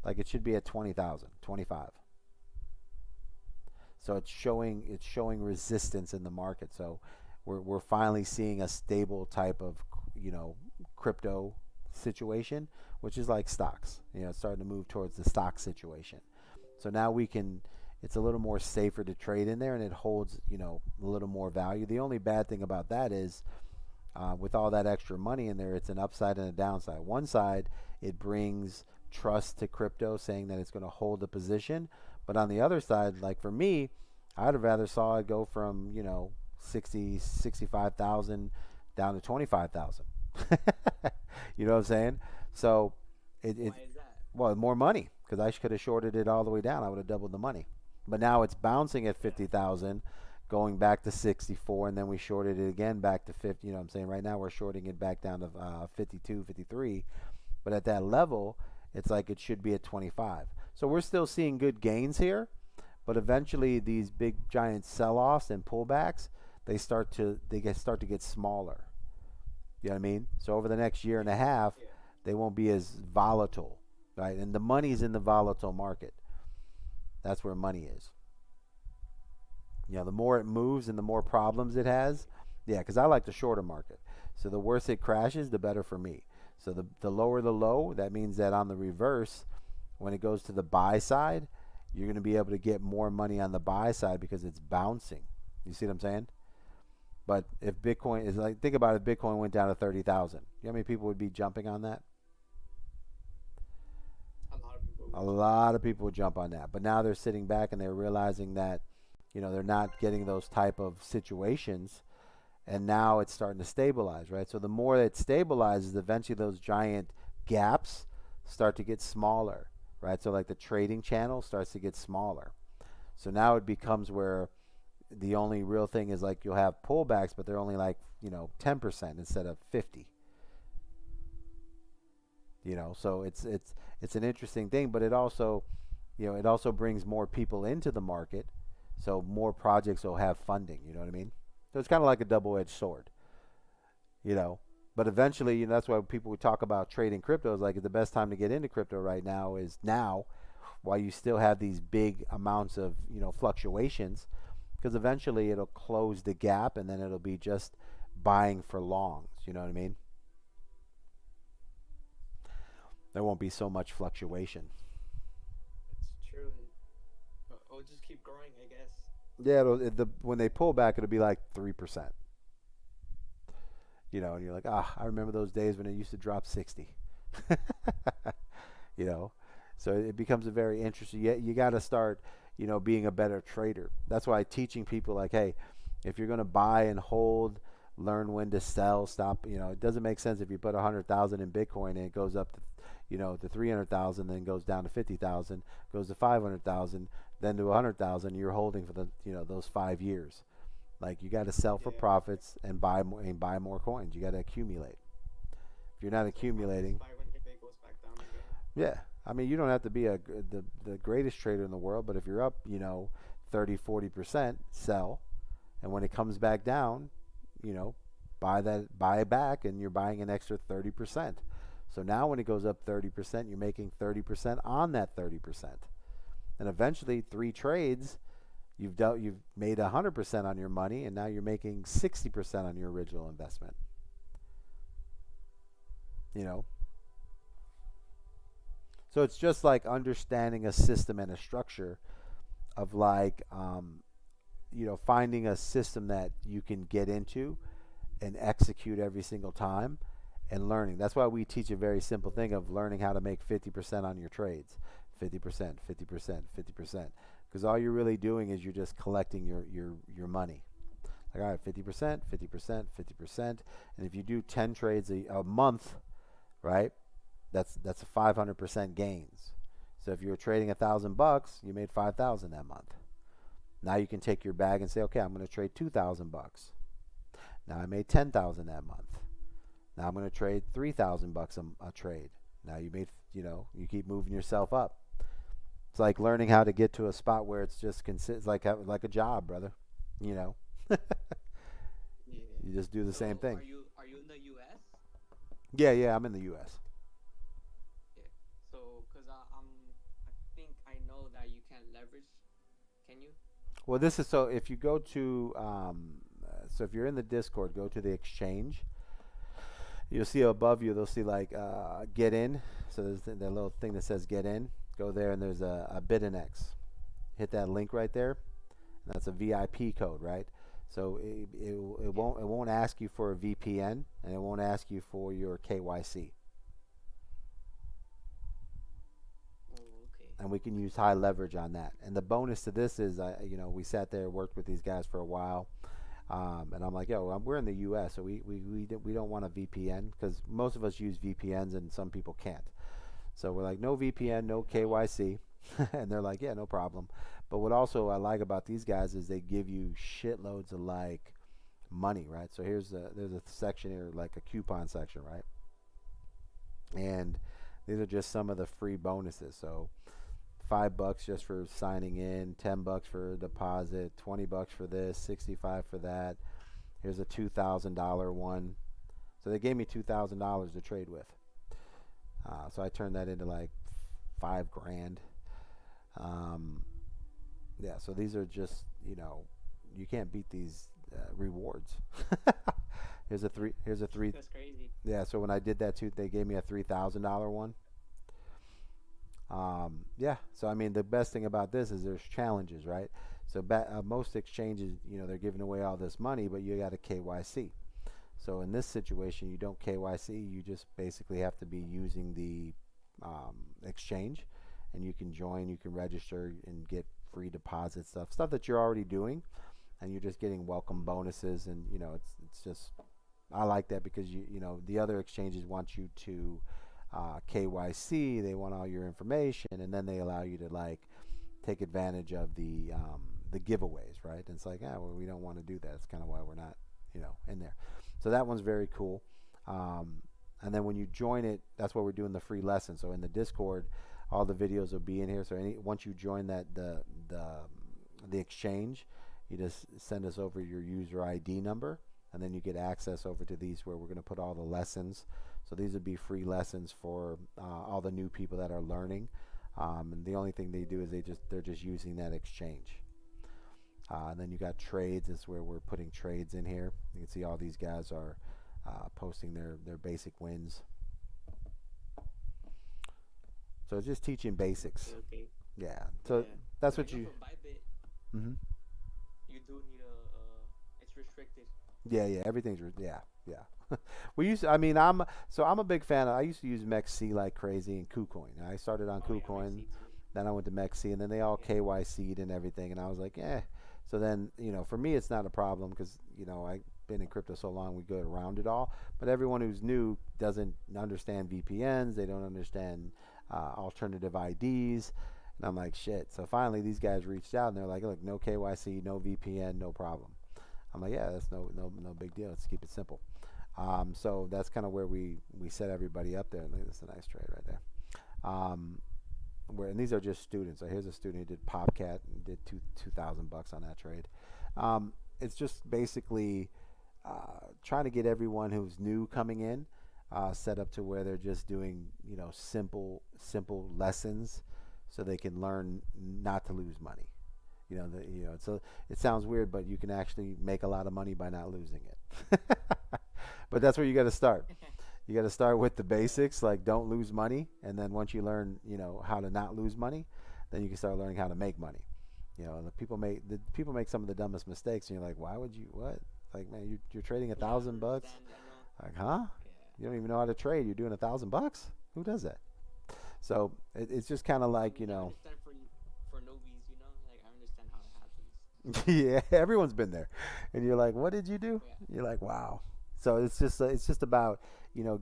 Like it should be at 20,000, 25. So it's showing resistance in the market. So we're finally seeing a stable type of crypto situation, which is like stocks. It's starting to move towards the stock situation. So now it's a little more safer to trade in there, and it holds a little more value. The only bad thing about that is with all that extra money in there, it's an upside and a downside. One side, it brings trust to crypto, saying that it's going to hold the position. But on the other side, like for me, I'd have rather saw it go from 65,000 down to 25,000. You know what I'm saying? So Why is that? well, more money, because I could have shorted it all the way down. I would have doubled the money. But now it's bouncing at 50,000, going back to 64, and then we shorted it again back to 50. You know what I'm saying? Right now we're shorting it back down to 52, 53. But at that level, it's like it should be at 25. So we're still seeing good gains here, but eventually these big giant sell-offs and pullbacks, they start to get smaller. You know what I mean? So over the next year and a half, they won't be as volatile, right? And the money's in the volatile market. That's where money is. The more it moves and the more problems it has, because I like the shorter market. So the worse it crashes, the better for me. So the lower the low, that means that on the reverse, when it goes to the buy side, you're going to be able to get more money on the buy side because it's bouncing. You see what I'm saying? But if Bitcoin is like, think about it, if Bitcoin went down to 30,000, you know how many people would be jumping on that? A lot of people. A lot of people would jump on that. But now they're sitting back and they're realizing that, they're not getting those type of situations. And now it's starting to stabilize, right? So the more it stabilizes, eventually those giant gaps start to get smaller, right? So like the trading channel starts to get smaller. So now it becomes where the only real thing is like you'll have pullbacks, but they're only like, 10% instead of 50. So it's an interesting thing, but it also brings more people into the market. So more projects will have funding, you know what I mean? So it's kind of like a double-edged sword, But eventually, that's why people would talk about trading crypto. Is like the best time to get into crypto right now is now, while you still have these big amounts of fluctuations, because eventually it'll close the gap, and then it'll be just buying for longs. You know what I mean? There won't be so much fluctuation. It's true. It'll just keep growing, I guess. Yeah, when they pull back, it'll be like 3%. And you're like, I remember those days when it used to drop 60. you know, so it becomes a very interesting. You got to start, being a better trader. That's why teaching people like, hey, if you're going to buy and hold, learn when to sell, stop. It doesn't make sense if you put 100,000 in Bitcoin and it goes up to, to 300,000, then goes down to 50,000, goes to 500,000, then to 100,000. You're holding for those 5 years. Like you got to sell for profits and buy more coins. You got to accumulate. If you're not accumulating, Buy when if it goes back down again. yeah. I mean, you don't have to be the greatest trader in the world, but if you're up, 30, 40%, sell. And when it comes back down, buy back, and you're buying an extra 30%. So now when it goes up 30%, you're making 30% on that 30%. And eventually 3 trades, you've made 100% on your money, and now you're making 60% on your original investment. So it's just like understanding a system and a structure of like, finding a system that you can get into and execute every single time and learning. That's why we teach a very simple thing of learning how to make 50% on your trades. 50%, 50%, 50%. Because all you're really doing is you're just collecting your money. Like, all right, 50%, 50%, 50%. And if you do 10 trades a month, right, that's a 500% gains. So if you were trading $1,000, you made 5,000 that month. Now you can take your bag and say, okay, I'm going to trade $2,000. Now I made 10,000 that month. Now I'm going to trade $3,000 a trade. Now you made, you keep moving yourself up. It's like learning how to get to a spot where it's just like a job, brother. Yeah. You just do the same thing. Are you in the U.S.? Yeah, I'm in the U.S. Yeah. So, cause I think I know that you can't leverage. Can you? Well, this is so if you go to so if you're in the Discord, go to the exchange. You'll see above you. They'll see like get in. So there's that little thing that says get in. Go there and there's a BitNX. Hit that link right there. And that's a VIP code, right? So it won't ask you for a VPN, and it won't ask you for your KYC. Oh, okay. And we can use high leverage on that. And the bonus to this is, we sat there, worked with these guys for a while, and I'm like, we're in the U.S., so we don't want a VPN because most of us use VPNs and some people can't. So we're like, no VPN, no KYC. And they're like, yeah, no problem. But what also I like about these guys is they give you shitloads of like money, right? So there's a section here, like a coupon section, right? And these are just some of the free bonuses. So $5 just for signing in, $10 for a deposit, $20 for this, $65 for that. Here's a $2,000 one. So they gave me $2,000 to trade with. So I turned that into like $5,000. Yeah, so these are just, you can't beat these rewards. Here's a three. That's crazy. Yeah, so when I did that too, they gave me a $3,000 one. Yeah, so I mean, the best thing about this is there's challenges, right? So most exchanges, they're giving away all this money, but you got a KYC. So in this situation, you don't KYC. You just basically have to be using the exchange, and you can join, you can register and get free deposit stuff that you're already doing, and you're just getting welcome bonuses. And it's just, I like that because the other exchanges want you to KYC. They want all your information, and then they allow you to like take advantage of the giveaways, right? And it's like, well, we don't want to do that. That's kind of why we're not in there. So that one's very cool. And then when you join it, that's why we're doing the free lesson. So in the Discord, all the videos will be in here. So once you join that the exchange, you just send us over your user ID number, and then you get access over to these where we're going to put all the lessons. So these would be free lessons for all the new people that are learning. And the only thing they do is they're just using that exchange. And then you got trades. This is where we're putting trades in here. You can see all these guys are posting their basic wins. So it's just teaching basics. Okay. Yeah. So Yeah. that's For what you. example, Bybit, Mm-hmm. you do need it's restricted. Yeah, yeah. We used to, I mean, I'm a big fan I used to use MEXC like crazy and KuCoin. I started on Oh yeah, KuCoin, Maxi too. then I went to MEXC, and then they all Yeah. KYC'd and everything, and I was like, eh. So then, for me, it's not a problem because, I've been in crypto so long, we go around it all. But everyone who's new doesn't understand VPNs, they don't understand alternative IDs. And I'm like, shit. So finally, these guys reached out and they're like, look, no KYC, no VPN, no problem. I'm like, yeah, that's no big deal. Let's keep it simple. So that's kind of where we set everybody up there. And look, that's a nice trade right there. And these are just students. So here's a student who did Popcat and did $2,000 on that trade. It's just basically trying to get everyone who's new coming in set up to where they're just doing simple lessons so they can learn not to lose money. So it sounds weird, but you can actually make a lot of money by not losing it. But that's where you got to start. You got to start with the basics, like don't lose money, and then once you learn, how to not lose money, then you can start learning how to make money. The people make some of the dumbest mistakes, and you're like, why would you? What? Like, man, you're trading $1,000. Like, huh? Yeah. You don't even know how to trade. You're doing $1,000. Who does that? So it's just kind of like I understand for newbies, like I understand how it happens. yeah, everyone's been there, and you're like, what did you do? Yeah. You're like, wow. So it's just about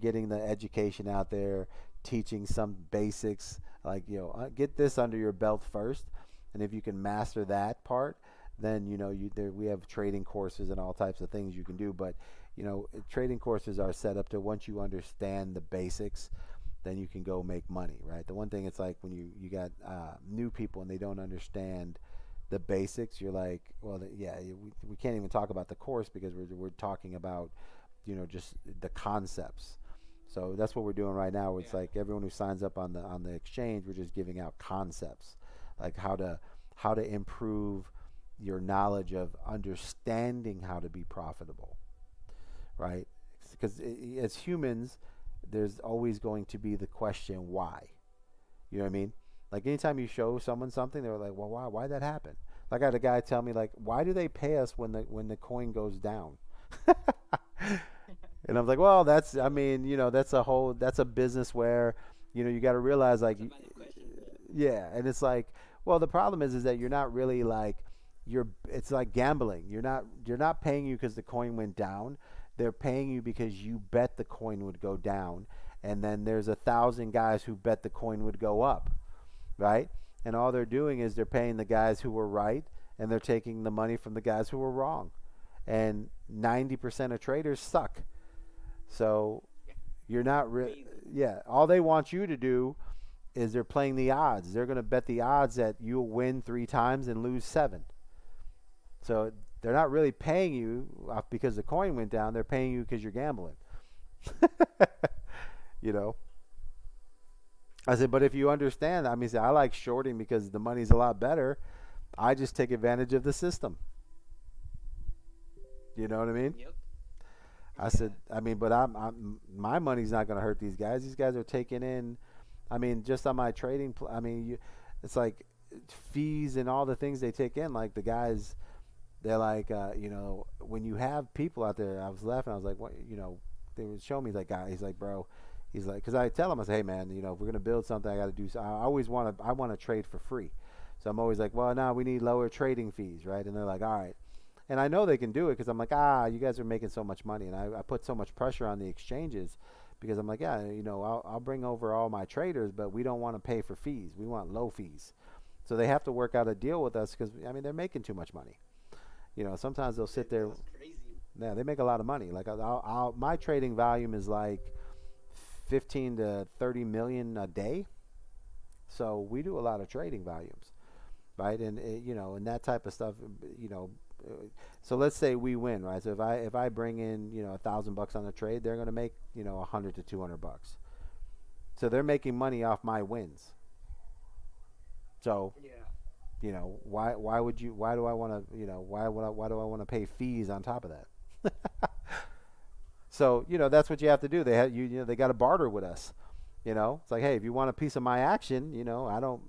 getting the education out there, teaching some basics, like get this under your belt first, and if you can master that part, then we have trading courses and all types of things you can do. But trading courses are set up to once you understand the basics, then you can go make money, right? The one thing it's like when you got new people and they don't understand the basics, you're like, well, we can't even talk about the course because we're talking about just the concepts. So that's what we're doing right now. It's like everyone who signs up on the exchange, we're just giving out concepts, like how to improve your knowledge of understanding how to be profitable, right? Because as humans, there's always going to be the question why. You know what I mean? Like anytime you show someone something, they're like, well, why that happen? Like I had a guy tell me, like, why do they pay us when the coin goes down? And I'm like, well, that's a business where you got to realize, like, It's a valid question. yeah. And it's like, well, the problem is that you're not really like it's like gambling. You're not paying you because the coin went down. They're paying you because you bet the coin would go down, and then there's 1,000 guys who bet the coin would go up, right? And all they're doing is they're paying the guys who were right, and they're taking the money from the guys who were wrong. And 90% of traders suck. So you're not really, all they want you to do is they're playing the odds. They're going to bet the odds that you'll win 3 times and lose 7. So they're not really paying you because the coin went down. They're paying you because you're gambling. I said, but if you understand, I mean, I like shorting because the money's a lot better. I just take advantage of the system. You know what I mean? Yep. I said, I mean, but my money's not going to hurt these guys. These guys are taking in, I mean, just on my trading, it's like fees and all the things they take in. Like the guys, they're like, when you have people out there, I was laughing. I was like, what, they would show me that guy. He's like, bro, he's like, because I tell him, I say, hey man, if we're going to build something, I got to do. So I want to trade for free. So I'm always like, well, no, we need lower trading fees, right? And they're like, all right. And I know they can do it because I'm like, you guys are making so much money. And I put so much pressure on the exchanges because I'm like, yeah, I'll bring over all my traders, but we don't want to pay for fees. We want low fees. So they have to work out a deal with us because, I mean, they're making too much money. Sometimes they'll sit there. That's crazy. Yeah, they make a lot of money. Like my trading volume is like 15 to 30 million a day. So we do a lot of trading volumes, right? And, and that type of stuff, so let's say we win, right? So if I bring in $1,000 on the trade, they're going to make $100 to $200. So they're making money off my wins. So Yeah. why do I want to why do I want to pay fees on top of that? So that's what you have to do. They got to barter with us. It's like, hey, if you want a piece of my action, I don't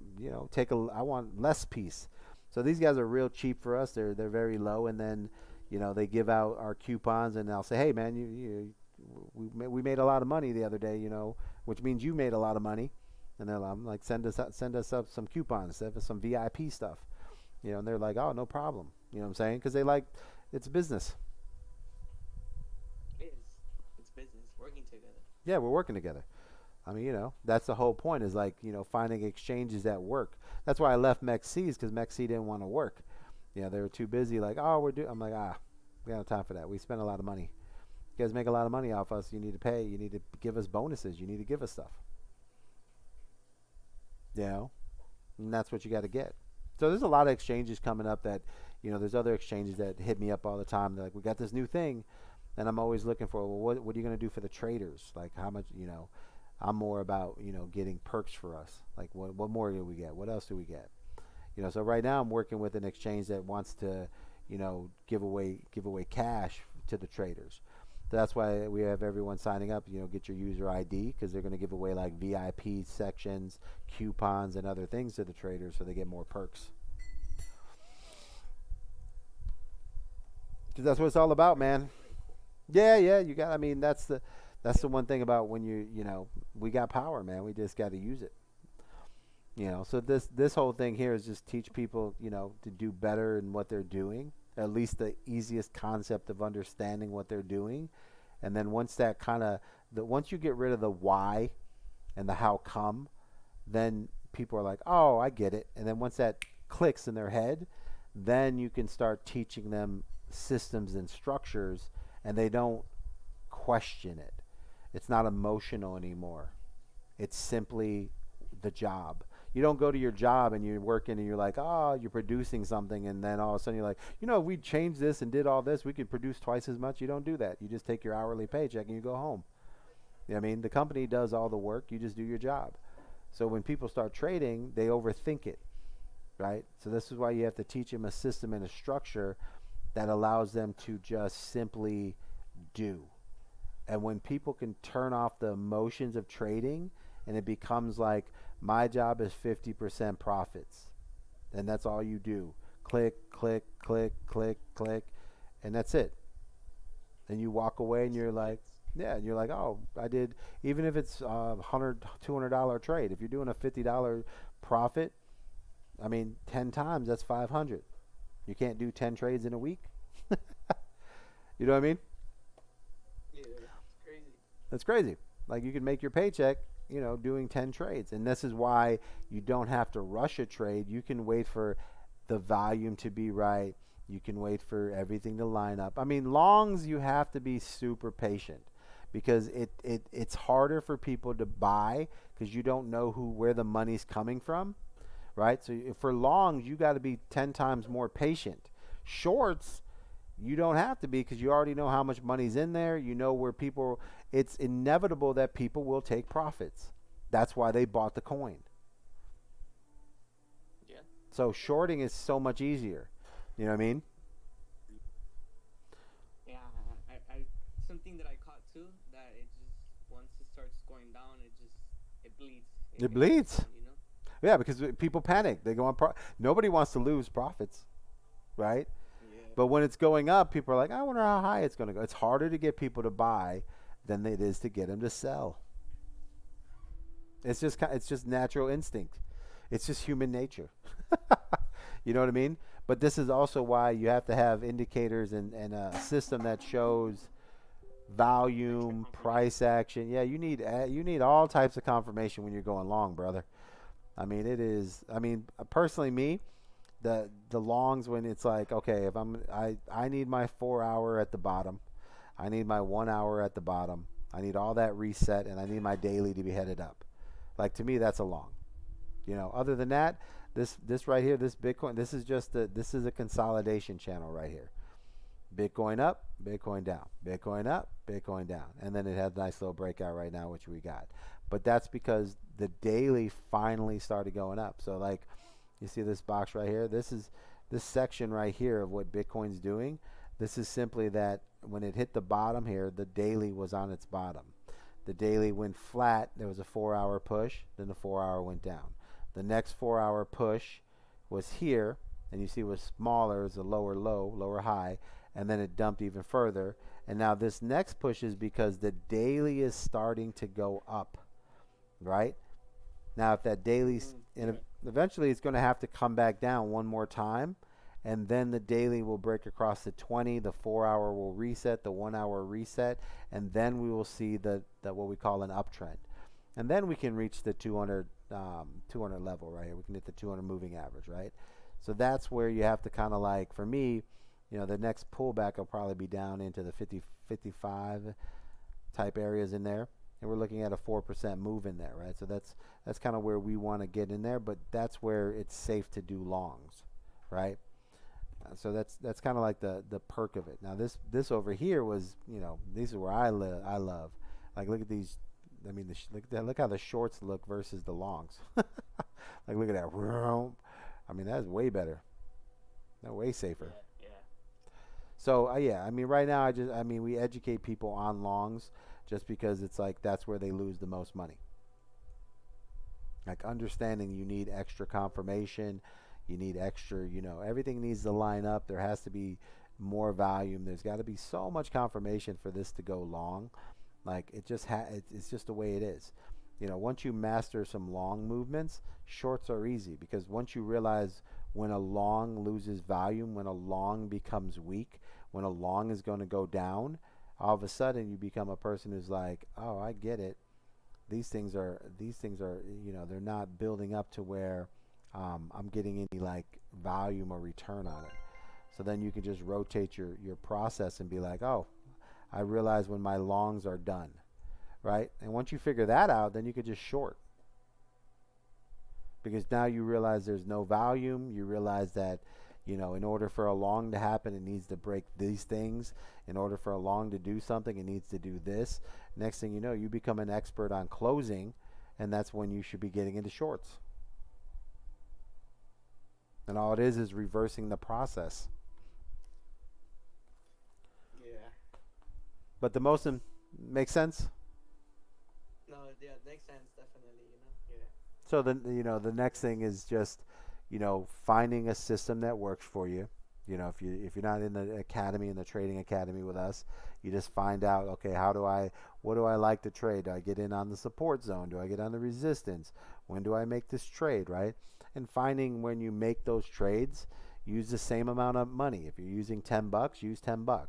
I want less piece. So these guys are real cheap for us. They're very low, and then they give out our coupons, and I'll say, hey man, we made a lot of money the other day, which means you made a lot of money, and I'm like, send us up some coupons, send us some VIP stuff, and they're like, oh, no problem, you know what I'm saying? Because it's business. It is. It's business. Working together. Yeah, we're working together. I mean, that's the whole point is like, finding exchanges that work. That's why I left MEXC's, because MEXC didn't want to work. They were too busy. Like, oh, I'm like, we don't have time for that. We spend a lot of money. You guys make a lot of money off us. You need to pay. You need to give us bonuses. You need to give us stuff. And that's what you got to get. So there's a lot of exchanges coming up that, there's other exchanges that hit me up all the time. They're like, we got this new thing. And I'm always looking for, well, what are you going to do for the traders? Like, how much, I'm more about, getting perks for us. Like, what more do we get? What else do we get? So right now I'm working with an exchange that wants to, give away cash to the traders. So that's why we have everyone signing up, get your user ID, because they're going to give away like VIP sections, coupons, and other things to the traders so they get more perks. Because that's what it's all about, man. Yeah, you got, I mean, that's the one thing about when we got power, man. We just got to use it. So this whole thing here is just teach people, to do better in what they're doing. At least the easiest concept of understanding what they're doing. And then once once you get rid of the why and the how come, then people are like, oh, I get it. And then once that clicks in their head, then you can start teaching them systems and structures, and they don't question it. It's not emotional anymore. It's simply the job. You don't go to your job and you're working and you're like, oh, you're producing something, and then all of a sudden you're like, if we changed this and did all this, we could produce twice as much. You don't do that. You just take your hourly paycheck and you go home. I mean, the company does all the work. You just do your job. So when people start trading, they overthink it, right? So this is why you have to teach them a system and a structure that allows them to just simply do. And when people can turn off the emotions of trading, and it becomes like, my job is 50% profits, and that's all you do. Click, click, click, click, click, and that's it. And you walk away and you're like, oh, I did, even if it's $100, $200 trade. If you're doing a $50 profit, I mean, 10 times, that's 500. You can't do 10 trades in a week. You know what I mean? Yeah, it's crazy. That's crazy. Like, you can make your paycheck, doing 10 trades. And this is why you don't have to rush a trade. You can wait for the volume to be right. You can wait for everything to line up. I mean, longs, you have to be super patient, because it's harder for people to buy because you don't know where the money's coming from, right? So for longs, you got to be 10 times more patient. Shorts, you don't have to be, because you already know how much money's in there. You know where people, it's inevitable that people will take profits. That's why they bought the coin. Yeah. So shorting is so much easier. You know what I mean? Yeah, I something that I caught too, that it just, once it starts going down, it bleeds. It bleeds. Down, Yeah, because people panic. They go on. Nobody wants to lose profits, right? Yeah. But when it's going up, people are like, I wonder how high it's going to go. It's harder to get people to buy than it is to get them to sell. It's just natural instinct. It's just human nature. You know what I mean? But this is also why you have to have indicators and a system that shows volume, price action. Yeah, you need all types of confirmation when you're going long, brother. I mean, it is. I mean, personally, me, the longs, when it's like, okay, if I need my 4 hour at the bottom, I need my 1 hour at the bottom, I need all that reset, and I need my daily to be headed up. Like, to me, that's a long. Other than that, this right here, this Bitcoin, this is a consolidation channel right here. Bitcoin up, Bitcoin down, Bitcoin up, Bitcoin down, and then it had a nice little breakout right now, which we got. But that's because the daily finally started going up. So like, you see this box right here, this section right here of what Bitcoin's doing. This is simply that when it hit the bottom here, the daily was on its bottom. The daily went flat. There was a 4 hour push, then the 4 hour went down. The next 4 hour push was here, and you see what's smaller is a lower low, lower high, and then it dumped even further. And now this next push is because the daily is starting to go up, right? Now, if that daily's, and eventually it's going to have to come back down one more time, and then the daily will break across the 20, the 4-hour will reset, the 1-hour reset, and then we will see the what we call an uptrend. And then we can reach the 200 level right here. We can hit the 200 moving average, right? So that's where you have to kind of like, for me, the next pullback will probably be down into the 50, 55 type areas in there. And we're looking at a 4% move in there, right? So that's kind of where we want to get in there, but that's where it's safe to do longs, right? So that's kind of like the perk of it. Now this over here was, these are where I love. Like, look at these. I mean, look how the shorts look versus the longs. Like, look at that. I mean, that's way better. That's way safer. Yeah. So yeah, I mean, right now we educate people on longs just because it's like that's where they lose the most money. Like, understanding you need extra confirmation, you need extra, everything needs to line up. There has to be more volume. There's got to be so much confirmation for this to go long. Like, it's just the way it is. Once you master some long movements, shorts are easy, because once you realize when a long loses volume, when a long becomes weak, when a long is going to go down, all of a sudden you become a person who's like, oh, I get it. These things are, they're not building up to where I'm getting any like volume or return on it. So then you can just rotate your process and be like, oh, I realize when my longs are done, right? And once you figure that out, then you could just short. Because now you realize there's no volume. You realize that, in order for a long to happen, it needs to break these things. In order for a long to do something, it needs to do this. Next thing you know, you become an expert on closing, and that's when you should be getting into shorts. And all it is reversing the process. Yeah. But the most makes sense. No, yeah, it makes sense, definitely, Yeah. So then, the next thing is just, finding a system that works for you. If you're not in the academy, in the trading academy with us, you just find out, okay, what do I like to trade? Do I get in on the support zone? Do I get on the resistance? When do I make this trade, right? And finding when you make those trades, use the same amount of money. If you're using $10, use $10.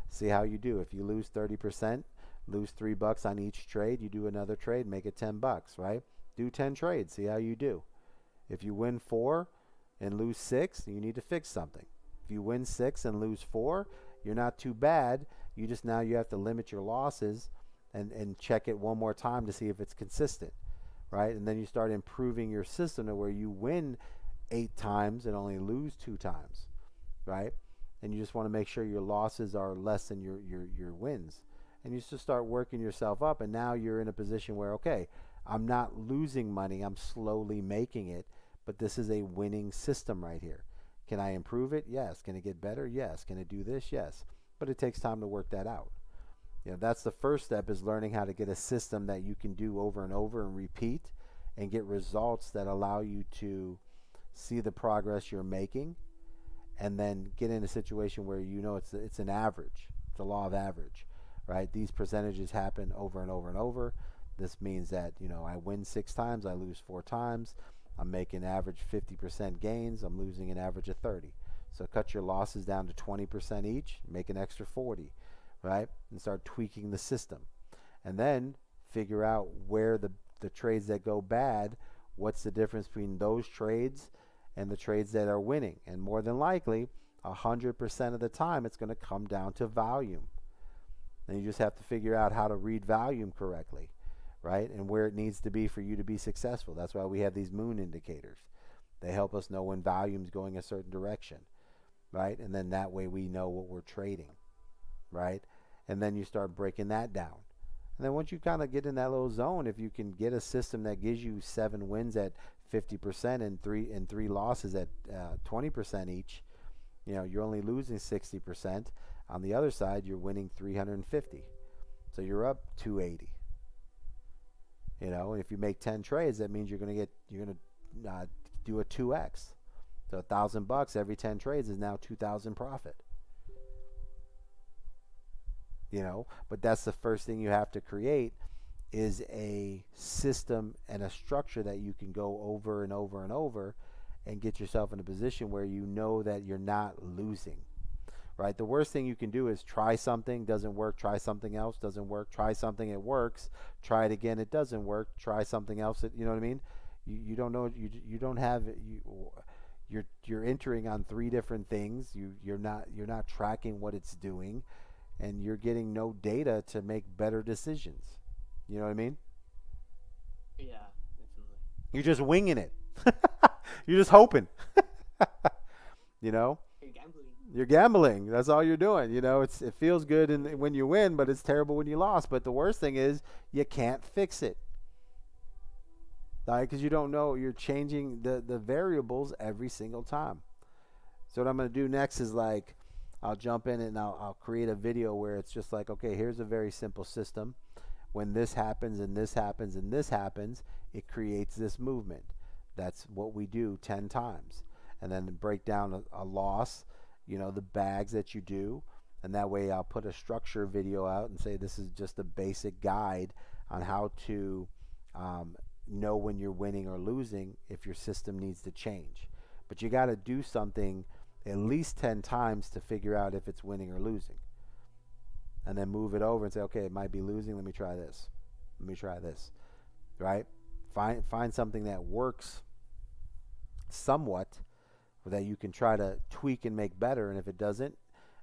See how you do. If you lose 30%, lose $3 on each trade. You do another trade, make it $10, right? Do 10 trades, see how you do. If you win 4 and lose 6, you need to fix something. If you win 6 and lose 4, you're not too bad. You have to limit your losses and check it one more time to see if it's consistent, right? And then you start improving your system to where you win 8 times and only lose 2 times, right? And you just want to make sure your losses are less than your wins. And you just start working yourself up, and now you're in a position where, okay, I'm not losing money, I'm slowly making it, but this is a winning system right here. Can I improve it? Yes. Can it get better? Yes. Can it do this? Yes. But it takes time to work that out. That's the first step, is learning how to get a system that you can do over and over and repeat and get results that allow you to see the progress you're making, and then get in a situation where it's an average. It's a law of average, right? These percentages happen over and over and over. This means that, I win 6 times, I lose 4 times. I'm making average 50% gains. I'm losing an average of 30. So cut your losses down to 20% each, make an extra 40, right? And start tweaking the system. And then figure out where the trades that go bad, what's the difference between those trades and the trades that are winning. And more than likely, 100% of the time, it's going to come down to volume. And you just have to figure out how to read volume correctly, right? And where it needs to be for you to be successful. That's why we have these moon indicators. They help us know when volume's going a certain direction, right? And then that way we know what we're trading, right? And then you start breaking that down. And then once you kind of get in that little zone, if you can get a system that gives you 7 wins at 50% and 3 losses at 20% each, you're only losing 60%. On the other side, you're winning 350. So you're up 280. And if you make 10 trades, that means you're going to do a 2x. So $1,000 every 10 trades is now 2,000 profit. You know, but that's the first thing you have to create is a system and a structure that you can go over and over and over and get yourself in a position where you know that you're not losing. Right? The worst thing you can do is try something, doesn't work, try something else, doesn't work, try something, it works, try it again, it doesn't work, try something else, you know what I mean? You don't know, you don't have you're entering on 3 different things. You're not tracking what it's doing, and you're getting no data to make better decisions. You know what I mean? Yeah, definitely. You're just winging it. You're just hoping. You know? You're gambling. You're gambling. That's all you're doing. You know, it feels good when you win, but it's terrible when you lost. But the worst thing is you can't fix it. Because you don't know. You're changing the variables every single time. So what I'm going to do next is like I'll jump in and I'll create a video where it's just like, okay, here's a very simple system. When this happens and this happens and this happens, it creates this movement. That's what we do 10 times. And then break down a loss, you know, the bags that you do. And that way I'll put a structure video out and say this is just a basic guide on how to know when you're winning or losing if your system needs to change. But you got to do something at least 10 times to figure out if it's winning or losing. And then move it over and say, okay, it might be losing. Let me try this. Let me try this. Right? Find something that works somewhat that you can try to tweak and make better. And if it doesn't,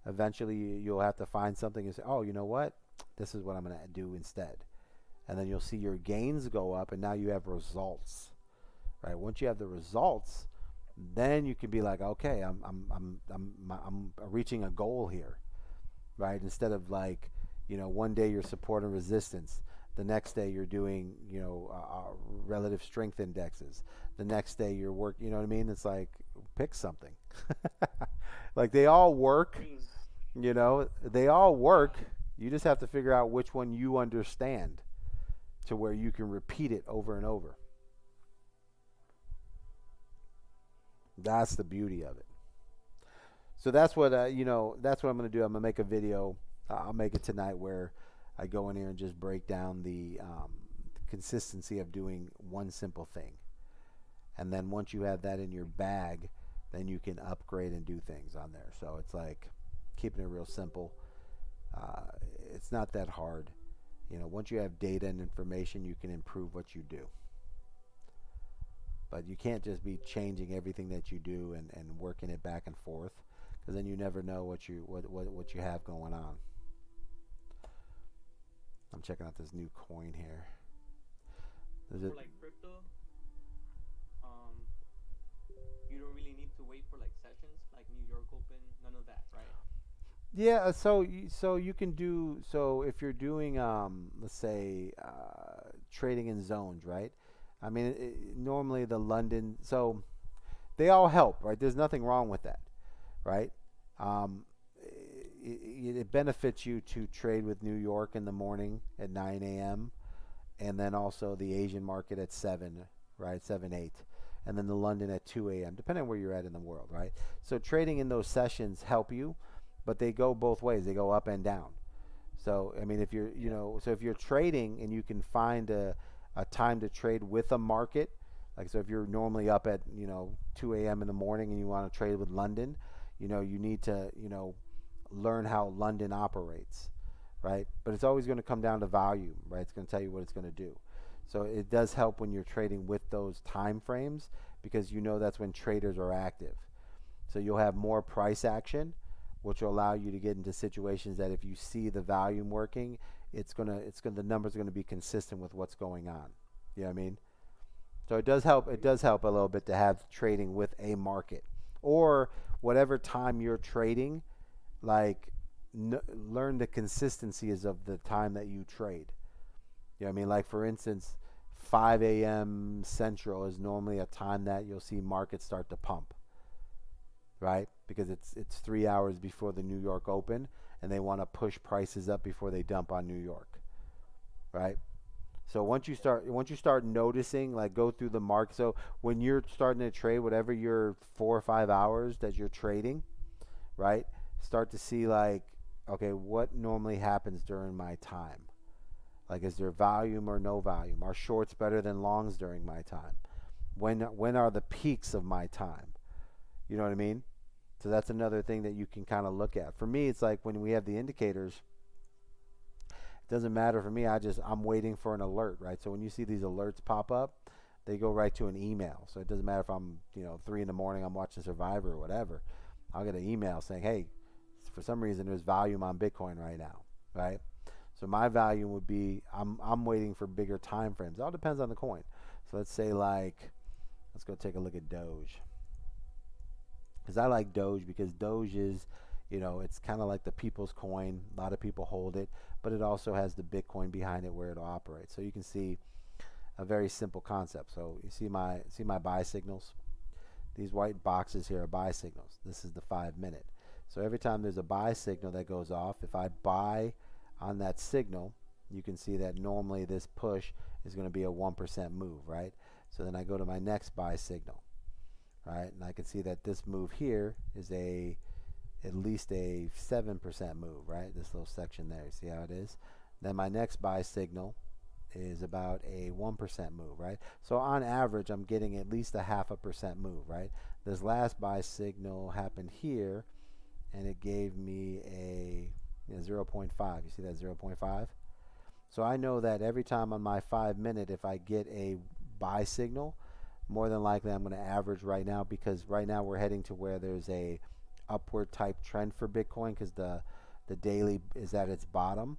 eventually you'll have to find something and say, oh, you know what? This is what I'm going to do instead. And then you'll see your gains go up, and now you have results. Right? Once you have the results, then you can be like, okay, I'm reaching a goal here. Right? Instead of like, you know, one day you're support and resistance. The next day you're doing, you know, relative strength indexes. The next day you're working, you know what I mean? It's like, pick something. Like they all work, you know, they all work. You just have to figure out which one you understand to where you can repeat it over and over. That's the beauty of it. So that's what, you know, that's what I'm going to do. I'm going to make a video. I'll make it tonight where I go in here and just break down the consistency of doing one simple thing. And then once you have that in your bag, then you can upgrade and do things on there. So it's like keeping it real simple. It's not that hard. You know, once you have data and information, you can improve what you do. But you can't just be changing everything that you do and working it back and forth, because then you never know what you have going on. I'm checking out this new coin here. For like crypto, you don't really need to wait for like sessions like New York Open, none of that, right? Yeah, so you can do, so if you're doing let's say trading in zones, right? I mean, normally the London, so they all help, right? There's nothing wrong with that, right? It benefits you to trade with New York in the morning at 9 a.m. and then also the Asian market at 7, right? 7, 8. And then the London at 2 a.m., depending on where you're at in the world, right? So trading in those sessions help you, but they go both ways. They go up and down. So, I mean, if you're, you know, so if you're trading and you can find a time to trade with a market, like, so if you're normally up at, you know, 2 a.m. in the morning and you want to trade with London, you know, you need to, you know, learn how London operates, right? But it's always going to come down to volume, right? It's going to tell you what it's going to do. So it does help when you're trading with those time frames, because you know that's when traders are active. So you'll have more price action, which will allow you to get into situations that if you see the volume working, the numbers are going to be consistent with what's going on. You know what I mean? So it does help a little bit to have trading with a market, or whatever time you're trading, like learn the consistencies of the time that you trade. You know what I mean? Like, for instance, 5 a.m. Central is normally a time that you'll see markets start to pump, right? Because it's 3 hours before the New York Open, and they want to push prices up before they dump on New York, right? So once you start noticing, like go through the mark. So when you're starting to trade, whatever your 4 or 5 hours that you're trading, right? Start to see like, okay, what normally happens during my time? Like, is there volume or no volume? Are shorts better than longs during my time? When are the peaks of my time? You know what I mean? So that's another thing that you can kind of look at. For me, it's like when we have the indicators, it doesn't matter for me. I'm waiting for an alert, right? So when you see these alerts pop up, they go right to an email. So it doesn't matter if I'm, 3 in the morning, I'm watching Survivor or whatever. I'll get an email saying, hey, for some reason there's volume on Bitcoin right now, right? So my volume would be, I'm waiting for bigger time frames. It all depends on the coin. So let's say let's go take a look at Doge. Because I like Doge because Doge is, it's kind of like the people's coin. A lot of people hold it, but it also has the Bitcoin behind it where it'll operate. So you can see a very simple concept. So you see my buy signals. These white boxes here are buy signals. This is the 5-minute. So every time there's a buy signal that goes off, if I buy on that signal, you can see that normally this push is going to be a 1% move, right? So then I go to my next buy signal, right? And I can see that this move here is at least a 7% move, right? This little section there, you see how it is? Then my next buy signal is about a 1% move, right? So on average, I'm getting at least a 0.5% move, right? This last buy signal happened here, and it gave me a 0.5. You see that 0.5? So I know that every time on my 5-minute, if I get a buy signal, more than likely I'm going to average right now, because right now we're heading to where there's a upward type trend for Bitcoin because the daily is at its bottom.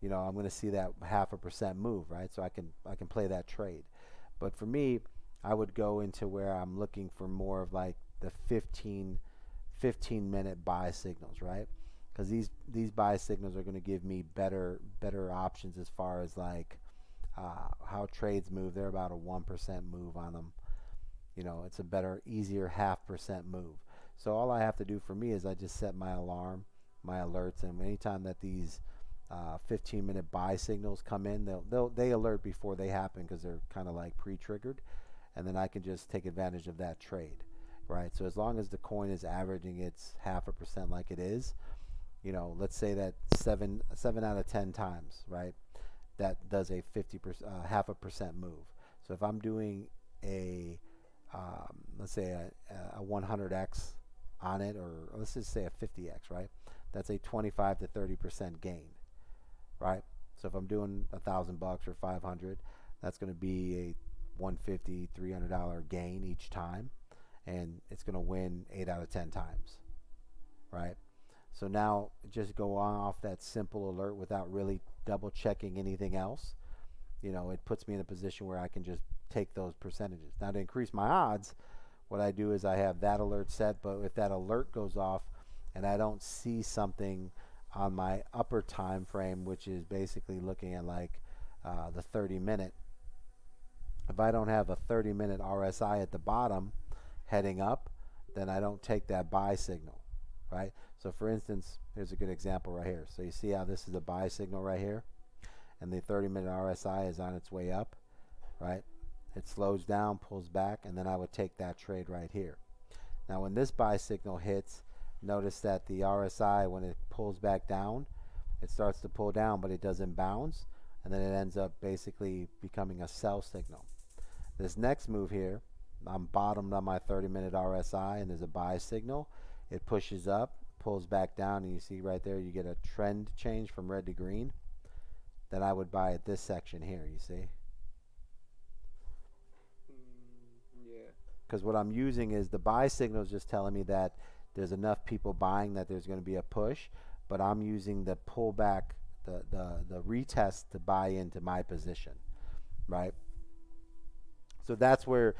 I'm going to see that 0.5% move, right? So I can play that trade. But for me, I would go into where I'm looking for more of like the 15-minute buy signals, right? Because these buy signals are going to give me better options as far as like how trades move. They're about a 1% move on them. It's a better, easier 0.5% move. So all I have to do for me is I just set my alarm, my alerts, and anytime that these 15-minute buy signals come in, they alert before they happen because they're kind of like pre-triggered, and then I can just take advantage of that trade, right? So as long as the coin is averaging its 0.5% like it is, let's say that 7 out of 10 times, right, that does a 50%, 0.5% move. So if I'm doing let's say a 100x on it, or let's just say a 50x, right? That's a 25 to 30% gain, right? So if I'm doing $1,000 or 500, that's going to be a $150, $300 gain each time, and it's going to win 8 out of 10 times, right? So now just go on off that simple alert without really double checking anything else. It puts me in a position where I can just take those percentages. Now to increase my odds, what I do is I have that alert set, but if that alert goes off and I don't see something on my upper time frame, which is basically looking at like the 30-minute, if I don't have a 30-minute RSI at the bottom heading up, then I don't take that buy signal, right? So for instance, here's a good example right here. So you see how this is a buy signal right here, and the 30-minute RSI is on its way up, right? It slows down, pulls back, and then I would take that trade right here. Now when this buy signal hits, notice that the RSI, when it pulls back down, it starts to pull down, but it doesn't bounce, and then it ends up basically becoming a sell signal. This next move here, I'm bottomed on my 30-minute RSI, and there's a buy signal. It pushes up, pulls back down, and you see right there, you get a trend change from red to green. Then I would buy at this section here, you see? Yeah. Because what I'm using is the buy signal is just telling me that there's enough people buying that there's going to be a push, but I'm using the pullback, the retest to buy into my position, right? So that's go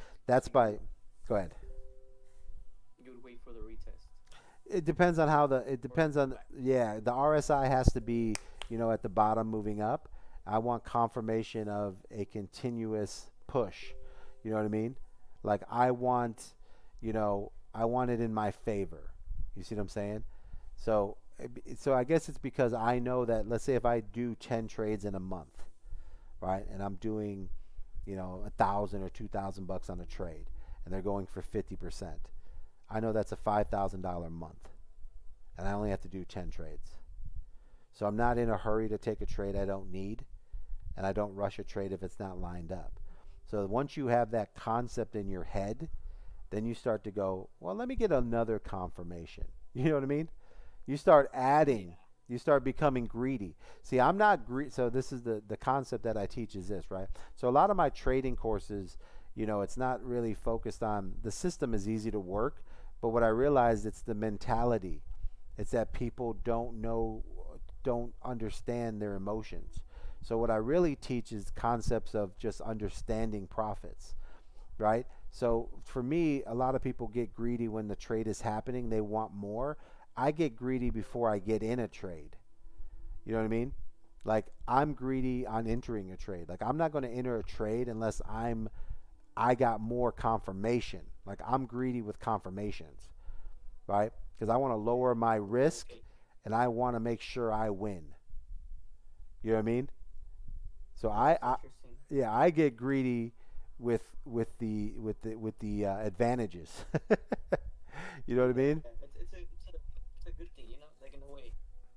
ahead. You would wait for the retest. It depends on the RSI has to be, at the bottom moving up. I want confirmation of a continuous push. You know what I mean? Like I want it in my favor. You see what I'm saying? So I guess it's because I know that, let's say if I do 10 trades in a month, right? And I'm doing, $1,000 or $2,000 on a trade, and they're going for 50%. I know that's a $5,000 a month, and I only have to do 10 trades. So I'm not in a hurry to take a trade I don't need, and I don't rush a trade if it's not lined up. So once you have that concept in your head, then you start to go, well, let me get another confirmation. You know what I mean? You start adding. You start becoming greedy. See, I'm not greedy. So this is the concept that I teach is this, right? So a lot of my trading courses, it's not really focused on, the system is easy to work, but what I realized, it's the mentality. It's that people don't understand their emotions. So what I really teach is concepts of just understanding profits, right? So for me, a lot of people get greedy when the trade is happening. They want more. I get greedy before I get in a trade. You know what I mean? Like, I'm greedy on entering a trade. Like, I'm not going to enter a trade unless I got more confirmation. Like, I'm greedy with confirmations, right? Because I want to lower my risk and I want to make sure I win. You know what I mean? So I get greedy with the advantages. You know what I mean? It's a good thing, like in a way.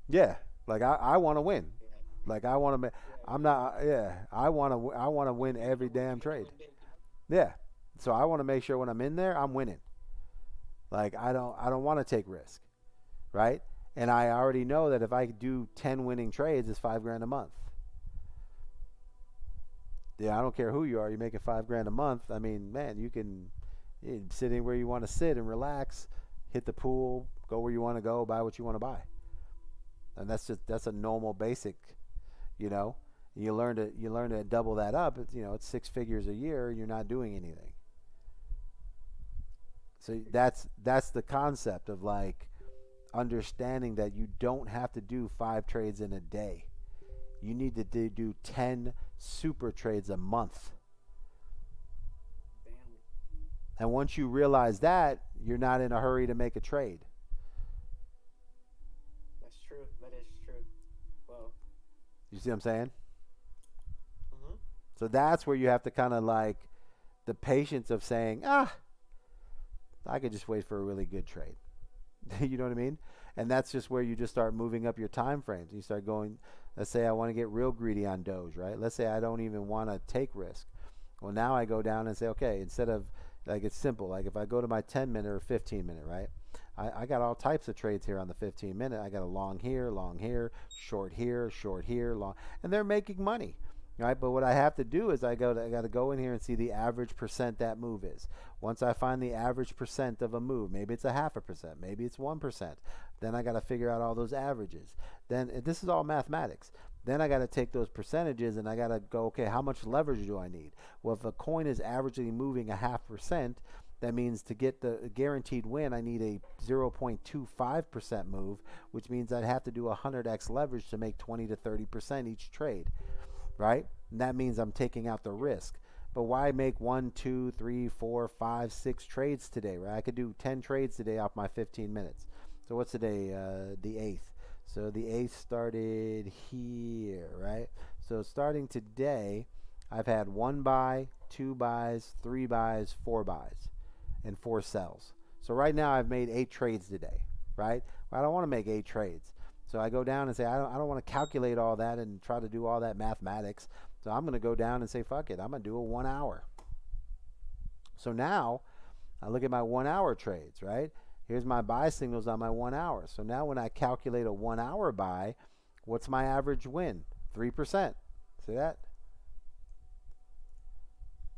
Yeah, like I want to win. Yeah. Like I want to. I'm not. Yeah, I want to. I want to win every damn trade. Yeah. So I want to make sure when I'm in there, I'm winning. Like I don't want to take risk, right? And I already know that if I do 10 winning trades, it's $5,000 a month. Yeah, I don't care who you are. You're making $5,000 a month. I mean, man, you can sit where you want to sit and relax, hit the pool, go where you want to go, buy what you want to buy. And that's a normal basic, You learn to double that up. It's 6 figures a year. You're not doing anything. So that's the concept of like understanding that you don't have to do 5 trades in a day. You need to do 10 super trades a month. Damn. And once you realize that, you're not in a hurry to make a trade. That's true. That is true. Well. You see what I'm saying? Mm-hmm. So that's where you have to kind of like the patience of saying, I could just wait for a really good trade. You know what I mean? And that's just where you just start moving up your time frames. You start going, let's say I want to get real greedy on Doge, right? Let's say I don't even want to take risk. Well, now I go down and say, okay, instead of, like, it's simple. Like if I go to my 10 minute or 15 minute, right? I got all types of trades here on the 15 minute. I got a long here, short here, long, and they're making money. Right, but what I have to do is I got to go in here and see the average percent that move is. Once I find the average percent of a move, maybe it's 0.5%, maybe it's 1%. Then I got to figure out all those averages. Then this is all mathematics. Then I got to take those percentages and I got to go, okay, how much leverage do I need? Well, if a coin is averagely moving 0.5%, that means to get the guaranteed win, I need a 0.25% move, which means I'd have to do 100x leverage to make 20 to 30% each trade. Right? And that means I'm taking out the risk. But why make 1, 2, 3, 4, 5, 6 trades today, right? I could do 10 trades today off my 15 minutes. So what's today? The 8th. So the 8th started here, right? So starting today, I've had 1 buy, 2 buys, 3 buys, 4 buys, and 4 sells. So right now I've made 8 trades today, right? Well, I don't want to make 8 trades. So I go down and say, I don't want to calculate all that and try to do all that mathematics. So I'm going to go down and say, fuck it. I'm going to do a 1 hour. So now I look at my 1 hour trades, right? Here's my buy signals on my 1 hour. So now when I calculate a 1 hour buy, what's my average win? 3%. See that?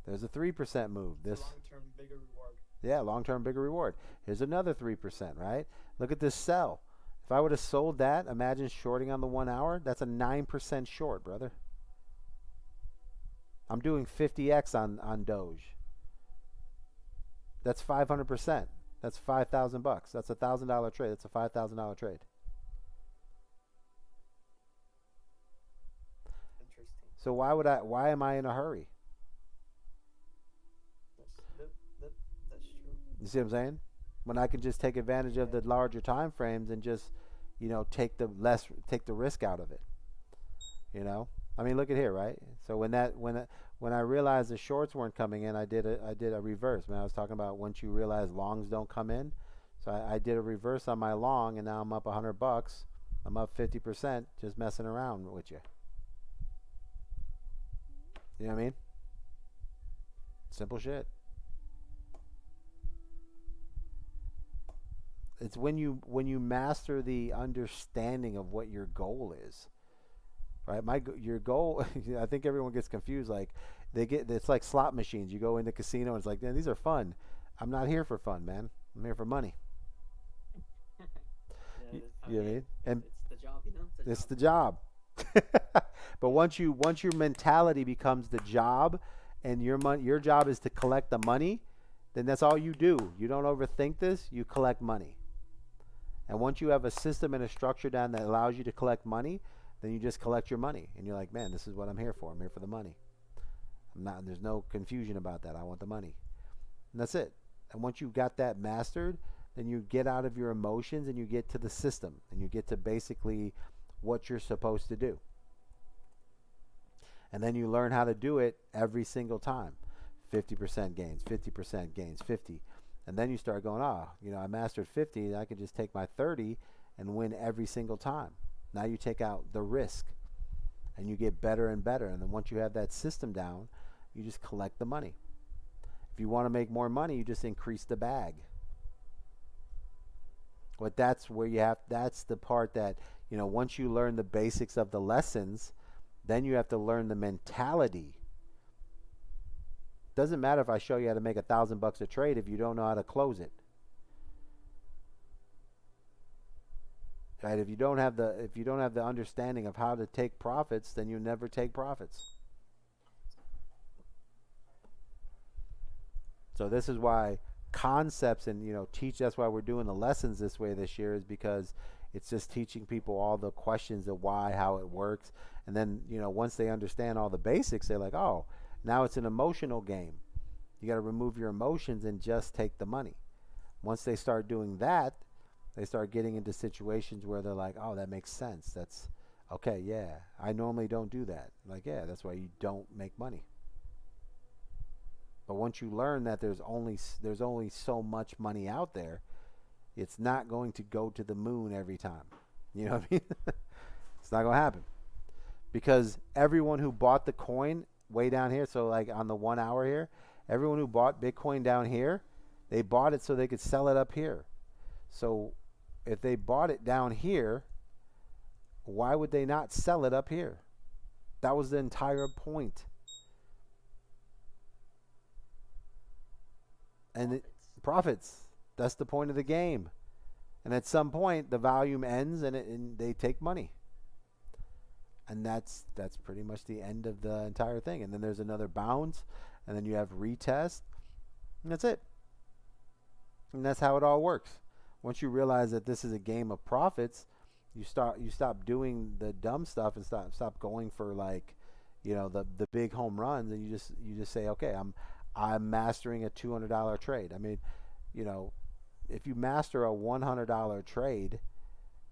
There's a 3% move. This Long-term, bigger reward. Yeah, long-term, bigger reward. Here's another 3%, right? Look at this sell. If I would have sold that, imagine shorting on the 1 hour. That's a 9% short, brother. I'm doing 50x on Doge. That's 500%. That's $5,000. That's $1,000 trade. That's a $5,000 trade. Interesting. So why am I in a hurry? That's true. You see what I'm saying? When I can just take advantage of the larger time frames and just, take the risk out of it. I mean, look at here, right? So when I realized the shorts weren't coming in, I did a reverse. Man, I was talking about once you realize longs don't come in. So I did a reverse on my long, and now I'm up $100. I'm up 50% just messing around with you. You know what I mean? Simple shit. It's when you master the understanding of what your goal is, right? Your goal. I think everyone gets confused. Like it's like slot machines. You go into casino and it's like, man, these are fun. I'm not here for fun, man. I'm here for money. Yeah, You know what I mean? And it's the job, you know. it's the job. But once your mentality becomes the job, and your job is to collect the money, then that's all you do. You don't overthink this. You collect money. And once you have a system and a structure down that allows you to collect money, then you just collect your money, and you're like, man, this is what I'm here for. I'm here for the money. There's no confusion about that. I want the money, and that's it. And once you've got that mastered, then you get out of your emotions and you get to the system, and you get to basically what you're supposed to do. And then you learn how to do it every single time. 50% gains, 50% gains, 50. And then you start going, I mastered 50. I can just take my 30 and win every single time. Now you take out the risk and you get better and better. And then once you have that system down, you just collect the money. If you want to make more money, you just increase the bag. But that's the part that, once you learn the basics of the lessons, then you have to learn the mentality. Doesn't matter if I show you how to make $1,000 a trade if you don't know how to close it. Right? If you don't have the understanding of how to take profits, then you never take profits. So this is why concepts and teach. That's why we're doing the lessons this way this year, is because it's just teaching people all the questions of why, how it works, and then once they understand all the basics, they're like, oh, now it's an emotional game. You got to remove your emotions and just take the money. Once they start doing that, they start getting into situations where they're like, oh, that makes sense. That's okay. Yeah, I normally don't do that. Like, yeah, that's why you don't make money. But once you learn that there's only so much money out there, it's not going to go to the moon every time. You know what I mean? It's not going to happen. Because everyone who bought the coin way down here, so like on the 1 hour here, everyone who bought Bitcoin down here, they bought it so they could sell it up here. So if they bought it down here, why would they not sell it up here? That was the entire point. And profits. That's the point of the game. And at some point, the volume ends and they take money. And that's pretty much the end of the entire thing. And then there's another bounce, and then you have retest, and that's it. And that's how it all works. Once you realize that this is a game of profits, you stop doing the dumb stuff and stop going for the big home runs, and you just say, okay, I'm mastering a $200 trade. I mean, if you master a $100 trade,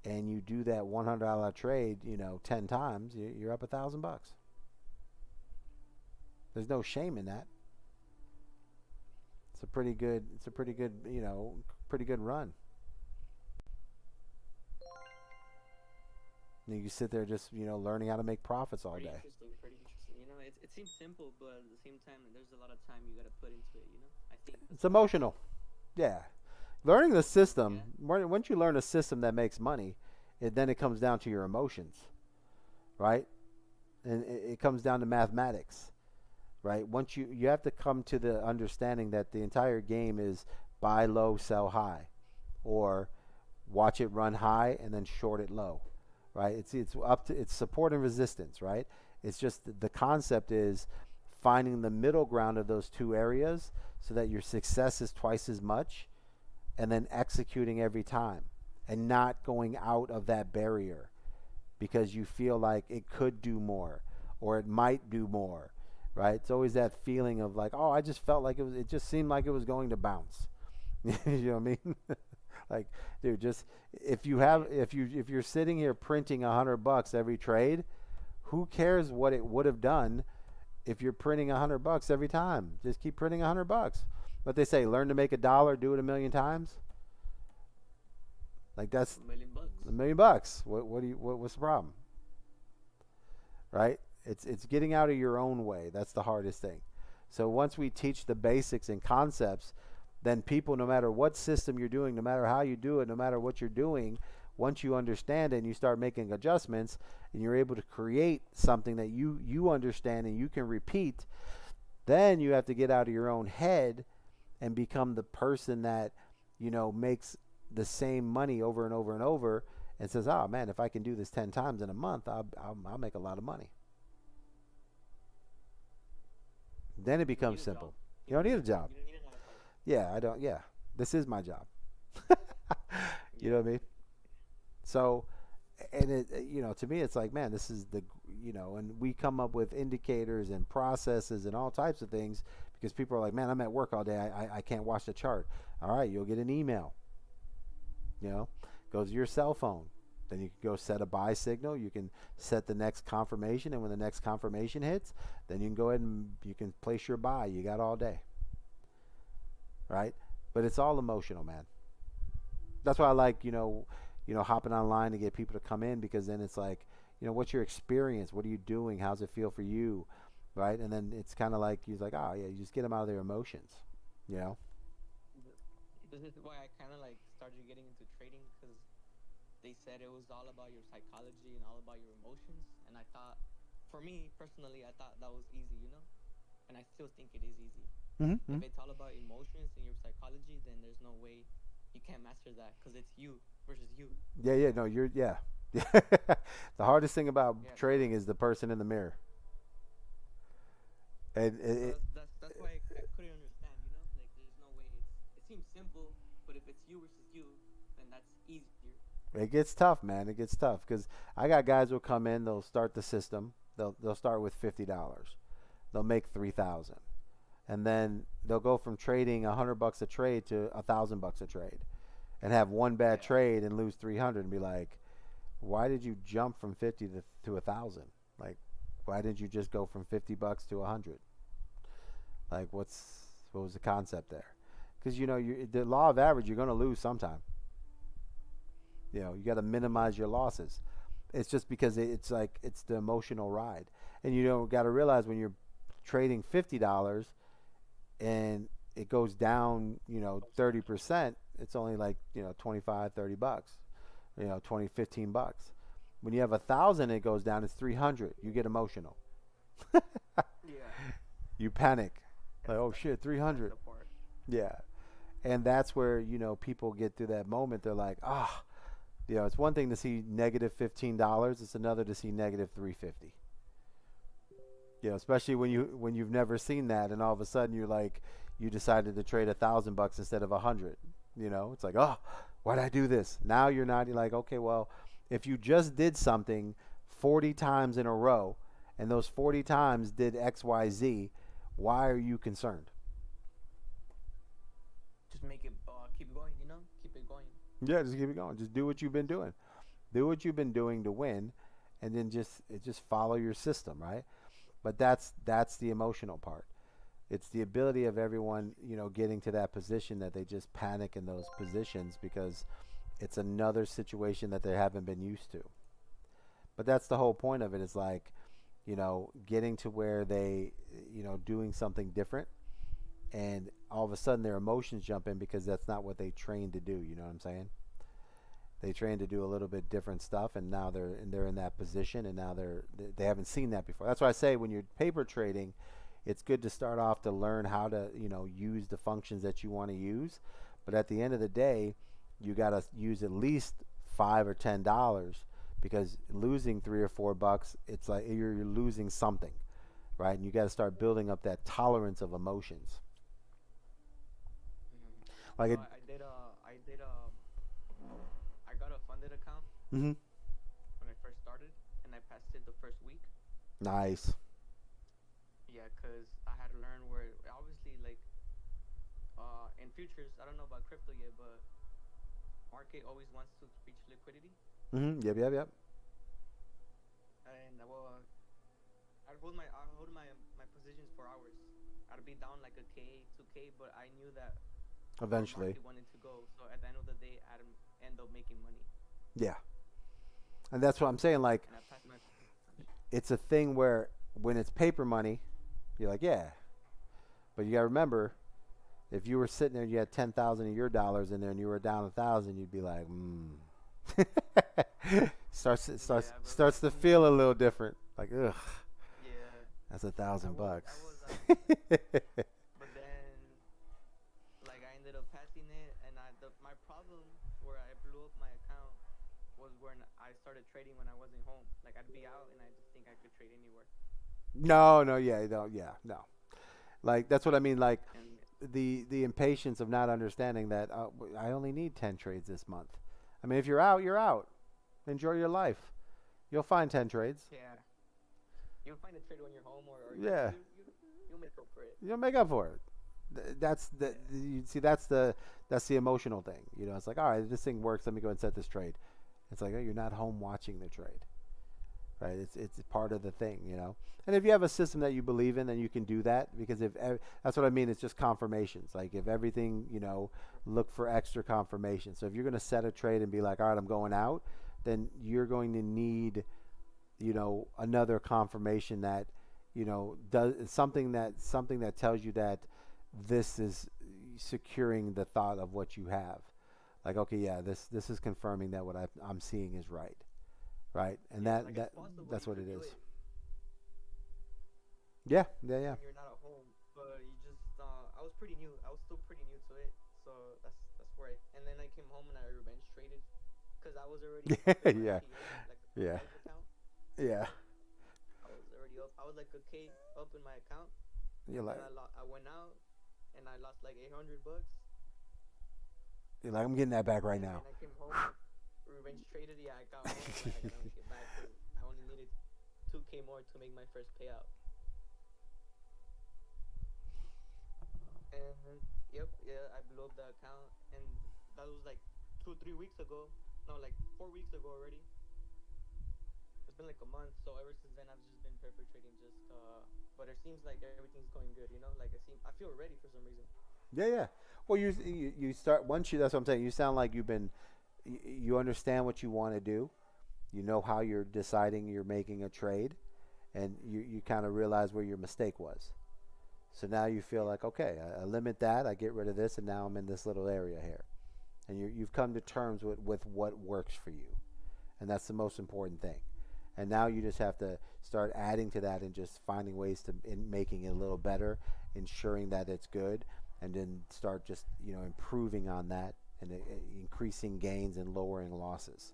and you do that $100 trade, 10 times, you're up $1,000. There's no shame in that. It's a pretty good, pretty good run. And you sit there just, learning how to make profits all day. Pretty interesting. It seems simple, but at the same time, there's a lot of time you got to put into it. I think it's emotional. Yeah. Learning the system, once you learn a system that makes money, then it comes down to your emotions, right? And it comes down to mathematics, right? Once you have to come to the understanding that the entire game is buy low, sell high, or watch it run high and then short it low, right? It's support and resistance, right? It's just the concept is finding the middle ground of those two areas so that your success is twice as much, and then executing every time and not going out of that barrier because you feel like it could do more or it might do more, right? It's always that feeling of like, oh, I just felt like it just seemed like it was going to bounce. You know what I mean? Like, dude, just if you're sitting here printing $100 every trade, Who cares what it would have done if you're printing $100 every time? Just keep printing $100. But they say, learn to make $1, do it a million times. Like that's $1,000,000. $1,000,000. What's the problem? Right? It's getting out of your own way. That's the hardest thing. So once we teach the basics and concepts, then people, no matter what system you're doing, no matter how you do it, no matter what you're doing, once you understand it and you start making adjustments and you're able to create something that you understand and you can repeat, then you have to get out of your own head and become the person that, makes the same money over and over and over and says, oh man, if I can do this 10 times in a month, I'll make a lot of money. Then it becomes simple. You don't need a job. You don't need a 9 to 5. Yeah, I don't. Yeah, this is my job. You know what I mean? So, and it, to me, it's like, man, this is and we come up with indicators and processes and all types of things because people are like, man, I'm at work all day. I can't watch the chart. All right, you'll get an email. Goes to your cell phone. Then you can go set a buy signal. You can set the next confirmation, and when the next confirmation hits, then you can go ahead and you can place your buy. You got all day, right? But it's all emotional, man. That's why I like hopping online to get people to come in, because then it's like, what's your experience? What are you doing? How's it feel for you, right? And then it's kind of like he's like, oh yeah, you just get them out of their emotions, This is why I kind of like started getting into trading, because they said it was all about your psychology and all about your emotions. And I thought, for me personally, I thought that was easy, and I still think it is easy. Mm-hmm. If it's all about emotions and your psychology, then there's no way you can't master that, because it's you versus you. Yeah, no, yeah. The hardest thing about trading is the person in the mirror. And that's why I couldn't understand, like there's no way. It seems simple, but if it's you versus you, then that's easier. it gets tough, man. It gets tough because I got guys who'll come in, they'll start the system, they'll start with $50, they'll make $3,000, and then they'll go from trading $100 a trade to $1,000 a trade, and have one bad trade and lose 300 and be like, why did you jump from 50 to 1,000? Like, why didn't you just go from $50 to 100? Like, what was the concept there? Because the law of average, you're going to lose sometime. You got to minimize your losses. It's just because it's like it's the emotional ride, and got to realize when you're trading $50 and it goes down 30%, it's only like 25 $30, 20 $15. When you have 1,000, it goes down, it's 300. You get emotional. You panic, like, oh shit, 300. Yeah, and that's where people get through that moment. They're like, it's one thing to see negative $15. It's another to see negative $350. Especially when you've never seen that, and all of a sudden you decided to trade $1,000 instead of 100. It's like, oh, why'd I do this? Now you're like, okay, well, if you just did something 40 times in a row, and those 40 times did X, Y, Z, why are you concerned? Just make it keep going, keep it going. Yeah, just keep it going. Just do what you've been doing. Do what you've been doing to win, and then just follow your system, right? But that's the emotional part. It's the ability of everyone, getting to that position that they just panic in those positions because it's another situation that they haven't been used to. But that's the whole point of it, is like, getting to where they, doing something different, and all of a sudden their emotions jump in because that's not what they trained to do. You know what I'm saying? They trained to do a little bit different stuff, and now they're in that position, and now they haven't seen that before. That's why I say when you're paper trading, it's good to start off to learn how to use the functions that you want to use. But at the end of the day, you got to use at least $5 or $10, because losing $3 or $4, it's like you're losing something, right? And you got to start building up that tolerance of emotions. Like I got a funded account when I first started, and I passed it the first week. Nice. Yeah, because I had to learn where, obviously, like, in futures, I don't know about crypto yet, but market always wants to reach liquidity. Yep. And, well, I'd hold my positions for hours. I'd be down like a K, 2K, but I knew that where Eventually. market wanted to go. So at the end of the day, I'd end up making money, Yeah. And that's what I'm saying. Like, and I passed my. it's a thing where when it's paper money, you're like, yeah. But you got to remember, if you were sitting there and you had 10,000 of your dollars in there and you were down 1,000, you'd be like, starts to feel a little different. Like, ugh, Yeah, that's I $1,000. was, but then like I ended up passing it, and my problem where I blew up my account was when I started trading when I wasn't home. Like I'd be out, and I just think I could trade anywhere. No. Like, that's what I mean. Like, And the impatience of not understanding that I only need 10 trades this month. I mean, if you're out, you're out. Enjoy your life. You'll find 10 trades. yeah, you'll find a trade when you're home, or Yeah. you'll make up for it. You'll make up for it. That's the you see. That's the emotional thing. You know, it's like, all right, this thing works. Let me go and set this trade. It's like, oh, you're not home watching the trade, right? It's part of the thing, you know. And if you have a system that you believe in, then you can do that, because that's what I mean. It's just confirmations. Like, if everything, you know, look for extra confirmation. So if you're going to set a trade and be like, all right, I'm going out, then you're going to need, you know, another confirmation that, you know, does something that tells you that this is securing the thought of what you have. Like, okay, yeah, this is confirming that what I'm seeing is right. Right, and Yeah, like it's possible that's you what it could do is. it Yeah. when you're not at home, but you just I was pretty new. I was still pretty new to it, so that's where and then I came home and I revenge traded because I was already up in my Yeah. PA, like Yeah. live account. Yeah. I was already up. I was like a K up in my account. You're like, And I went out and I lost like $800. I'm getting that back right And now. then I came home, revenge traded. Yeah, I got home. And I got get back. 'Cause I only needed 2K more to make my first payout. And yep, yeah, I blew up the account, and that was like 2-3 weeks ago. No, like 4 weeks ago already. It's been like a month, so ever since then I've just been perpetrating. But it seems like everything's going good, you know. Like I feel ready for some reason. Yeah. Well, you start once you. That's what I'm saying. You sound like you understand what you want to do. You know how you're deciding you're making a trade, and you kind of realize where your mistake was. So now you feel like, okay, I limit that, I get rid of this, and now I'm in this little area here. And you've come to terms with what works for you. And that's the most important thing. And now you just have to start adding to that and just finding ways to in making it a little better, ensuring that it's good, and then start just, you know, improving on that and increasing gains and lowering losses.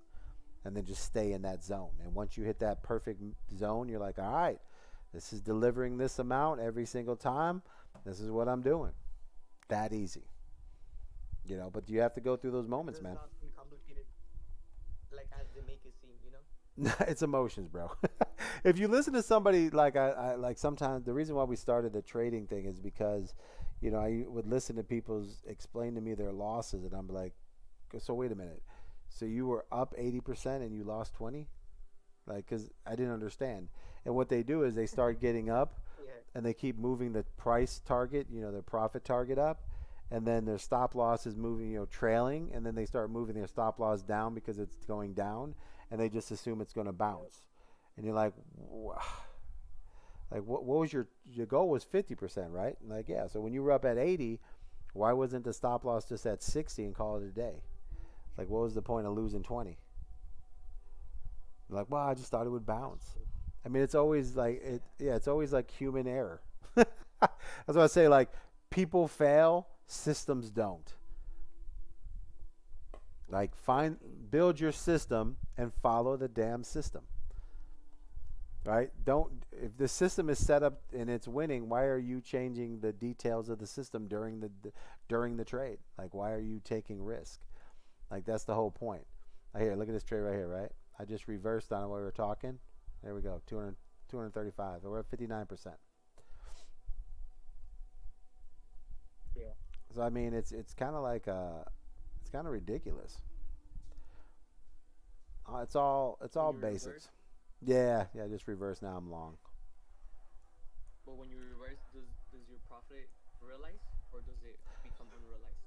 And then just stay in that zone. And once you hit that perfect zone, you're like, all right, this is delivering this amount every single time. This is what I'm doing. That easy. You know, but you have to go through those moments, It's man. not complicated, like as they make it seem, you know. It's emotions, bro. If you listen to somebody like I like, sometimes the reason why we started the trading thing is because, you know, I would listen to people explain to me their losses, and I'm like, so wait a minute. So you were up 80% and you lost 20? Like, because I didn't understand. And what they do is they start getting up, Yeah. and they keep moving the price target, you know, their profit target up, and then their stop loss is moving, you know, trailing, and then they start moving their stop loss down because it's going down, and they just assume it's going to bounce. And you're like, like what was your goal was 50%, right? And like, yeah. So when you were up at 80, why wasn't the stop loss just at 60 and call it a day? Like, what was the point of losing 20? Like, well, I just thought it would bounce. I mean, it's always like it's always like human error. That's what I say. Like, people fail, systems don't. Like, build your system and follow the damn system. Right? If the system is set up and it's winning, why are you changing the details of the system during the trade? Like, why are you taking risk? Like, that's the whole point. Here, look at this trade right here, right? I just reversed on it while we were talking. There we go, 235. We're at 59%. Yeah. So I mean, it's kind of like it's kind of ridiculous. It's all You basics. reverse? Yeah, just reverse. Now I'm long. But when you reverse, does your profit realize or does it become unrealized?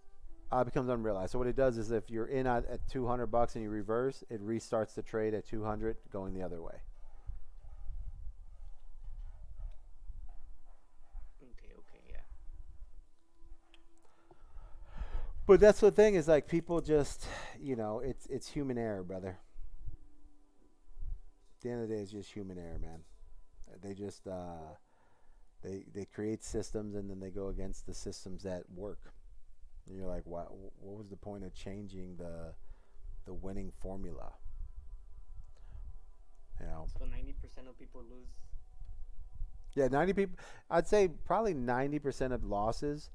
It becomes unrealized. So what it does is if you're in at 200 bucks and you reverse, it restarts the trade at 200 going the other way. Okay, yeah. But that's the thing is like people just, it's human error, brother. At the end of the day, it's just human error, man. They just they create systems and then they go against the systems that work. And you're like, what was the point of changing the winning formula? So 90% of people lose. Yeah, 90 people. I'd say probably 90% of losses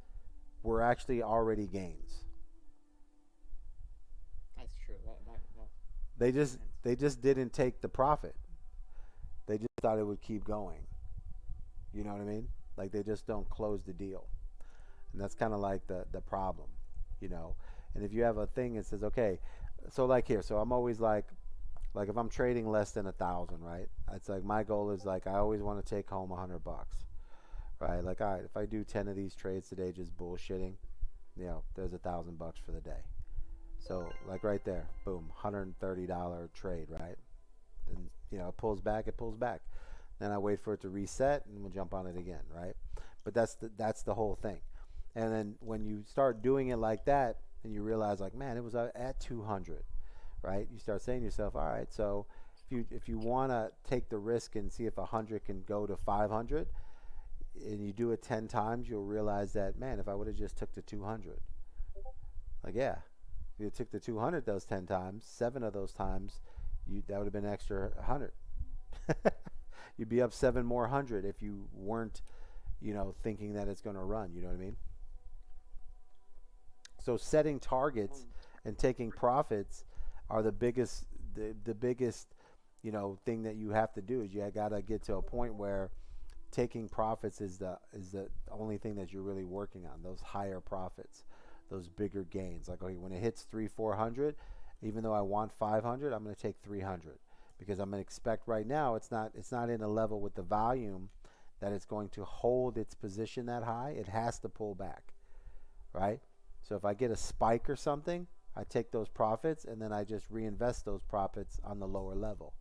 were actually already gains. That's true. They just didn't take the profit. They just thought it would keep going. You know what I mean? Like they just don't close the deal. And that's kind of like the problem, And if you have a thing that says, okay, so like here, so I'm always like if I'm trading less than 1,000, right? It's like my goal is like I always want to take home $100, right? Like, all right, if I do 10 of these trades today, just bullshitting, there's $1,000 for the day. So like right there, boom, $130 trade, right? And it pulls back. Then I wait for it to reset, and we'll jump on it again, right? But that's the whole thing. And then when you start doing it like that, and you realize like, man, it was at 200, right? You start saying to yourself, all right, so if you want to take the risk and see if 100 can go to 500, and you do it 10 times, you'll realize that, man, if I would have just took the 200, like, yeah, if you took the 200 those 10 times, 7 of those times, that would have been extra 100. You'd be up 7 more 100 if you weren't, thinking that it's going to run. You know what I mean? So setting targets and taking profits are the biggest, the biggest, thing that you have to do. Is you got to get to a point where taking profits is the only thing that you're really working on. Those higher profits, those bigger gains. Like, okay, when it hits 300-400, even though I want 500, I'm going to take 300 because I'm going to expect right now it's not in a level with the volume that it's going to hold its position that high. It has to pull back, right? So if I get a spike or something, I take those profits and then I just reinvest those profits on the lower level.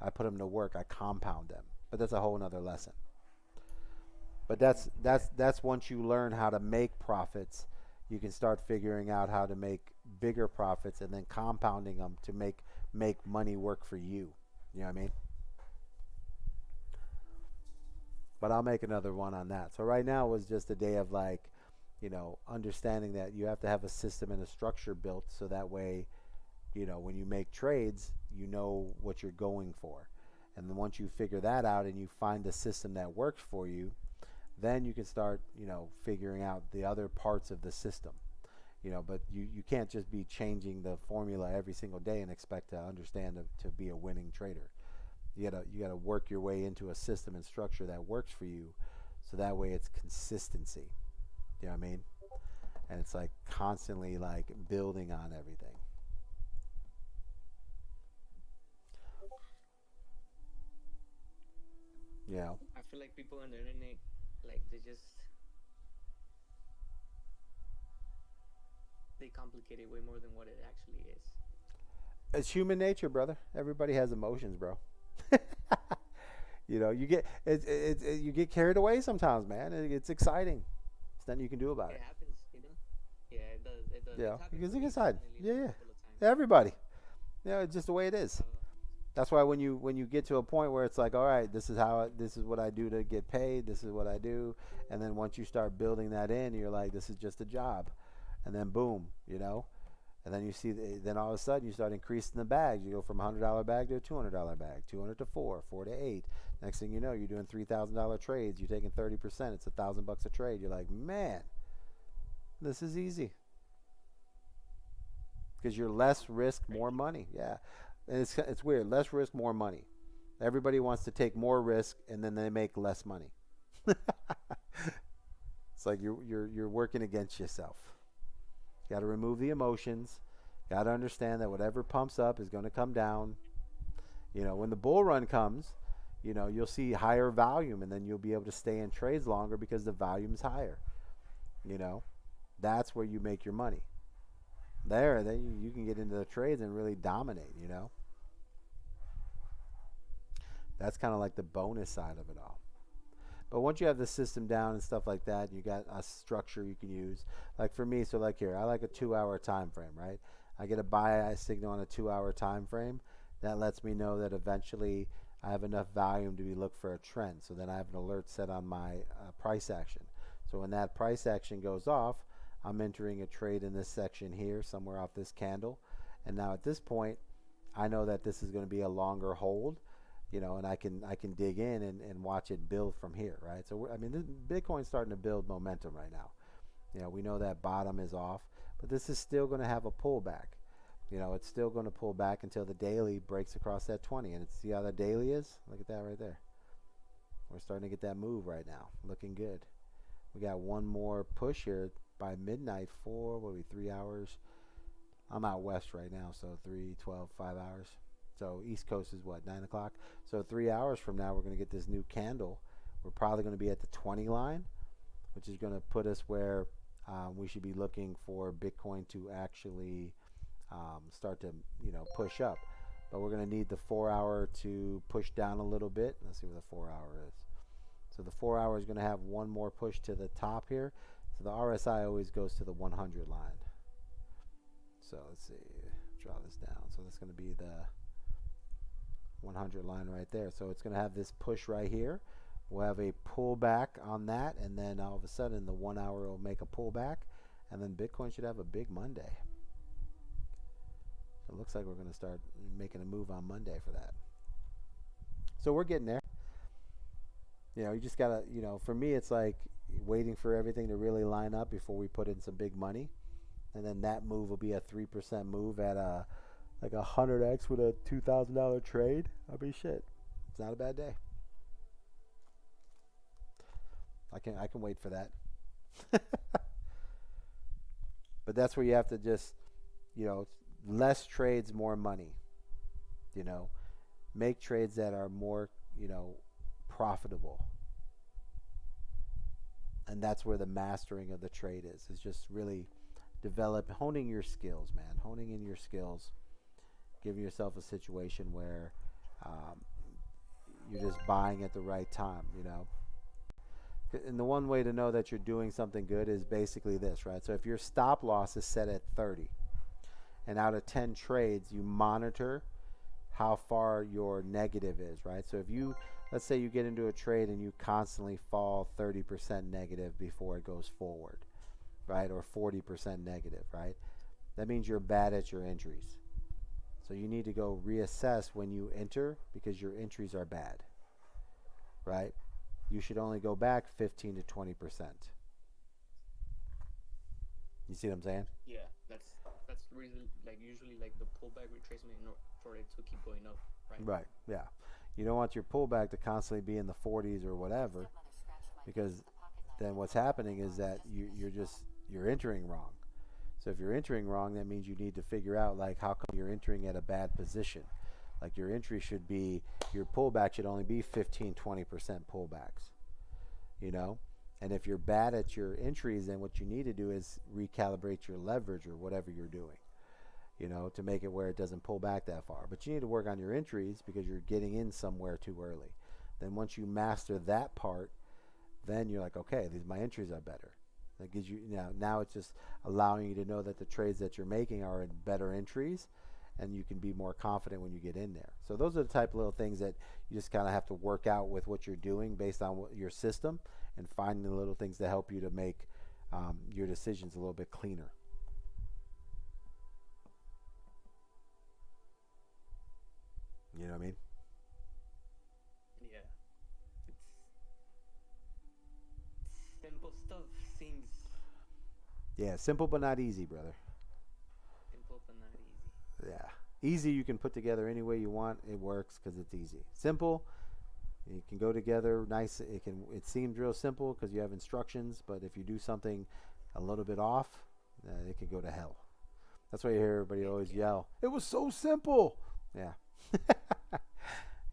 I put them to work. I compound them. But that's a whole nother lesson. But that's once you learn how to make profits, you can start figuring out how to make bigger profits and then compounding them to make money work for you. You know what I mean? But I'll make another one on that. So right now was just a day of like, understanding that you have to have a system and a structure built so that way, when you make trades, you know what you're going for. And then once you figure that out and you find a system that works for you, then you can start, figuring out the other parts of the system. But you can't just be changing the formula every single day and expect to understand to be a winning trader. You gotta work your way into a system and structure that works for you, so that way it's consistency. You know what I mean? And it's like constantly like building on everything. Yeah. I feel like people on the internet, like they complicate it way more than what it actually is. It's human nature, brother. Everybody has emotions, bro. You get carried away sometimes, man. It's exciting. There's nothing you can do about it. It happens, Yeah, it does. Yeah, It's because happened it's to me exciting. personally Yeah. a couple of times. Everybody. It's just the way it is. Uh, That's why when you get to a point where it's like, all right, this is what I do to get paid. This is what I do. And then once you start building that in, you're like, this is just a job. And then boom, And then you see, then all of a sudden you start increasing the bags. You go from $100 bag to a $200 bag, 200 to 4 to 8. Next thing you know, you're doing $3,000 trades. You're taking 30%. It's $1,000 a trade. You're like, man, this is easy. Because you're less risk, more money. Yeah, and it's weird. Less risk, more money. Everybody wants to take more risk, and then they make less money. It's like you're working against yourself. Got to remove the emotions. Got to understand that whatever pumps up is going to come down. When the bull run comes, you'll see higher volume, and then you'll be able to stay in trades longer because the volume's higher. That's where you make your money. Then you can get into the trades and really dominate. That's kind of like the bonus side of it all. But once you have the system down and stuff like that, you got a structure you can use. Like for me, so like here, I like a 2-hour time frame, right? I get a buy signal on a 2-hour time frame. That lets me know that eventually I have enough volume to be look for a trend. So then I have an alert set on my price action. So when that price action goes off, I'm entering a trade in this section here, somewhere off this candle. And now at this point, I know that this is going to be a longer hold. And I can dig in and watch it build from here, right? So Bitcoin's starting to build momentum right now. We know that bottom is off, but this is still going to have a pullback. It's still going to pull back until the daily breaks across that 20. And see how the daily is? Look at that right there. We're starting to get that move right now, looking good. We got one more push here by midnight for 3 hours. I'm out west right now, so 3, 12, 5 hours. So East Coast is 9 o'clock? So 3 hours from now, we're going to get this new candle. We're probably going to be at the 20 line, which is going to put us where we should be looking for Bitcoin to actually start to push up. But we're going to need the 4 hour to push down a little bit. Let's see what the 4 hour is. So the 4 hour is going to have one more push to the top here. So the RSI always goes to the 100 line. So let's see, draw this down. So that's going to be the 100 line right there. So it's going to have this push right here. We'll have a pullback on that, and then all of a sudden the 1 hour will make a pullback, and then Bitcoin should have a big Monday. So it looks like we're going to start making a move on Monday for that. So we're getting there. You just got to, for me, it's like waiting for everything to really line up before we put in some big money. And then that move will be a 3% move at like 100x with a $2,000 trade. Shit. It's not a bad day. I can wait for that. But that's where you have to just, less trades, more money. Make trades that are more, profitable. And that's where the mastering of the trade is. It's just really honing your skills, man. Honing in your skills. Giving yourself a situation where you're just buying at the right time, And the one way to know that you're doing something good is basically this, right? So if your stop loss is set at 30, and out of 10 trades, you monitor how far your negative is, right? So if let's say you get into a trade and you constantly fall 30% negative before it goes forward, right? Or 40% negative, right? That means you're bad at your entries. So you need to go reassess when you enter because your entries are bad, right? You should only go back 15 to 20%. You see what I'm saying? Yeah, that's the reason. Like usually, like the pullback retracement in order for it to keep going up, right? Right. Yeah. You don't want your pullback to constantly be in the 40s or whatever, because then what's happening is that you're entering wrong. So if you're entering wrong, that means you need to figure out like how come you're entering at a bad position. Like your entry should be, your pullback should only be 15, 20% pullbacks, And if you're bad at your entries, then what you need to do is recalibrate your leverage or whatever you're doing, to make it where it doesn't pull back that far. But you need to work on your entries because you're getting in somewhere too early. Then once you master that part, then you're like, okay, my entries are better. That gives you, now it's just allowing you to know that the trades that you're making are in better entries, and you can be more confident when you get in there. So those are the type of little things that you just kind of have to work out with what you're doing based on your system, and finding the little things that help you to make your decisions a little bit cleaner. You know what I mean? Yeah. It's simple stuff seems Yeah, simple but not easy, brother. simple but not easy. Yeah. Easy you can put together any way you want. It works because it's easy. Simple, it can go together nice. It seems real simple because you have instructions, but if you do something a little bit off, it can go to hell. That's why you hear everybody always yell, "It was so simple." Yeah.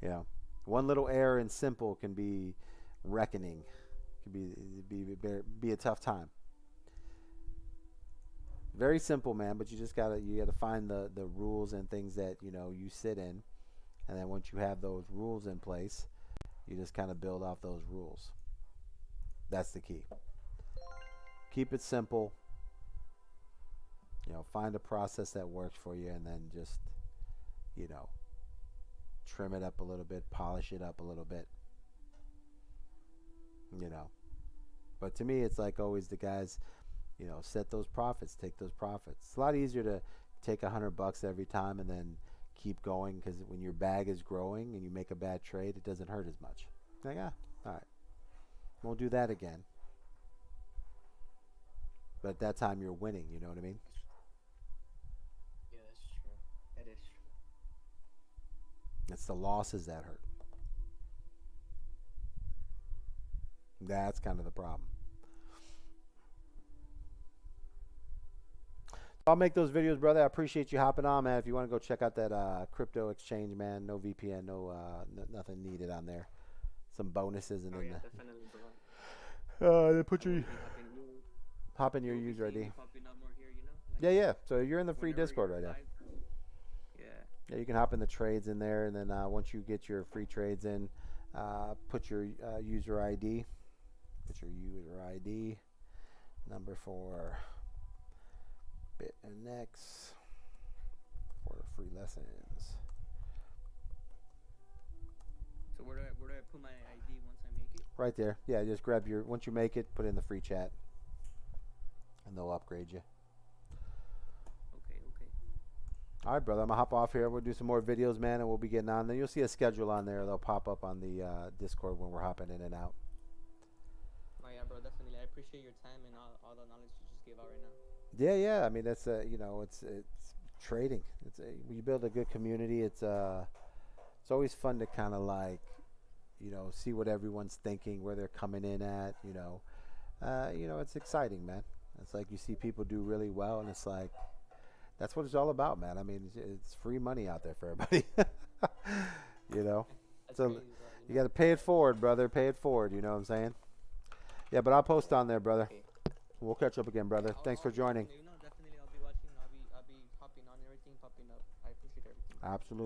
Yeah. One little error in simple can be reckoning. Can be a tough time. Very simple, man, but you gotta find the rules and things that you sit in, and then once you have those rules in place, you just kind of build off those rules. That's the key. Keep it simple. Find a process that works for you, and then just trim it up a little bit, polish it up a little bit. But to me, it's like always the guys. Set those profits, take those profits. It's a lot easier to take $100 every time and then keep going, because when your bag is growing and you make a bad trade, it doesn't hurt as much. Like, all right, won't do that again. But at that time, you're winning. You know what I mean? Yeah, that's true. That is true. It's the losses that hurt. That's kind of the problem. I'll make those videos, brother. I appreciate you hopping on, man. If you want to go check out that crypto exchange, man, no VPN, nothing needed on there. Some bonuses and then Definitely, bro. they put your hop in your user ID. Popping up more here, Yeah. So you're in the free Discord right now. Yeah. You can hop in the trades in there, and then once you get your free trades in, put your user ID. Put your user ID number for BitNX for the free lessons. So where do I put my ID once I make it? Right there. Yeah, just grab once you make it, put it in the free chat, and they'll upgrade you. Okay. All right, brother. I'm gonna hop off here. We'll do some more videos, man, and we'll be getting on. Then you'll see a schedule on there. They'll pop up on the Discord when we're hopping in and out. Oh yeah, bro. Definitely. I appreciate your time and all the knowledge you just gave out right now. Yeah. I mean, that's it's trading. When you build a good community, it's always fun to kind of like, see what everyone's thinking, where they're coming in at. It's exciting, man. It's like you see people do really well, and it's like that's what it's all about, man. I mean, it's free money out there for everybody. So crazy, you got to pay it forward, brother. Pay it forward. You know what I'm saying? Yeah, but I'll post on there, brother. Okay. We'll catch up again, brother. Thanks for joining. Definitely, I'll be watching. I'll be hopping on everything, popping up. I appreciate everything. Absolutely.